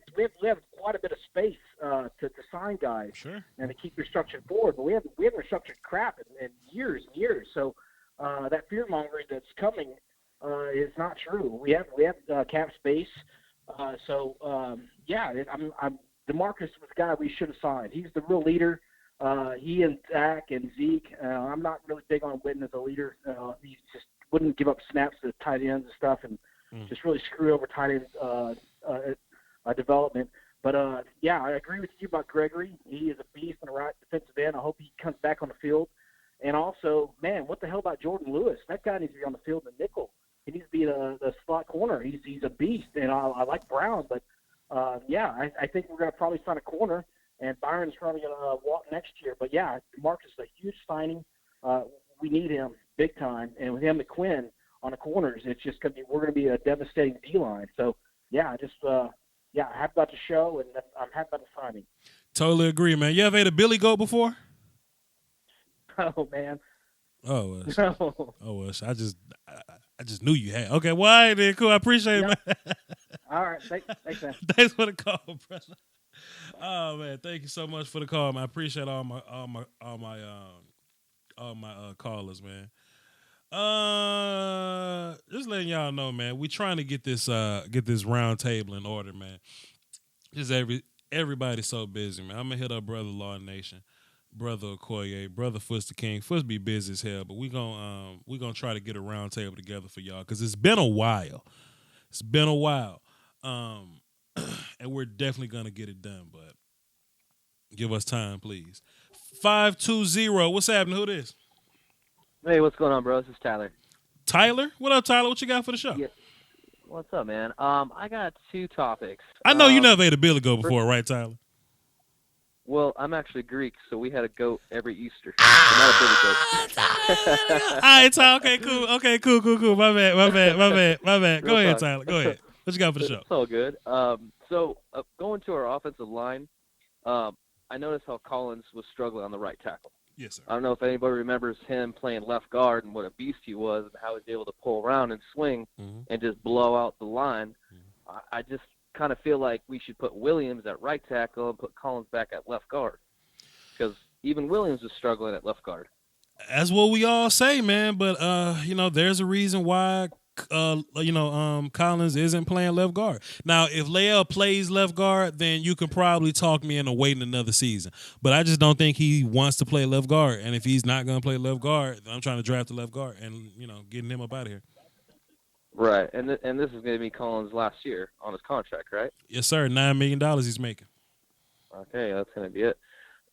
Speaker 12: quite a bit of space to sign guys and to keep restructuring forward. But we haven't restructured crap in years and years. So that fear mongering that's coming is not true. We have cap space. Demarcus was the guy we should have signed. He's the real leader. He and Dak and Zeke. I'm not really big on Witten as a leader. He just wouldn't give up snaps to tight ends and stuff, and just really screw over tight end development. But I agree with you about Gregory. He is a beast on the right defensive end. I hope he comes back on the field. And also, man, what the hell about Jordan Lewis? That guy needs to be on the field in the nickel. He needs to be the slot corner. He's a beast, and I like Brown, but I think we're going to probably sign a corner. And Byron's probably going to walk next year. But, Marcus is a huge signing. We need him big time. And with him and Quinn on the corners, it's just going to be – we're going to be a devastating D-line. So, I'm happy about the show, and I'm happy about the signing.
Speaker 2: Totally agree, man. You ever ate a Billy Goat before?
Speaker 12: Oh, man.
Speaker 2: Oh,
Speaker 12: no.
Speaker 2: I just knew you had. Okay, well, all right, then, cool. I appreciate it, man.
Speaker 12: All right. Thanks, man.
Speaker 2: Thanks for the call, brother. Oh man, thank you so much for the call, man. I appreciate all my callers, man. Just letting y'all know, man. We trying to get this round table in order, man. Just everybody's so busy, man. I'm gonna hit up brother Law Nation, brother Okoye, brother Fuster King. Fuster be busy as hell, but we gonna try to get a round table together for y'all because it's been a while. It's been a while, and we're definitely gonna get it done. But give us time, please. 520. What's happening? Who this?
Speaker 15: Hey, what's going on, bro? This is Tyler.
Speaker 2: Tyler? What up, Tyler? What you got for the show?
Speaker 15: Yeah. What's up, man? I got two topics.
Speaker 2: I know you never ate a billy goat before, right, Tyler?
Speaker 15: Well, I'm actually Greek, so we had a goat every Easter. Not a billy goat.
Speaker 2: All right, Tyler. Okay, cool. Okay, cool. My bad. Go ahead, Tyler. Go ahead. What you got for the show?
Speaker 15: It's all good. So going to our offensive line, I noticed how Collins was struggling on the right tackle.
Speaker 2: Yes, sir.
Speaker 15: I don't know if anybody remembers him playing left guard and what a beast he was and how he was able to pull around and swing and just blow out the line. I just kind of feel like we should put Williams at right tackle and put Collins back at left guard because even Williams was struggling at left guard.
Speaker 2: That's what we all say, man. But there's a reason why Collins isn't playing left guard. Now, if Leal plays left guard, then you can probably talk me into waiting another season. But I just don't think he wants to play left guard. And if he's not going to play left guard, I'm trying to draft the left guard and getting him up out of here.
Speaker 15: Right, and this is going to be Collins' last year on his contract, right?
Speaker 2: Yes, sir. $9 million he's making.
Speaker 15: Okay, that's going to be it.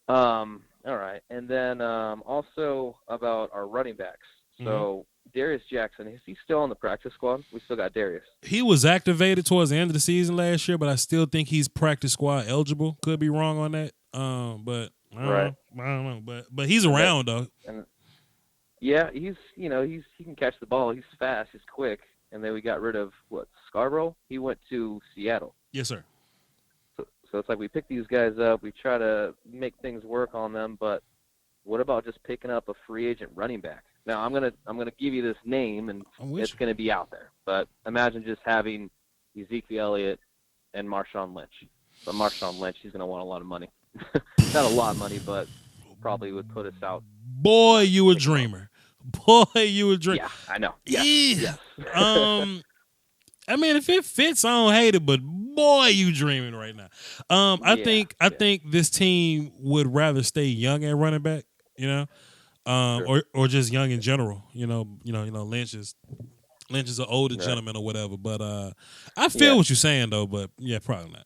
Speaker 15: All right, and then also about our running backs. So Darius Jackson, is he still on the practice squad? We still got Darius.
Speaker 2: He was activated towards the end of the season last year, but I still think he's practice squad eligible. Could be wrong on that. But I don't know. But he's around though.
Speaker 15: And yeah, he's he can catch the ball. He's fast. He's quick. And then we got rid of Scarborough. He went to Seattle.
Speaker 2: Yes, sir.
Speaker 15: So it's like we pick these guys up. We try to make things work on them. But what about just picking up a free agent running back? Now I'm gonna give you this name, and it's gonna be out there. But imagine just having Ezekiel Elliott and Marshawn Lynch. But Marshawn Lynch, he's gonna want a lot of money. Not a lot of money, but probably would put us out.
Speaker 2: Boy, you a dreamer. Boy, you a dreamer.
Speaker 15: Yeah, I know.
Speaker 2: Yeah. I mean, if it fits, I don't hate it. But boy, you dreaming right now. I think this team would rather stay young at running back. Or just young in general. Lynch is an older gentleman or whatever. But I feel what you're saying though. But yeah, probably not.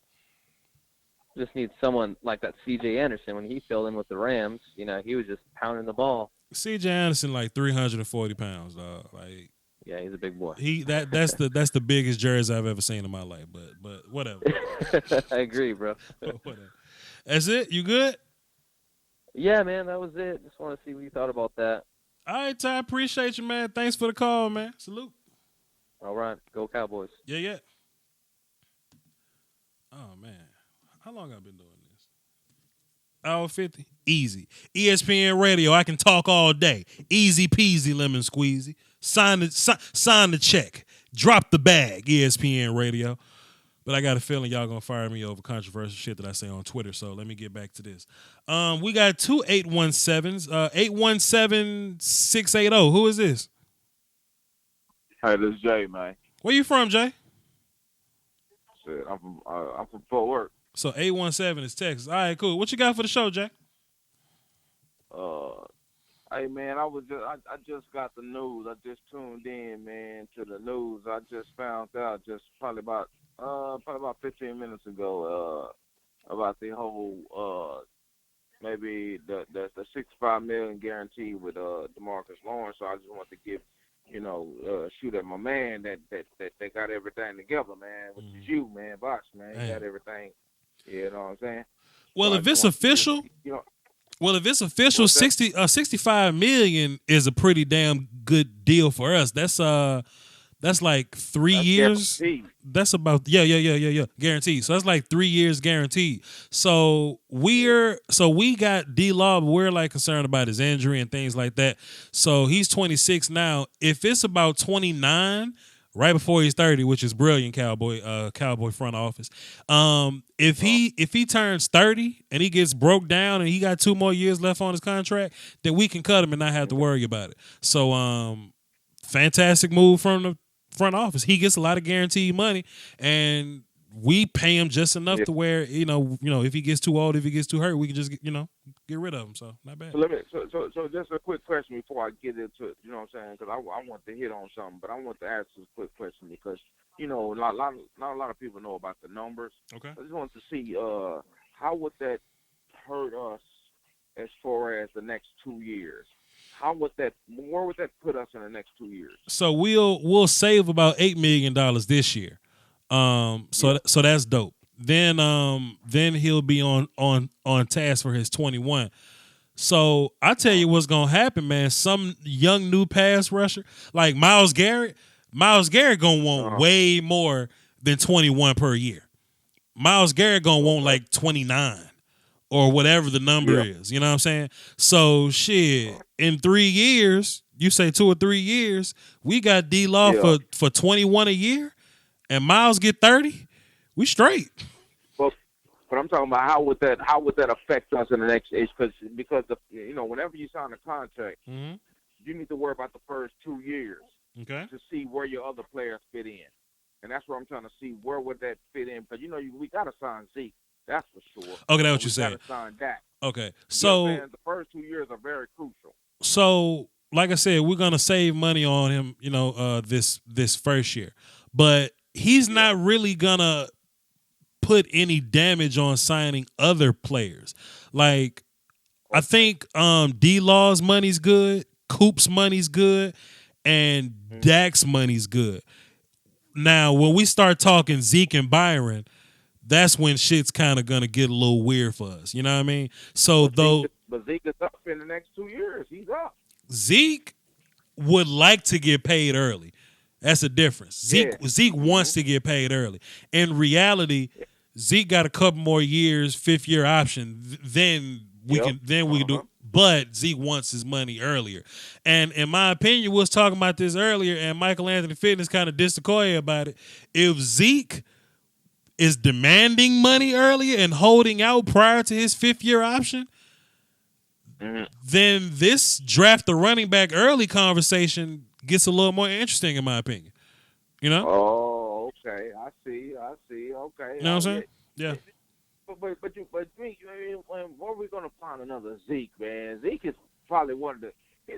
Speaker 15: Just need someone like that C.J. Anderson when he filled in with the Rams. He was just pounding the ball.
Speaker 2: C.J. Anderson like 340 pounds, dog. Like
Speaker 15: yeah, he's a big boy.
Speaker 2: That's the biggest jersey I've ever seen in my life. But whatever.
Speaker 15: I agree, bro.
Speaker 2: Whatever. That's it. You good?
Speaker 15: Yeah, man, that was it. Just want to see what you thought about that.
Speaker 2: All right, Ty, appreciate you, man. Thanks for the call, man. Salute.
Speaker 15: All right, go Cowboys.
Speaker 2: Yeah. Oh man, how long I've been doing this? Hour 50, easy. ESPN Radio, I can talk all day. Easy peasy, lemon squeezy. Sign the check. Drop the bag. ESPN Radio. But I got a feeling y'all gonna fire me over controversial shit that I say on Twitter. So let me get back to this. We got two 817s. 817-680. Who is this?
Speaker 16: Hey, this is Jay, man.
Speaker 2: Where you from, Jay?
Speaker 16: Shit, I'm from Fort Worth.
Speaker 2: So 817 is Texas. All right, cool. What you got for the show, Jay?
Speaker 16: Hey man, I just got the news. I just tuned in, man, to the news. I just found out just probably about 15 minutes ago about the whole maybe the $65 million guarantee with Demarcus Lawrence. So I just want to give shoot at my man that they got everything together, man. Which is you, man, Voch, man. You got everything. You know what I'm saying?
Speaker 2: Well,
Speaker 16: so
Speaker 2: if it's official. Well, if it's official, $65 million is a pretty damn good deal for us. That's like 3 years.
Speaker 16: Guaranteed.
Speaker 2: That's about guaranteed. So that's like 3 years guaranteed. So we got D-Law, but we're like concerned about his injury and things like that. So he's 26 now. If it's about 29, right before he's 30, which is brilliant, Cowboy front office. If he turns 30 and he gets broke down and he got 2 more years left on his contract, then we can cut him and not have to worry about it. So fantastic move from the front office. He gets a lot of guaranteed money, and we pay him just enough to where if he gets too old, if he gets too hurt, we can just get rid of him. So not bad.
Speaker 16: So just a quick question before I get into it. You know what I'm saying? Because I want to hit on something, but I want to ask this quick question because not a lot of people know about the numbers.
Speaker 2: Okay.
Speaker 16: I just want to see how would that hurt us as far as the next 2 years. Where would that put us in the next 2 years?
Speaker 2: So we'll save about $8 million this year. So that's dope. Then he'll be on task for his 21. So I tell you what's gonna happen, man. Some young new pass rusher like Myles Garrett gonna want way more than 21 per year. Myles Garrett gonna want like 29 or whatever the number is. You know what I'm saying? So shit, in 3 years, you say 2 or 3 years, we got D-Law for 21 a year, and Myles get 30. We straight.
Speaker 16: But I'm talking about how would that affect us in the next age? Because whenever you sign a contract, you need to worry about the first 2 years to see where your other players fit in, and that's where I'm trying to see where would that fit in. Because we got to sign Zeke, that's for sure.
Speaker 2: Okay, that's what you're saying.
Speaker 16: Got to sign Dak.
Speaker 2: Okay, so
Speaker 16: the first 2 years are very crucial.
Speaker 2: So, like I said, we're gonna save money on him, this first year, but he's not really gonna put any damage on signing other players. Like, I think D-Law's money's good, Coop's money's good, and Dak's money's good. Now, when we start talking Zeke and Byron, that's when shit's kind of gonna get a little weird for us. You know what I mean? So
Speaker 16: But Zeke is up in the next 2 years. He's up.
Speaker 2: Zeke would like to get paid early. That's the difference. Zeke wants to get paid early. In reality, Zeke got a couple more years, 5th year option. Then we can do. But Zeke wants his money earlier. And in my opinion, we was talking about this earlier, and Michael Anthony Fitness kind of dissed about it. If Zeke is demanding money earlier and holding out prior to his 5th year option, then this draft the running back early conversation gets a little more interesting, in my opinion.
Speaker 16: Oh, okay. I see. Okay.
Speaker 2: You know what I'm saying? Yeah.
Speaker 16: But where are we gonna find another Zeke, man? Zeke is probably one of the.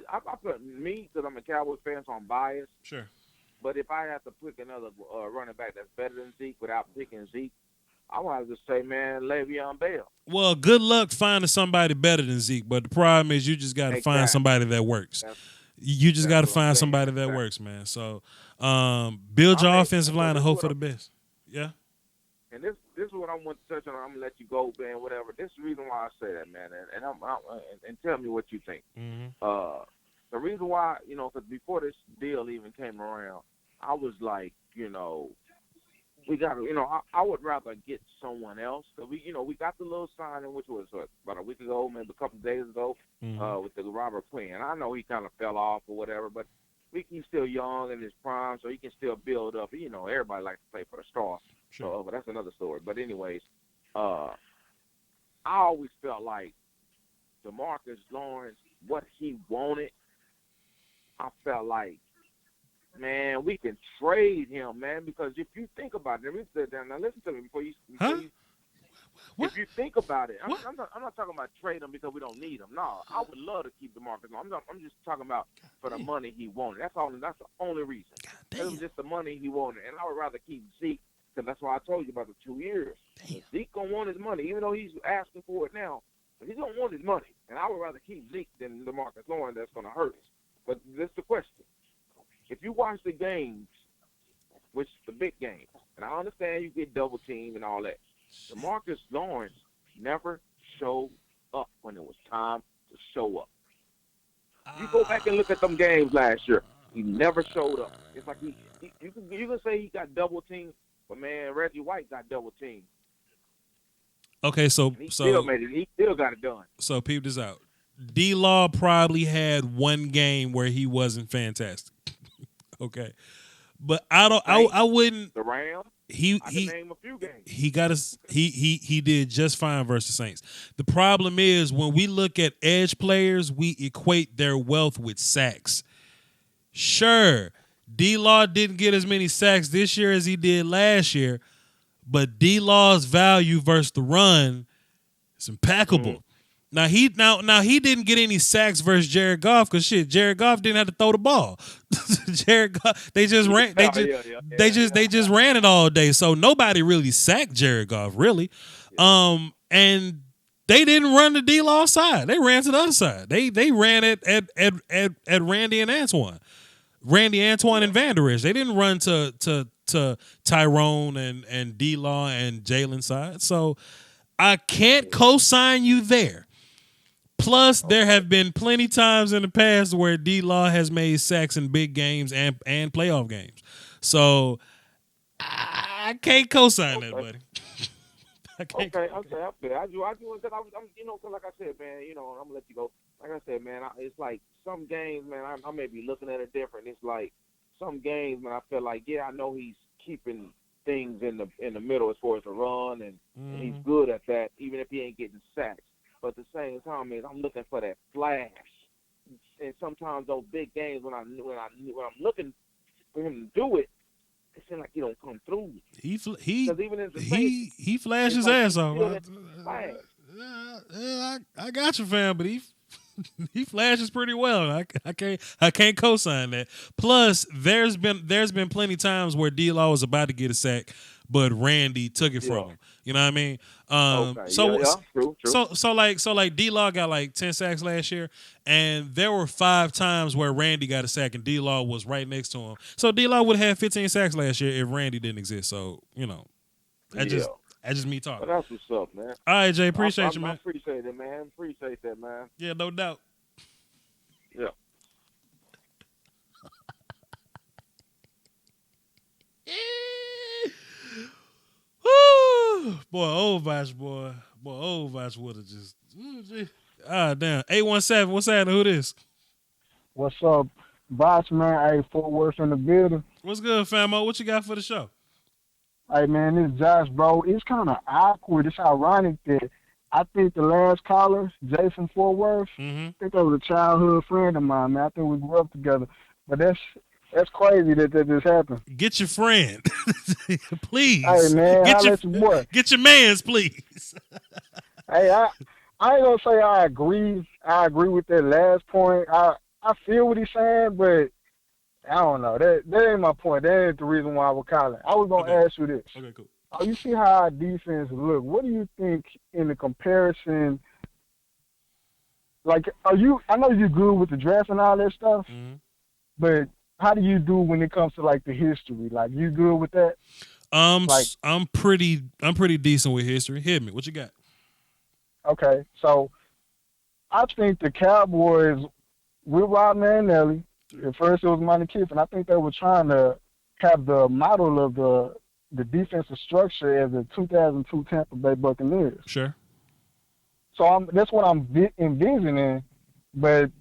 Speaker 16: I put me because I'm a Cowboys fan, so I'm biased.
Speaker 2: Sure.
Speaker 16: But if I have to pick another running back that's better than Zeke without picking Zeke, I would have to say, man, Le'Veon Bell.
Speaker 2: Well, good luck finding somebody better than Zeke, but the problem is you just got to find somebody that works. You just got to find somebody that works, man. So build your offensive line and hope for the best. Yeah.
Speaker 16: And this is what I want to touch on. I'm gonna let you go, man. Whatever. This is the reason why I say that, man. And tell me what you think. The reason why, because before this deal even came around, I was like, we got to, I would rather get someone else. Cause we got the little signing, which was about a week ago, maybe a couple of days ago, with the Robert Quinn. I know he kind of fell off or whatever, but he's still young in his prime, so he can still build up. Everybody likes to play for the Stars.
Speaker 2: Sure.
Speaker 16: So, but that's another story. But anyways, I always felt like Demarcus Lawrence, what he wanted, I felt like, man, we can trade him, man, because if you think about it, now listen to me before you if you think about it, I'm not talking about trade him because we don't need him. No, I would love to keep DeMarcus. I'm just talking about for the money he wanted. That's the only reason. It was just the money he wanted, and I would rather keep Zeke because that's why I told you about the 2 years. Zeke gonna want his money, even though he's asking for it now. But he's gonna want his money, and I would rather keep Zeke than DeMarcus Lawrence. That's gonna hurt us. But this is the question. If you watch the games, which is the big game, and I understand you get double team and all that, DeMarcus Lawrence never showed up when it was time to show up. You go back and look at them games last year. He never showed up. It's like you can say he got double team, but man, Reggie White got double team.
Speaker 2: Okay, so
Speaker 16: he still made it. He still got it done.
Speaker 2: So peep this out. D-Law probably had one game where he wasn't fantastic. Okay, but I wouldn't.
Speaker 16: The Rams.
Speaker 2: I can
Speaker 16: name a few games.
Speaker 2: He did just fine versus Saints. The problem is when we look at edge players, we equate their wealth with sacks. Sure, D-Law didn't get as many sacks this year as he did last year, but D-Law's value versus the run is impeccable. Now he didn't get any sacks versus Jared Goff because Jared Goff didn't have to throw the ball. Jared Goff, they just ran they just ran it all day. So nobody really sacked Jared Goff, really. And they didn't run the D-Law side. They ran to the other side. They ran at Randy and Antoine. Randy, Antoine, and Van Der Esch. They didn't run to Tyrone and D-Law and Jalen side. So I can't co-sign you there. Plus, there have been plenty times in the past where D-Law has made sacks in big games and playoff games. So I can't co-sign that, buddy.
Speaker 16: Okay. I do because I'm like I said, man, I'm gonna let you go. Like I said, man, it's like some games, man, I may be looking at it different. It's like some games, man, I feel like, I know he's keeping things in the middle as far as the run, and he's good at that, even if he ain't getting sacks. But at the same time, man, I'm looking for that flash. And sometimes those big games, when I'm looking for him to do it, it seems like he don't come through. He
Speaker 2: flashed his ass off. I got you, fam, but he flashes pretty well. I can't co-sign that. Plus, there's been plenty times where D-Law was about to get a sack, but Randy took it from him. You know what I mean? True. So like D-Law got like 10 sacks last year, and there were 5 times where Randy got a sack and D-Law was right next to him. So D-Law would have had 15 sacks last year if Randy didn't exist. So, that's just me talking.
Speaker 16: Well, that's what's up, man.
Speaker 2: All right, Jay, appreciate you, man.
Speaker 16: I appreciate it, man. Appreciate that, man.
Speaker 2: Yeah, no doubt.
Speaker 16: Yeah.
Speaker 2: Boy, old Voch would have just. Damn. 817, what's happening? Who this?
Speaker 17: What's up, Voch, man? Hey, Fort Worth in the building.
Speaker 2: What's good, famo? What you got for the show?
Speaker 17: Hey, man, this is Josh, bro. It's kind of awkward. It's ironic that I think the last caller, Jason Fort Worth, I think that was a childhood friend of mine, man. I think we grew up together. But that's crazy that just happened.
Speaker 2: Get your friend, please.
Speaker 17: Hey, man, let your boy.
Speaker 2: Get your mans, please.
Speaker 17: Hey, I ain't gonna say I agree. I agree with that last point. I feel what he's saying, but I don't know. That ain't my point. That ain't the reason why I was calling. I was gonna ask you this.
Speaker 2: Okay, cool.
Speaker 17: Oh, you see how our defense look. What do you think in the comparison? Like, I know you're good with the draft and all that stuff, but how do you do when it comes to like the history? Like, you good with that?
Speaker 2: I'm pretty decent with history. Hit me. What you got?
Speaker 17: Okay, so I think the Cowboys with Rob Marinelli, at first it was Monty Kiffin. I think they were trying to have the model of the defensive structure as the 2002 Tampa Bay Buccaneers.
Speaker 2: Sure.
Speaker 17: So that's what I'm envisioning, but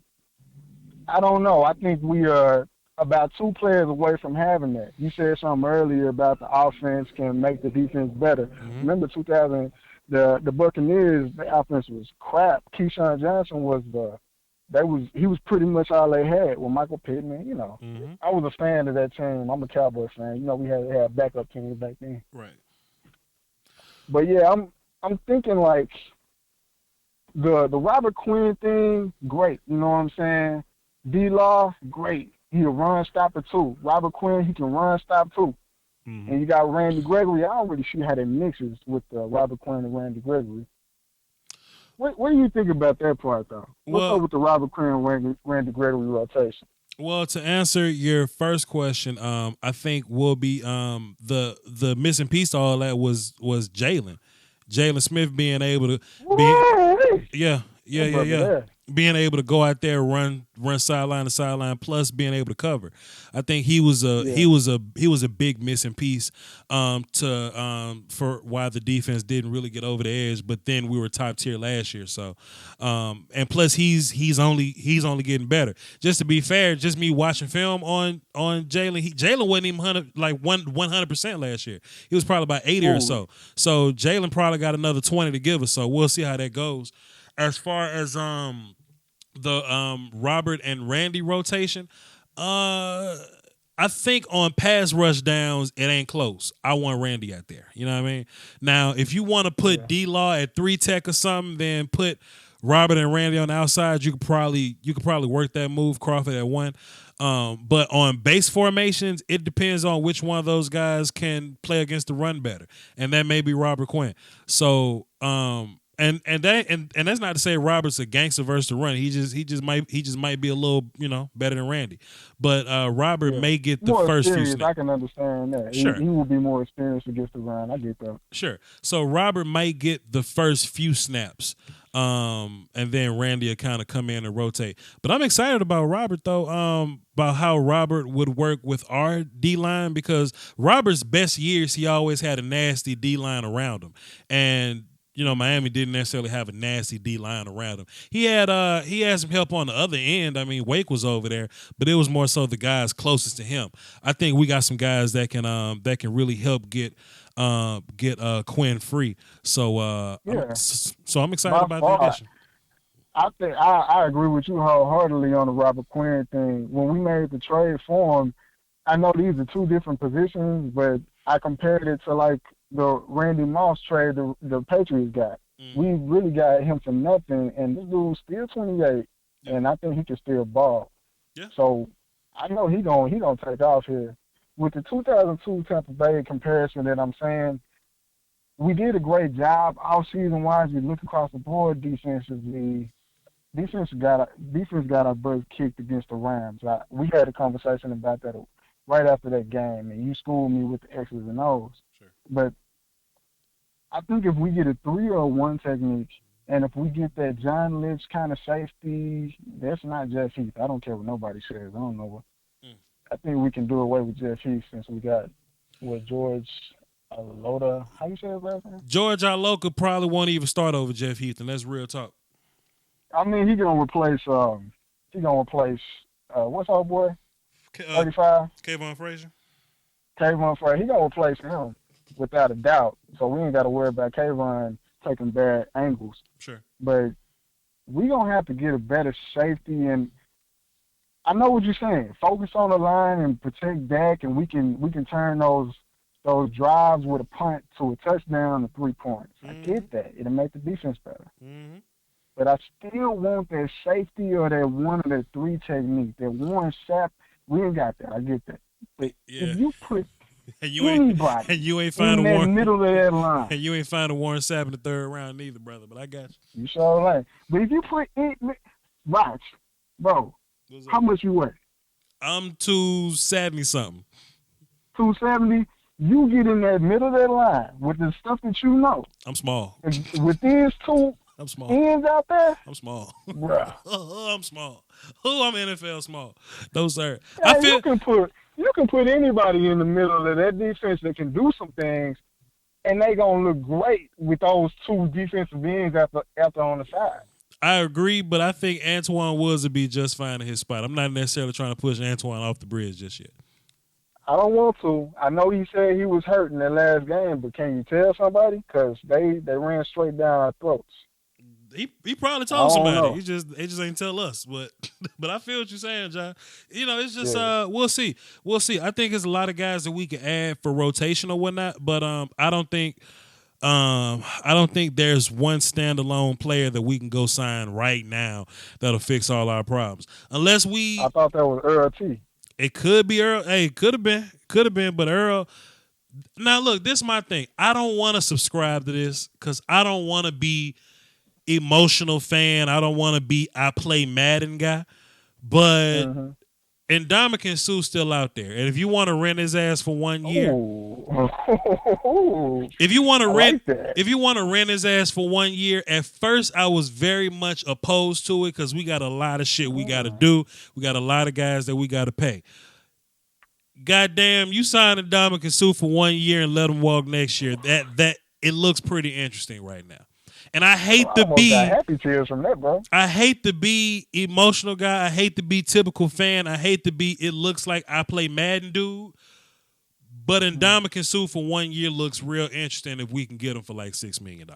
Speaker 17: I don't know. I think we are about 2 players away from having that. You said something earlier about the offense can make the defense better. Remember 2000, the Buccaneers, the offense was crap. Keyshawn Johnson he was pretty much all they had with Michael Pittman. I was a fan of that team. I'm a Cowboys fan. We had backup teams back then.
Speaker 2: Right.
Speaker 17: But yeah, I'm thinking like the Robert Quinn thing, great. You know what I'm saying? D-Law, great. He a run stopper too. Robert Quinn, he can run stop too. And you got Randy Gregory. I don't really see how that mixes with Robert Quinn and Randy Gregory. What do you think about that part, though? What's up with the Robert Quinn and Randy Gregory rotation?
Speaker 2: Well, to answer your first question, I think will be the missing piece to all that was Jalen Smith being able to being able to go out there, run sideline to sideline, plus being able to cover. I think he was a big missing piece for why the defense didn't really get over the edge. But then we were top tier last year, so and plus he's only getting better. Just to be fair, just me watching film on Jalen, Jalen wasn't even 100% last year. He was probably about 80 or so. So Jalen probably got another 20 to give us. So we'll see how that goes. As far as the Robert and Randy rotation, I think on pass rush downs, it ain't close. I want Randy out there. You know what I mean? Now, if you want to put D-Law at 3 tech or something, then put Robert and Randy on the outside. You could probably work that move. Crawford at 1. But on base formations, it depends on which one of those guys can play against the run better, and that may be Robert Quinn. So, and that's not to say Robert's a gangster versus the run. He just might be a little better than Randy. But Robert may get the
Speaker 17: more
Speaker 2: first few
Speaker 17: experience.
Speaker 2: snaps.
Speaker 17: I can understand that.
Speaker 2: Sure.
Speaker 17: He will be more experienced against the run. I get that.
Speaker 2: Sure. So Robert might get the first few snaps. And then Randy will kind of come in and rotate. But I'm excited about Robert, though, about how Robert would work with our D-line, because Robert's best years, he always had a nasty D-line around him. And Miami didn't necessarily have a nasty D-line around him. He had some help on the other end. I mean, Wake was over there, but it was more so the guys closest to him. I think we got some guys that can really help get Quinn free. So I'm excited about the addition.
Speaker 17: I think I agree with you wholeheartedly on the Robert Quinn thing. When we made the trade for him, I know these are 2 different positions, but I compared it to like the Randy Moss trade the Patriots got. We really got him for nothing, and this dude's still 28, and I think he can still ball.
Speaker 2: Yeah.
Speaker 17: So I know he gonna take off here. With the 2002 Tampa Bay comparison that I'm saying, we did a great job off-season wise. We look across the board defensively. Defense got our butts kicked against the Rams. We had a conversation about that right after that game, and you schooled me with the X's and O's.
Speaker 2: Sure.
Speaker 17: But I think if we get a 3 or 1 technique, and if we get that John Lynch kind of safety, that's not Jeff Heath. I don't care what nobody says. I don't know what. I think we can do away with Jeff Heath since we got George Alota. How you say his last name?
Speaker 2: George Alota probably won't even start over Jeff Heath, and that's real talk.
Speaker 17: I mean, he's gonna replace what's our boy? 35.
Speaker 2: Kayvon Frazier.
Speaker 17: Kayvon Frazier. He's gonna replace him without a doubt. So we ain't got to worry about Kayvon taking bad angles.
Speaker 2: Sure.
Speaker 17: But we gonna have to get a better safety, and I know what you're saying. Focus on the line and protect Dak, and we can turn those drives with a punt to a touchdown to 3 points. I get that. It'll make the defense better.
Speaker 2: Mm-hmm.
Speaker 17: But I still want that safety or that 1 or that 3 technique. That Warren Sapp, we ain't got that. I get that. But if you put anybody
Speaker 2: ain't find
Speaker 17: in
Speaker 2: a
Speaker 17: that
Speaker 2: Warren,
Speaker 17: middle of that line.
Speaker 2: And you ain't find a Warren Sapp in the 3rd round either, brother. But I got you.
Speaker 17: You sure right. But if you put watch, bro, how much you weigh?
Speaker 2: I'm 270 something.
Speaker 17: 270. You get in that middle of that line with the stuff that you know.
Speaker 2: I'm small.
Speaker 17: With these 2
Speaker 2: I'm small.
Speaker 17: ends out there.
Speaker 2: I'm small.
Speaker 17: Bruh.
Speaker 2: I'm small. I'm NFL small. Those sir.
Speaker 17: Yeah,
Speaker 2: I feel
Speaker 17: you can put anybody in the middle of that defense that can do some things, and they gonna look great with those 2 defensive ends after on the side.
Speaker 2: I agree, but I think Antoine Woods would be just fine in his spot. I'm not necessarily trying to push Antoine off the bridge just yet.
Speaker 17: I don't want to. I know he said he was hurt in that last game, but can you tell somebody? Because they ran straight down our throats.
Speaker 2: He probably told somebody. They just ain't tell us. But I feel what you're saying, John. It's just we'll see. We'll see. I think there's a lot of guys that we can add for rotation or whatnot, but I don't think there's one standalone player that we can go sign right now that'll fix all our problems. Unless we
Speaker 17: I thought that was Earl T.
Speaker 2: It could be Earl. Hey, could have been, but Earl. Now look, this is my thing. I don't want to subscribe to this because I don't want to be emotional fan. I don't want to be I play Madden guy. But and Demarcus Sue's still out there. And if you want to rent his ass for 1 year, if you want to rent his ass for 1 year, at first I was very much opposed to it because we got a lot of shit we got to do. We got a lot of guys that we got to pay. Goddamn, you signed a Demarcus Sue for 1 year and let him walk next year. That it looks pretty interesting right now. And I hate to be
Speaker 17: happy tears from that, bro.
Speaker 2: I hate to be emotional guy. I hate to be typical fan. I hate to be it looks like I play Madden dude. But Demarcus Sue for 1 year looks real interesting if we can get him for like $6 million.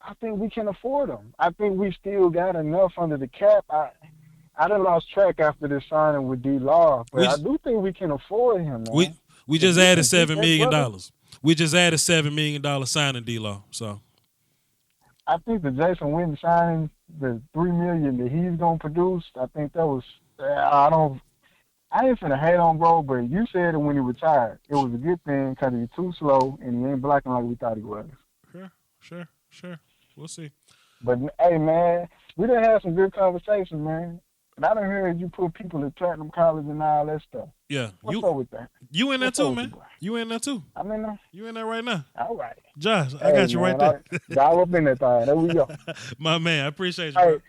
Speaker 17: I think we can afford him. I think we still got enough under the cap. I I done lost track after this signing with D-Law, but I do think we can afford him, man.
Speaker 2: We just added $7
Speaker 17: that
Speaker 2: million.
Speaker 17: brother-
Speaker 2: We just added $7 million signing D-Law. So
Speaker 17: I think the Jason Witten signing, the $3 million that he's gonna produce, I think that was. I ain't finna hate on bro, but you said it when he retired. It was a good thing because he's too slow and he ain't blocking like we thought he was.
Speaker 2: Sure. We'll see.
Speaker 17: But hey, man, we done had some good conversations, man. And I done heard you put people at Platinum College and all that stuff.
Speaker 2: Yeah.
Speaker 17: What's up with that?
Speaker 2: You in there
Speaker 17: What's
Speaker 2: too,
Speaker 17: up
Speaker 2: man. You in there too.
Speaker 17: I'm in there.
Speaker 2: You in there right now.
Speaker 17: All right.
Speaker 2: Josh, I got you right there.
Speaker 17: Dial up in that thing. There we go.
Speaker 2: My man, I appreciate you, bro.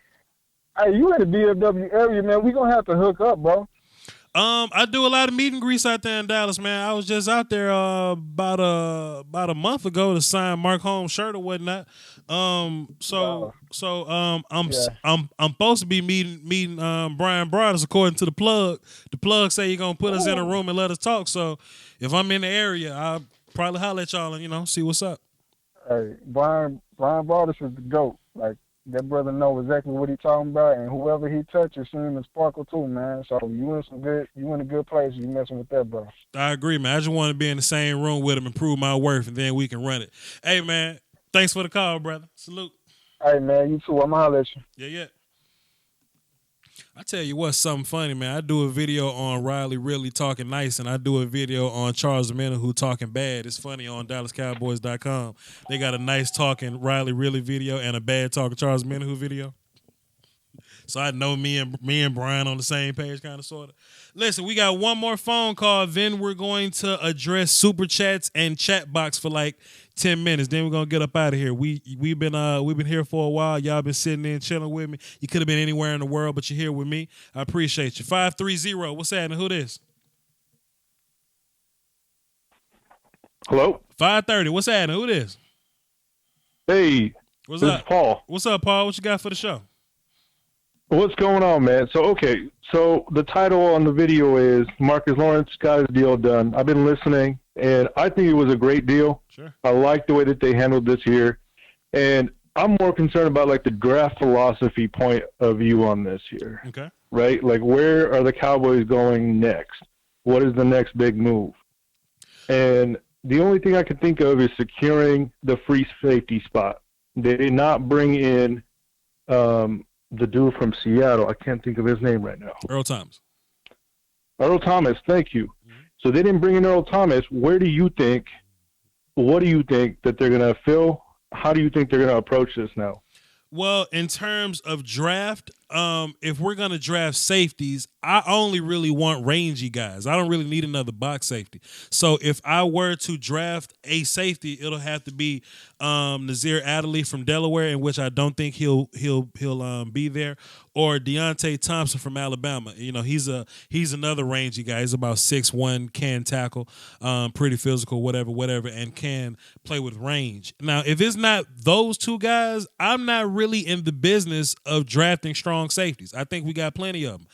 Speaker 17: Hey, you in the DFW area, man. We gonna have to hook up, bro.
Speaker 2: I do a lot of meet and greets out there in Dallas, man. I was just out there about a month ago to sign Mark Holmes' shirt or whatnot. I'm supposed to be meeting Brian Broaders according to the plug. The plug say you're gonna put us in a room and let us talk. So if I'm in the area, I'll probably holler at y'all and see what's up.
Speaker 17: Hey, Brian Broaders is the GOAT. Like, that brother know exactly what he's talking about, and whoever he touches seems to sparkle too, man. So you in a good place. You messing with that, bro.
Speaker 2: I agree, man. I just want to be in the same room with him and prove my worth, and then we can run it. Hey, man, thanks for the call, brother. Salute.
Speaker 17: Hey, man, you too. I'ma holler at you.
Speaker 2: Yeah. I tell you what's something funny, man. I do a video on Riley really talking nice, and I do a video on Charles Omenihu talking bad. It's funny on DallasCowboys.com. They got a nice talking Riley really video and a bad talking Charles Omenihu video. So I know me and Brian on the same page, kind of, sort of. Listen, we got one more phone call. Then we're going to address super chats and chat box for like 10 minutes. Then we're gonna get up out of here. We've been here for a while. Y'all been sitting in chilling with me. You could have been anywhere in the world, but you're here with me. I appreciate you. 530. What's happening? Who this?
Speaker 18: Hello.
Speaker 2: 530. What's happening? Who this?
Speaker 18: Hey.
Speaker 2: What's
Speaker 18: this
Speaker 2: up?
Speaker 18: Is Paul.
Speaker 2: What's up, Paul? What you got for the show?
Speaker 18: What's going on, man? So the title on the video is Marcus Lawrence got his deal done. I've been listening, and I think it was a great deal.
Speaker 2: Sure.
Speaker 18: I like the way that they handled this year, and I'm more concerned about like the draft philosophy point of view on this here.
Speaker 2: Okay.
Speaker 18: Right? Like, where are the Cowboys going next? What is the next big move? And the only thing I could think of is securing the free safety spot. They did not bring in the dude from Seattle. I can't think of his name right now.
Speaker 2: Earl Thomas.
Speaker 18: Thank you. Mm-hmm. So they didn't bring in Earl Thomas. What do you think that they're going to fill? How do you think they're going to approach this now?
Speaker 2: Well, in terms of draft, if we're going to draft safeties, I only really want rangy guys. I don't really need another box safety. So if I were to draft a safety, it'll have to be Nazir Adderley from Delaware, in which I don't think he'll be there, or Deontay Thompson from Alabama. He's another rangy guy. He's about 6'1", can tackle, pretty physical, whatever, and can play with range. Now, if it's not those two guys, I'm not really in the business of drafting strong safeties. I think we got plenty of them.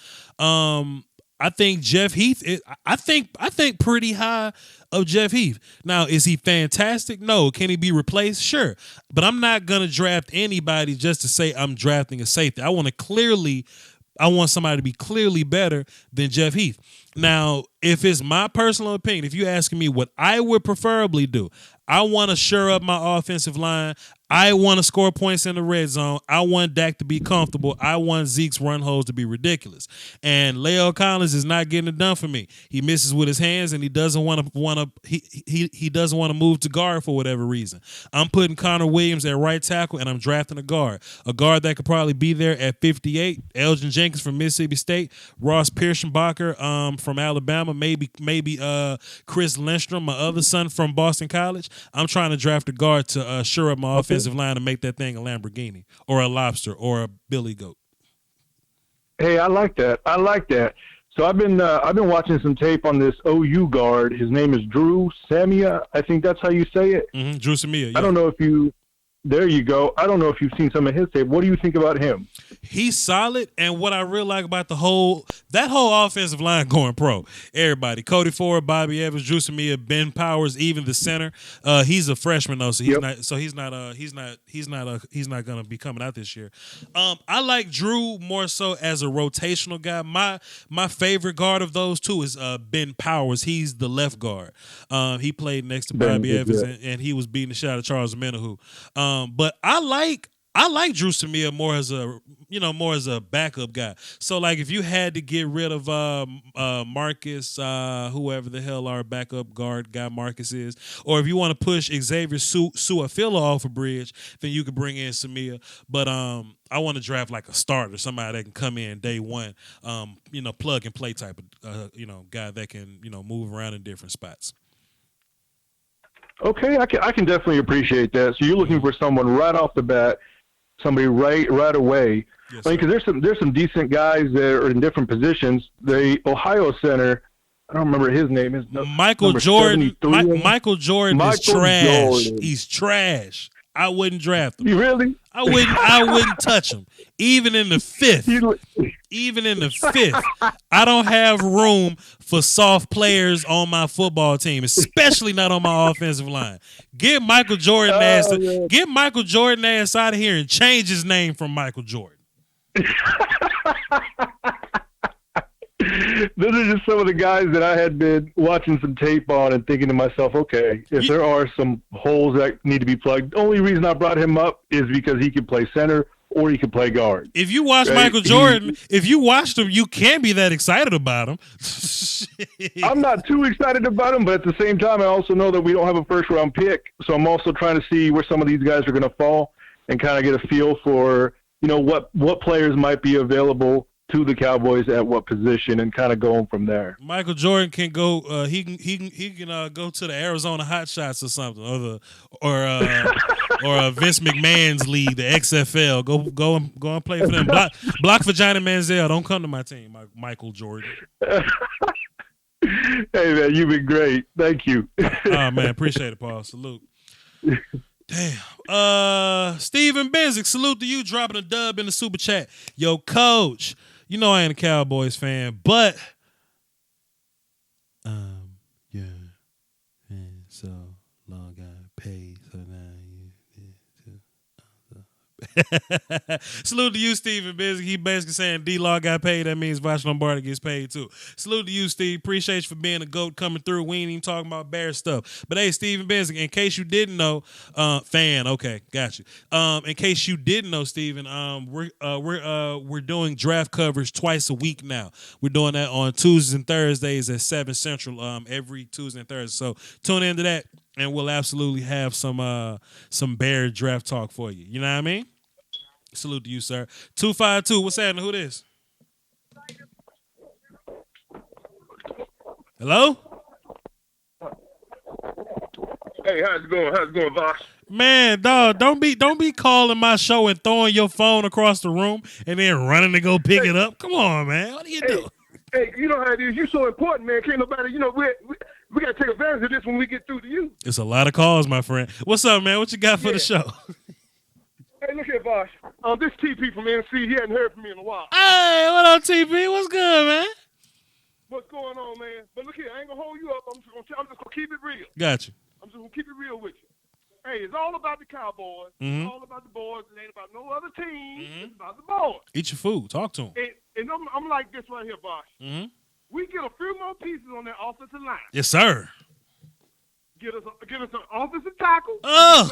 Speaker 2: I think Jeff Heath. I think pretty high of Jeff Heath. Now, is he fantastic? No. Can he be replaced? Sure. But I'm not gonna draft anybody just to say I'm drafting a safety. I want somebody to be clearly better than Jeff Heath. Now, if it's my personal opinion, if you're asking me what I would preferably do, I want to shore up my offensive line. I want to score points in the red zone. I want Dak to be comfortable. I want Zeke's run holes to be ridiculous. And La'el Collins is not getting it done for me. He misses with his hands, and he doesn't want to he doesn't want to move to guard for whatever reason. I'm putting Connor Williams at right tackle, and I'm drafting a guard that could probably be there at 58. Elgin Jenkins from Mississippi State, Ross Pierschenbacher from Alabama, maybe Chris Lindstrom, my other son from Boston College. I'm trying to draft a guard to shore up my offensive line and make that thing a Lamborghini or a lobster or a billy goat.
Speaker 18: Hey, I like that. So I've been watching some tape on this OU guard. His name is Drew Samia. I think that's how you say it.
Speaker 2: Mm-hmm. Drew Samia. Yeah.
Speaker 18: I don't know if you There you go. I don't know if you've seen some of his tape. What do you think about him?
Speaker 2: He's solid, and what I really like about that whole offensive line going pro, everybody, Cody Ford, Bobby Evans, Drew Samia, Ben Powers, even the center. He's a freshman though, so he's not gonna be coming out this year. I like Drew more so as a rotational guy. My favorite guard of those two is Ben Powers. He's the left guard. He played next to Bobby Evans, and he was beating the shot of Charles Menahu. But I like Drew Samia more as a backup guy. So like if you had to get rid of Marcus, whoever the hell our backup guard guy Marcus is, or if you want to push Xavier Suafila off a bridge, then you could bring in Samia. But I want to draft like a starter, somebody that can come in day one, plug and play type of guy that can move around in different spots.
Speaker 18: Okay, I can definitely appreciate that. So you're looking for someone right off the bat, somebody right away.
Speaker 2: Yes,
Speaker 18: because there's some decent guys that are in different positions. The Ohio center, I don't remember his name. Is
Speaker 2: Michael Jordan. Michael Jordan is trash. He's trash. I wouldn't draft him.
Speaker 18: You really?
Speaker 2: I wouldn't touch him. Even in the fifth. I don't have room for soft players on my football team, especially not on my offensive line. Get Michael Jordan ass out of here and change his name from Michael Jordan.
Speaker 18: Those are just some of the guys that I had been watching some tape on and thinking to myself, okay, if there are some holes that need to be plugged, the only reason I brought him up is because he can play center or he can play guard.
Speaker 2: If you watch Michael Jordan, if you watched him, you can't be that excited about him.
Speaker 18: I'm not too excited about him, but at the same time, I also know that we don't have a first-round pick, so I'm also trying to see where some of these guys are going to fall and kind of get a feel for, what players might be available to the Cowboys at what position and kind of going from there.
Speaker 2: Michael Jordan can go. He can go to the Arizona Hot Shots or something, or Vince McMahon's league, the XFL. Go and play for them. Block for Johnny Manziel. Don't come to my team, Michael Jordan.
Speaker 18: Hey man, you've been great. Thank you.
Speaker 2: Oh man, appreciate it, Paul. Salute. Damn. Steven Benzick, salute to you dropping a dub in the super chat. Yo, coach. You know I ain't a Cowboys fan, but yeah, and so long got paid, so now salute to you, Steven Busy. He basically saying D-Law got paid. That means Voch Lombardi gets paid too. Salute to you, Steve. Appreciate you for being a GOAT coming through. We ain't even talking about Bear stuff. But hey, Steven Busy, in case you didn't know, fan, okay, got you. In case you didn't know, Steven, we're doing draft coverage twice a week now. We're doing that on Tuesdays and Thursdays at 7 Central, every Tuesday and Thursday. So tune into that, and we'll absolutely have some Bear draft talk for you. You know what I mean? Salute to you, sir. 252. What's happening? Who this? Hello?
Speaker 19: Hey, how's it going? How's it going, Voch?
Speaker 2: Man, dog, don't be calling my show and throwing your phone across the room and then running to go pick it up. Come on, man. What are you doing?
Speaker 19: Hey, you know how it is. You're so important, man. Can't nobody, we got to take advantage of this when we get through to you.
Speaker 2: It's a lot of calls, my friend. What's up, man? What you got for the show?
Speaker 19: Hey, look here, Voch. This TP from NC, he hadn't heard from me in a while.
Speaker 2: Hey, what up, TP? What's good, man?
Speaker 19: What's going on, man? But look here, I ain't gonna hold you up. I'm just gonna keep it real.
Speaker 2: Got you.
Speaker 19: I'm just gonna keep it real with you. Hey, it's all about the Cowboys.
Speaker 2: Mm-hmm.
Speaker 19: It's all about the boys. It ain't about no other team. Mm-hmm. It's about the boys.
Speaker 2: Eat your food. Talk to them.
Speaker 19: And I'm like this right here, Voch.
Speaker 2: Mm-hmm.
Speaker 19: We get a few more pieces on that offensive line.
Speaker 2: Yes, sir.
Speaker 19: Get us an offensive tackle.
Speaker 2: Oh.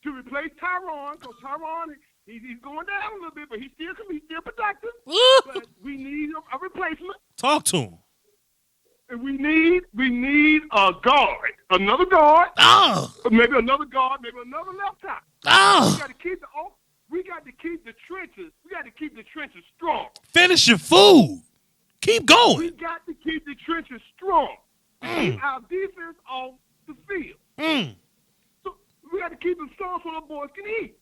Speaker 19: To replace Tyron, because Tyron he's going down a little bit, but he's still productive. But we need a replacement.
Speaker 2: Talk to him.
Speaker 19: And we need a guard, another guard.
Speaker 2: Oh.
Speaker 19: Maybe another guard, maybe another left tackle.
Speaker 2: Oh.
Speaker 19: We got to keep the trenches. We got to keep the trenches strong.
Speaker 2: Finish your food. Keep going.
Speaker 19: We got to keep the trenches strong. Keep our defense off the field. So we got to keep them strong so the boys can eat.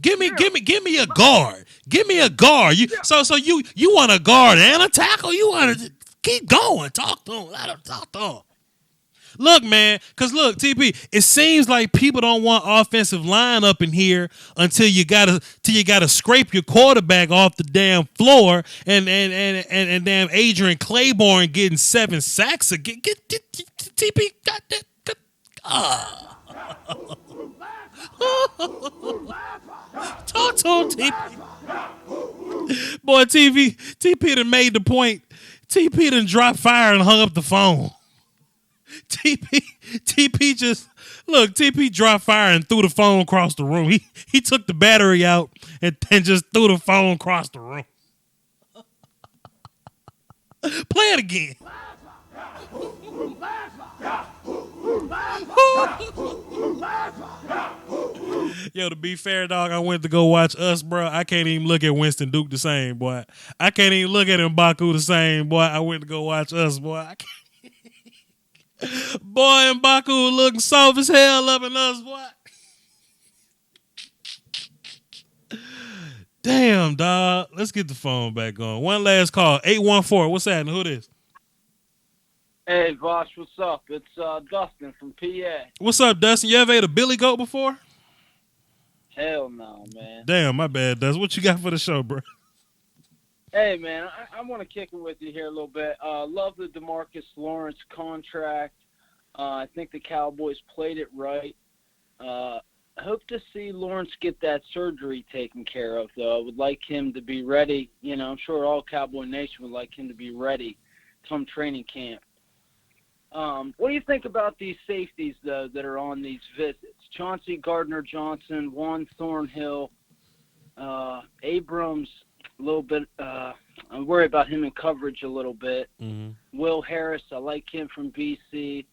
Speaker 2: Give me a guard. Give me a guard. So you want a guard and a tackle? You want to keep going. Talk to him. Let him talk to him. Look, man, because look, TP, it seems like people don't want offensive line up in here until you gotta scrape your quarterback off the damn floor and damn Adrian Claiborne getting 7 sacks again. Get TP got that. Talk to him, TP. Boy, TP done made the point. TP done dropped fire and hung up the phone. TP just look. TP dropped fire and threw the phone across the room. He took the battery out and just threw the phone across the room. Play it again. Yo, to be fair, dog, I went to go watch Us, bro. I can't even look at Winston Duke the same, boy. I can't even look at M'Baku the same, boy. I went to go watch Us, boy. Boy, M'Baku looking soft as hell up in Us, boy. Damn, dog. Let's get the phone back on. One last call. 814. What's happening? Who this?
Speaker 20: Hey, Voch, what's up? It's Dustin from PA.
Speaker 2: What's up, Dustin? You ever ate a Billy Goat before?
Speaker 20: Hell no, man.
Speaker 2: Damn, my bad, Dustin. What you got for the show, bro?
Speaker 20: Hey, man, I want to kick it with you here a little bit. Love the Demarcus Lawrence contract. I think the Cowboys played it right. I hope to see Lawrence get that surgery taken care of, though. I would like him to be ready. You know, I'm sure all Cowboy Nation would like him to be ready come training camp. What do you think about these safeties, though, that are on these visits? Chauncey Gardner-Johnson, Juan Thornhill, Abrams, a little bit. I'm worried about him in coverage a little bit.
Speaker 2: Mm-hmm.
Speaker 20: Will Harris, I like him from BC.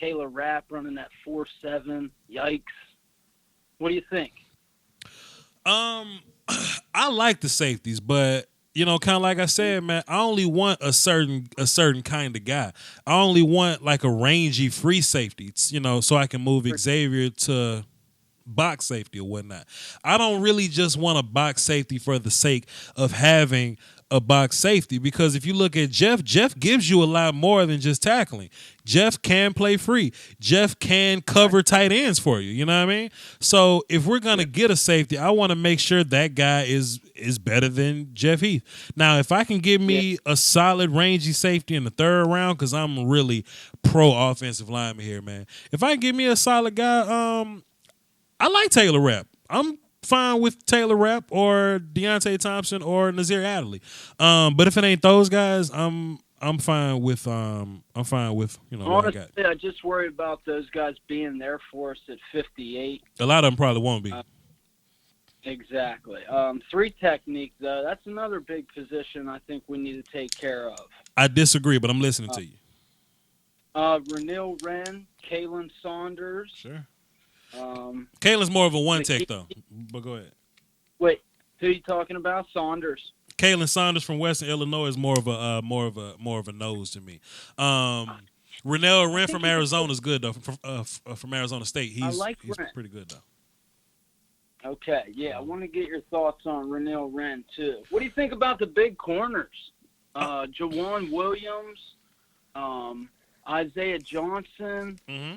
Speaker 20: Taylor Rapp running that 4.7. Yikes. What do you think?
Speaker 2: I like the safeties, but you know, kind of like I said, man, I only want a certain kind of guy. I only want like a rangy free safety, you know, so I can move Xavier to box safety or whatnot. I don't really just want a box safety for the sake of having a box safety, because if you look at Jeff gives you a lot more than just tackling. Jeff can play free. Jeff can cover tight ends for you. You know what I mean? So if we're gonna get a safety, I want to make sure that guy is better than Jeff Heath. Now, if I can give me a solid rangy safety in the 3rd round, because I'm really pro offensive lineman here, man. If I can give me a solid guy, I like Taylor Rapp. I'm fine with Taylor Rapp or Deontay Thompson or Nazir Adderley. But if it ain't those guys, I'm fine with you know, what I got.
Speaker 20: Honestly, I just worry about those guys being there for us at 58.
Speaker 2: A lot of them probably won't be.
Speaker 20: Exactly. 3 technique, though, that's another big position I think we need to take care of.
Speaker 2: I disagree, but I'm listening to you.
Speaker 20: Renil Wren, Kalen Saunders.
Speaker 2: Sure. Kalen's more of a one tech though, but go ahead.
Speaker 20: Wait, who are you talking about? Saunders.
Speaker 2: Kalen Saunders from Western Illinois is more of a nose to me. Renell Wren from Arizona is good though. From Arizona State, he's pretty good though.
Speaker 20: Okay, yeah, I want to get your thoughts on Renil Wren too. What do you think about the big corners? Jawan Williams, Isaiah Johnson.
Speaker 2: Mm-hmm.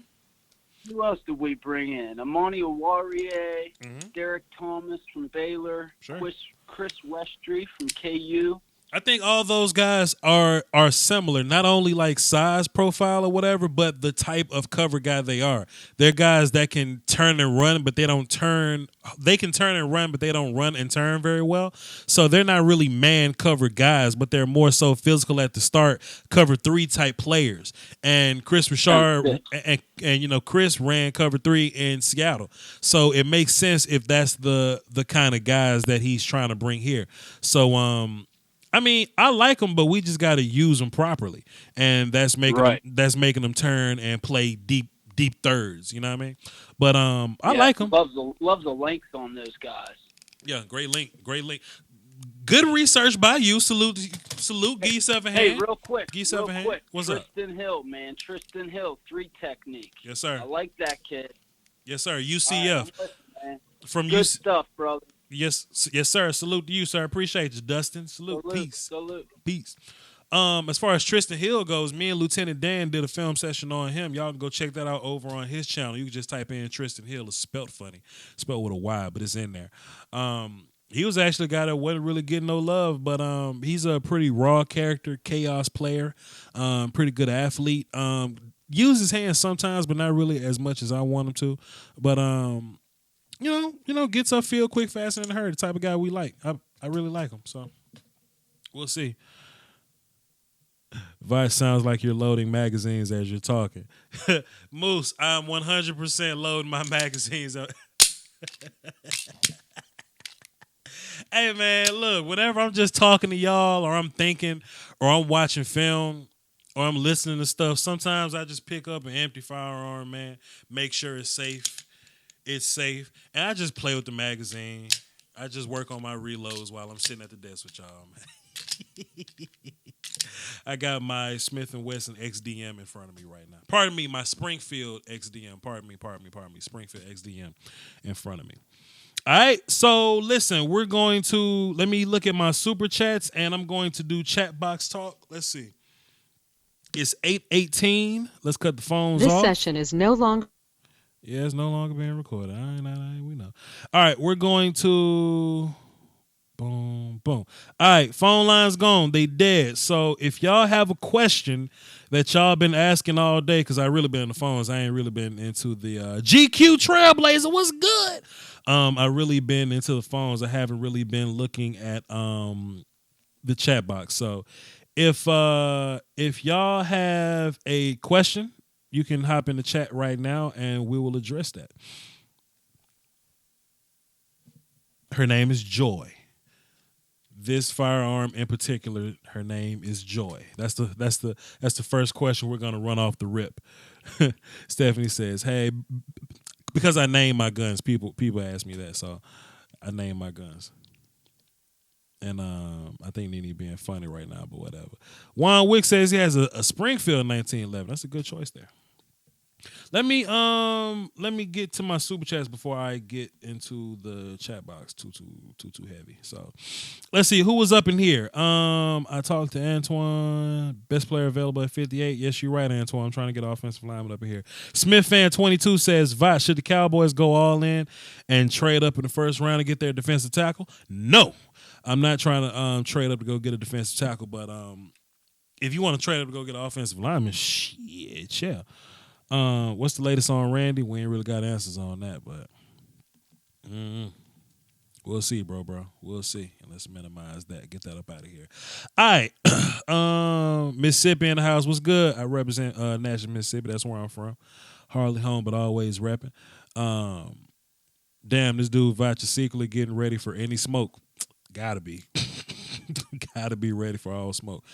Speaker 20: Who else did we bring in? Amani Owarie, Derek Thomas from Baylor, Chris Westry from KU.
Speaker 2: I think all those guys are similar, not only like size profile or whatever, but the type of cover guy they are. They're guys that can turn and run, but they don't turn. They can turn and run, but they don't run and turn very well. So they're not really man cover guys, but they're more so physical at the start, cover 3 type players. And Chris Richard and you know, Chris ran cover 3 in Seattle. So it makes sense if that's the kind of guys that he's trying to bring here. So I mean, I like them, but we just got to use them properly, and that's making them turn and play deep thirds. You know what I mean? But I like them.
Speaker 20: Love the length on those guys.
Speaker 2: Yeah, great link. Good research by you. Salute. Geese up hand.
Speaker 20: Hey, real quick.
Speaker 2: What's up?
Speaker 20: Tristan Hill, man. Tristan Hill, 3 technique.
Speaker 2: Yes, sir.
Speaker 20: I like that kid.
Speaker 2: Yes, sir. UCF.
Speaker 20: Right,
Speaker 2: from
Speaker 20: good stuff, brother.
Speaker 2: Yes, sir. Salute to you, sir. Appreciate you, Dustin. Salute. Peace.
Speaker 20: Salute.
Speaker 2: Peace. As far as Tristan Hill goes, me and Lieutenant Dan did a film session on him. Y'all can go check that out over on his channel. You can just type in Tristan Hill. It's spelt funny, spelled with a Y, but it's in there. He was actually a guy that wasn't really getting no love, but he's a pretty raw character, chaos player, pretty good athlete. Uses his hands sometimes, but not really as much as I want him to. But you know, gets upfield quick, faster than her. The type of guy we like. I really like him. So we'll see. Vice sounds like you're loading magazines as you're talking. Moose, I'm 100% loading my magazines up. Hey, man, look, whenever I'm just talking to y'all or I'm thinking or I'm watching film or I'm listening to stuff, sometimes I just pick up an empty firearm, man, make sure it's safe. It's safe. And I just play with the magazine. I just work on my reloads while I'm sitting at the desk with y'all, man. I got my Smith & Wesson XDM in front of me right now. Pardon me, my Springfield XDM. Pardon me. Springfield XDM in front of me. All right, so listen, let me look at my super chats, and I'm going to do chat box talk. Let's see. It's 8:18. Let's cut the phones off.
Speaker 21: This session is no longer.
Speaker 2: Yeah, it's no longer being recorded. We know. All right, we're going to boom. All right, phone lines gone. They dead. So if y'all have a question that y'all been asking all day, because I really been on the phones. I ain't really been into the GQ Trailblazer. What's good? I really been into the phones. I haven't really been looking at the chat box. So if y'all have a question, you can hop in the chat right now and we will address that. Her name is Joy. This firearm in particular, her name is Joy. That's the first question we're gonna run off the rip. Stephanie says, "Hey, because I name my guns, people ask me that, so I name my guns." And I think Nene being funny right now, but whatever. Juan Wick says he has a Springfield 1911. That's a good choice there. Let me get to my super chats before I get into the chat box. Too heavy. So let's see who was up in here. I talked to Antoine, best player available at 58. Yes, you're right, Antoine. I'm trying to get offensive lineman up in here. Smith fan 22 says, Voch, should the Cowboys go all in and trade up in the first round to get their defensive tackle? No, I'm not trying to trade up to go get a defensive tackle, but if you want to trade up to go get an offensive lineman, shit, yeah. What's the latest on Randy? We ain't really got answers on that, but we'll see, bro. We'll see. And let's minimize that. Get that up out of here. All right. Mississippi in the house. What's good? I represent Nashville, Mississippi. That's where I'm from. Hardly home, but always repping. Damn, this dude Voch is secretly getting ready for any smoke. Gotta be. Gotta be ready for all smoke.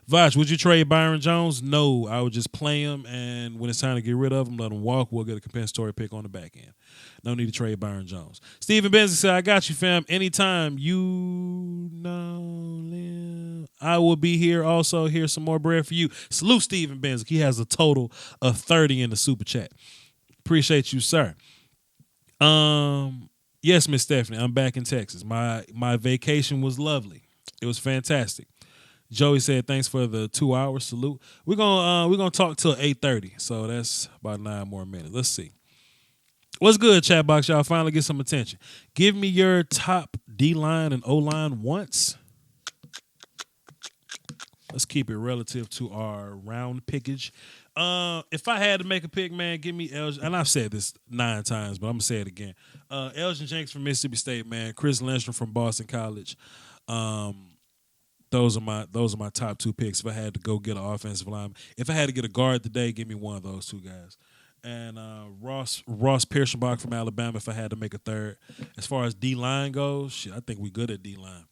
Speaker 2: Voch, would you trade Byron Jones? No, I would just play him, and when it's time to get rid of him, let him walk. We'll get a compensatory pick on the back end. No need to trade Byron Jones. Stephen Benson said, I got you, fam. Anytime you know, I will be here. Also, here's some more bread for you. Salute Stephen Benson. He has a total of 30 in the super chat. Appreciate you, sir. Yes, Miss Stephanie, I'm back in Texas. My vacation was lovely. It was fantastic. Joey said, thanks for the 2 hours. Salute. We're gonna talk till 8:30, so that's about 9 more minutes. Let's see. What's good, chat box? Y'all finally get some attention. Give me your top D-line and O-line once. Let's keep it relative to our round pickage. If I had to make a pick, man, give me Elgin. And I've said this 9 times, but I'm gonna say it again. Elgin Jenkins from Mississippi State, man. Chris Lindstrom from Boston College. Those are my top 2 picks. If I had to go get an offensive lineman, if I had to get a guard today, give me one of those 2 guys. And Ross Pierschenbach from Alabama. If I had to make a third, as far as D line goes, shit, I think we good at D line.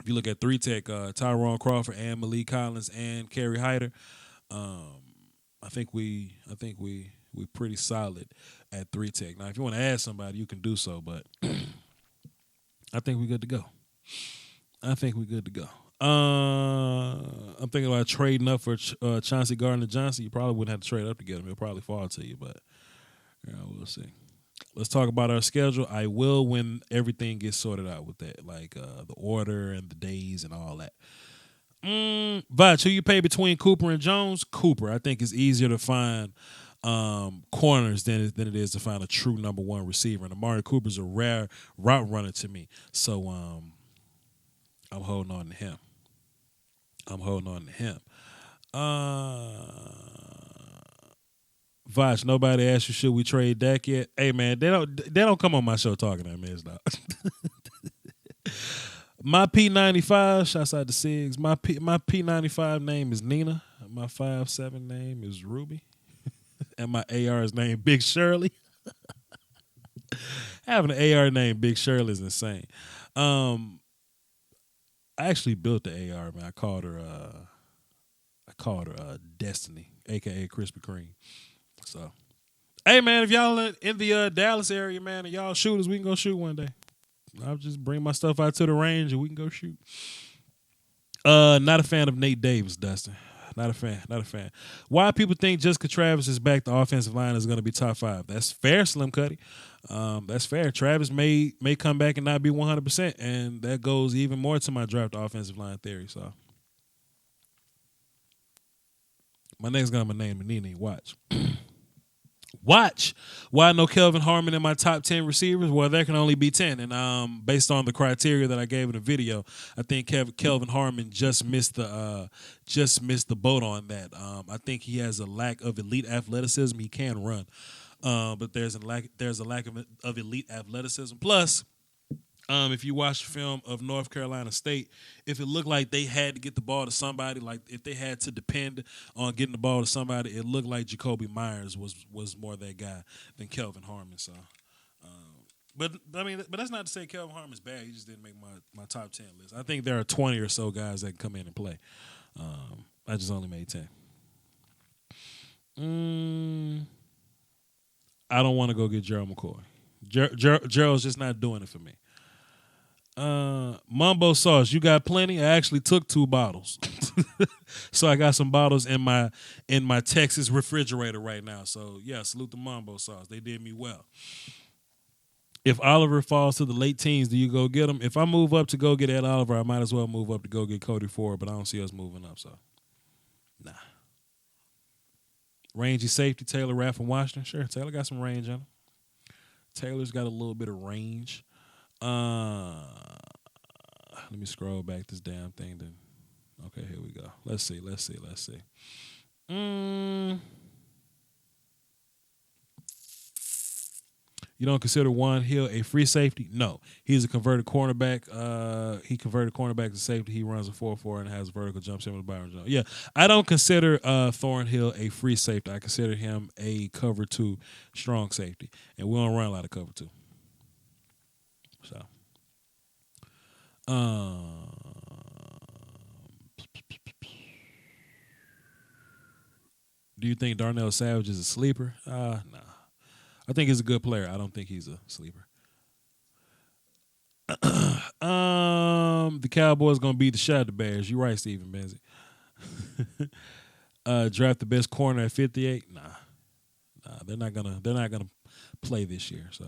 Speaker 2: If you look at 3-tech, Tyrone Crawford and Malik Collins and Kerry Hyder, I think we pretty solid at 3-tech. Now, if you want to add somebody, you can do so, but I think we're good to go. I'm thinking about trading up for Chauncey Gardner-Johnson. You probably wouldn't have to trade up to get him. He'll probably fall to you, but we'll see. Let's talk about our schedule. I will when everything gets sorted out with that, like the order and the days and all that. Voch, who you pay between Cooper and Jones? Cooper. I think it's easier to find corners than it is to find a true number one receiver. And Amari Cooper's a rare route runner to me. So I'm holding on to him. Voch, nobody asked you should we trade Dak yet? Hey man, they don't come on my show talking that mess, dog. My P95, shouts out to Sigs. My P95 name is Nina. My 5'7" name is Ruby. And my AR is named Big Shirley. Having an AR named Big Shirley is insane. I actually built the AR, man. I called her Destiny, aka Krispy Kreme. So, hey man, if y'all in the Dallas area, man, and y'all shooters, we can go shoot one day. I'll just bring my stuff out to the range and we can go shoot. Not a fan of Nate Davis, Dustin. Not a fan. Why people think just because Travis is back, the offensive line is going to be top 5? That's fair, Slim Cuddy. That's fair. Travis may come back and not be 100%, and that goes even more to my draft offensive line theory. So, my next guy, my name is Nene. Watch. Watch. Why no Kelvin Harmon in my top 10 receivers? Well, there can only be 10. And based on the criteria that I gave in the video, I think Kelvin Harmon just missed the boat on that. I think he has a lack of elite athleticism. He can run. But there's a lack of elite athleticism. Plus, if you watch the film of North Carolina State, if it looked like they had to get the ball to somebody, like if they had to depend on getting the ball to somebody, it looked like Jacoby Myers was more that guy than Kelvin Harmon. So, but that's not to say Kelvin Harmon's bad. He just didn't make my top 10 list. I think there are 20 or so guys that can come in and play. I just only made 10. I don't want to go get Gerald McCoy. Gerald's just not doing it for me. Mumbo sauce, you got plenty? I actually took 2 bottles. So I got some bottles in my Texas refrigerator right now. So yeah, salute the Mumbo sauce. They did me well. If Oliver falls to the late teens, do you go get him? If I move up to go get Ed Oliver, I might as well move up to go get Cody Ford, but I don't see us moving up, so nah. Rangy safety, Taylor Rapp from Washington. Sure, Taylor got some range on him. Taylor's got a little bit of range. Let me scroll back this damn thing. Then, okay, here we go. Let's see. You don't consider Juan Hill a free safety? No, he's a converted cornerback. He converted cornerback to safety. He runs a 4.4 and has vertical jump similar to Byron Jones. Yeah, I don't consider Thornhill a free safety. I consider him a cover 2 strong safety, and we don't run a lot of cover 2. So, do you think Darnell Savage is a sleeper? Nah. I think he's a good player. I don't think he's a sleeper. The Cowboys gonna beat the shot at the Bears. You're right, Stephen Benzie. Draft the best corner at 58. Nah, they're not gonna play this year. So,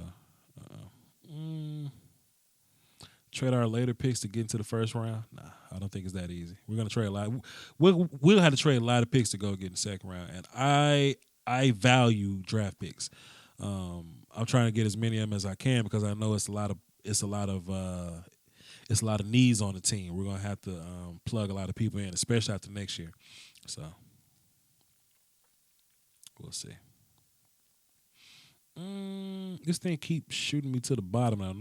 Speaker 2: trade our later picks to get into the first round. Nah, I don't think it's that easy. We're gonna trade a lot. We'll have to trade a lot of picks to go get in the second round, and I value draft picks. I'm trying to get as many of them as I can because I know it's a lot of needs on the team. We're gonna have to plug a lot of people in, especially after next year. So we'll see. This thing keeps shooting me to the bottom. I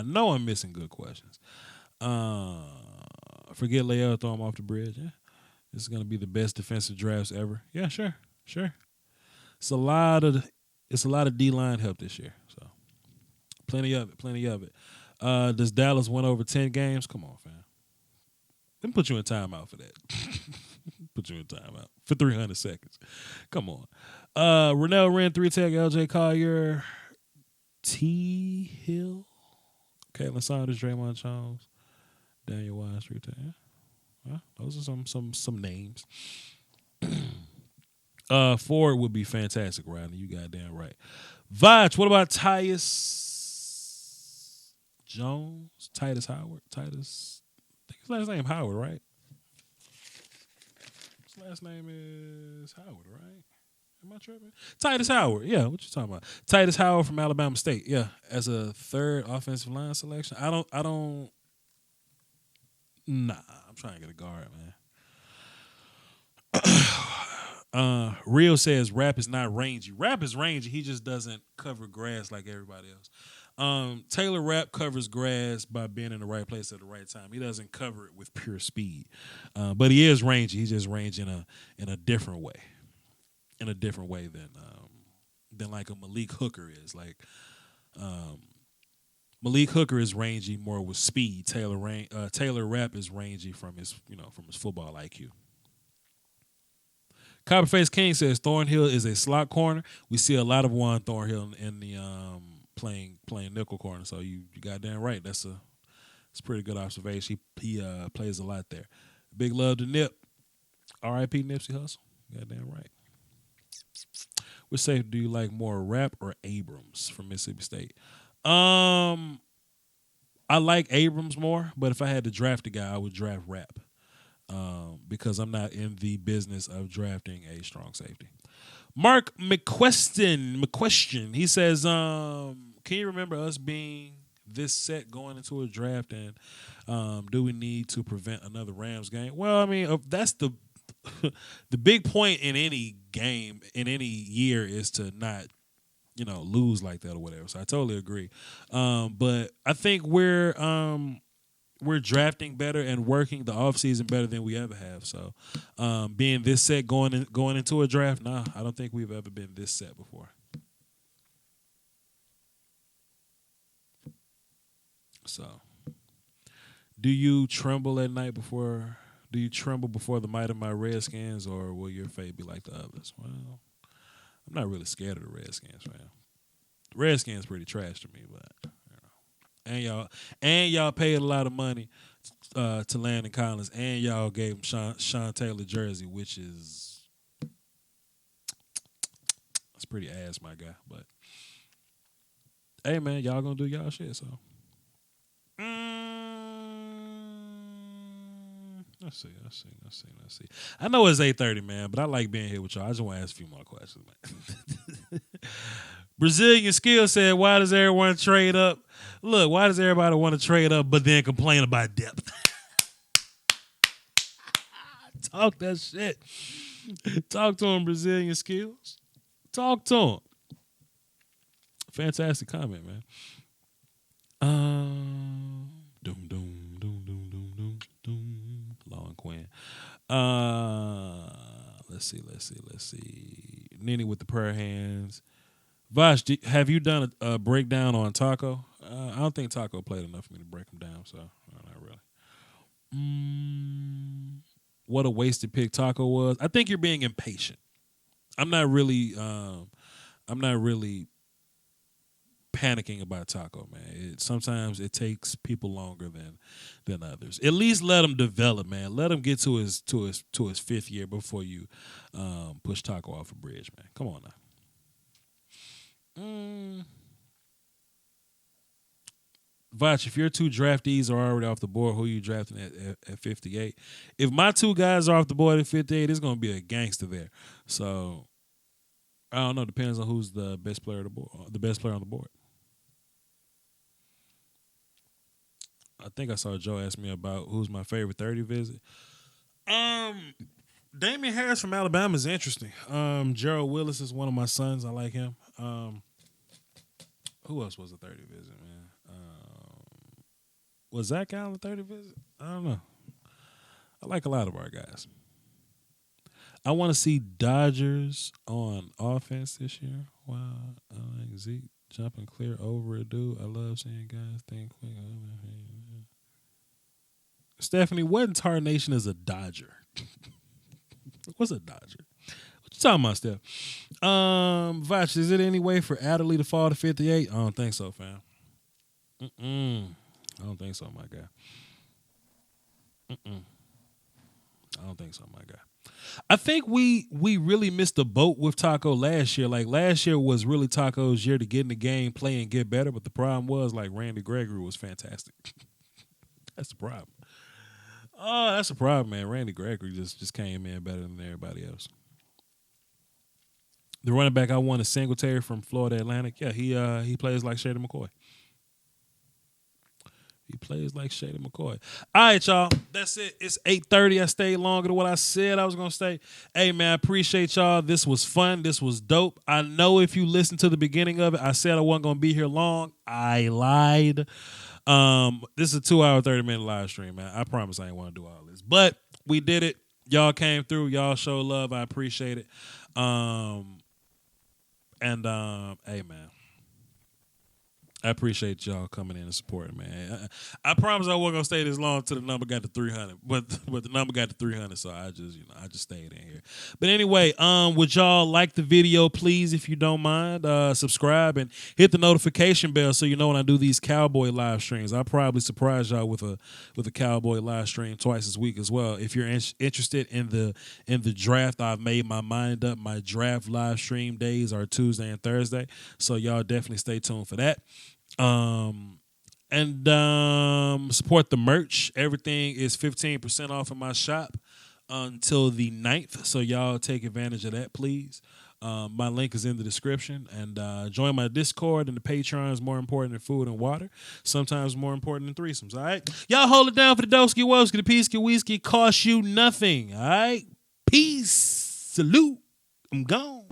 Speaker 2: know I'm missing good questions. Forget Leal, throw him off the bridge. Yeah, this is gonna be the best defensive drafts ever. Yeah, sure. It's a lot of D-line help this year, so plenty of it. Does Dallas win over 10 games? Come on, fam. Let me put you in timeout for that. Put you in timeout for 300 seconds. Come on. Renell Wren, 3-tech, LJ Collier, T. Hill, Caitlin Saunders, Draymond Jones, Daniel Wise, 3-tech. Yeah. Well, those are some names. Ford would be fantastic, Rodney. You goddamn right. Voch, what about Tyus Jones? Titus Howard? I think his last name Howard, right? last name is Howard, right? Am I tripping? Titus Howard. Yeah, what you talking about? Titus Howard from Alabama State. Yeah, as a third offensive line selection. I don't. Nah, I'm trying to get a guard, man. Real says Rap is not rangy. Rap is rangy. He just doesn't cover grass like everybody else. Taylor Rapp covers grass by being in the right place at the right time. He doesn't cover it with pure speed, but he is rangy. He's just rangy in a different way, than like a Malik Hooker is. Like Malik Hooker is rangy more with speed. Taylor Rapp is rangy from his football IQ. Copperface King says Thornhill is a slot corner. We see a lot of Juan Thornhill in the playing nickel corner. So you got damn right. It's a pretty good observation. He plays a lot there. Big love to Nip. R.I.P. Nipsey Hussle. Goddamn right. Which safety do you like more, Rapp or Abrams from Mississippi State? I like Abrams more, but if I had to draft a guy, I would draft Rapp. Because I'm not in the business of drafting a strong safety. Mark McQuestion, he says, can you remember us being this set going into a draft, and do we need to prevent another Rams game? Well, I mean, that's the big point in any game, in any year, is to not, lose like that or whatever. So I totally agree. But I think we're drafting better and working the offseason better than we ever have. So being this set going into a draft, nah, I don't think we've ever been this set before. So do you tremble at night before? Do you tremble before the might of my Redskins, or will your fate be like the others? Well, I'm not really scared of the Redskins, man. The Redskins pretty trash to me, but and y'all paid a lot of money to Landon Collins, and y'all gave him Sean Taylor jersey, which is it's pretty ass, my guy. But hey, man, y'all gonna do y'all shit, so. Let's see. I know it's 8:30, man, but I like being here with y'all. I just want to ask a few more questions, man. Brazilian Skill said, why does everyone trade up? Look, why does everybody want to trade up but then complain about depth? Talk that shit. Talk to him, Brazilian Skills. Talk to him. Fantastic comment, man. Long Quinn. Let's see. Nini with the prayer hands. Voch, have you done a breakdown on Taco? I don't think Taco played enough for me to break him down, so not really. What a wasted pick Taco was. I think you're being impatient. I'm not really panicking about Taco, man. Sometimes it takes people longer than others. At least let him develop, man. Let him get to his fifth year before you push Taco off a bridge, man. Come on now. Voch, if your two draftees are already off the board, who are you drafting at 58? If my two guys are off the board at 58, it's going to be a gangster there. So I don't know. Depends on who's the best player on the board. The best player on the board. I think I saw Joe ask me about who's my favorite 30 visit. Damian Harris from Alabama is interesting. Gerald Willis is one of my sons. I like him. Who else was a 30 visit, man? Was Zach Allen a 30 visit? I don't know. I like a lot of our guys. I want to see Dodgers on offense this year. Wow. I like Zeke jumping clear over a dude. I love seeing guys think quick. Stephanie, what in tarnation is a Dodger? What's a Dodger? What you talking about, Steph? Voch, is it any way for Adderley to fall to 58? I don't think so, fam. I don't think so, my guy. I don't think so, my guy. I think we really missed the boat with Taco last year. Like, last year was really Taco's year to get in the game, play, and get better. But the problem was, like, Randy Gregory was fantastic. That's the problem. Oh, that's a problem, man. Randy Gregory just came in better than everybody else. The running back I want is Singletary from Florida Atlantic. Yeah, he plays like Shady McCoy. He plays like Shady McCoy. All right, y'all. That's it. It's 8:30. I stayed longer than what I said I was going to stay. Hey, man, I appreciate y'all. This was fun. This was dope. I know if you listened to the beginning of it, I said I wasn't going to be here long. I lied. This is a 2-hour, 30-minute live stream, man. I promise I ain't want to do all this. But we did it. Y'all came through. Y'all show love. I appreciate it. Hey, man. I appreciate y'all coming in and supporting, man. I promise I wasn't gonna stay this long till the number got to 300, but the number got to 300, so I just stayed in here. But anyway, would y'all like the video, please, if you don't mind, subscribe and hit the notification bell so you know when I do these Cowboy live streams. I'll probably surprise y'all with a Cowboy live stream twice this week as well. If you're interested in the draft, I've made my mind up. My draft live stream days are Tuesday and Thursday, so y'all definitely stay tuned for that. Support the merch. Everything is 15% off in my shop until the 9th. So y'all take advantage of that, please. My link is in the description. And join my Discord, and the Patreon is more important than food and water. Sometimes more important than threesomes, all right? Y'all hold it down for the Doski Woski. The Peasky Whiskey costs you nothing, all right? Peace. Salute. I'm gone.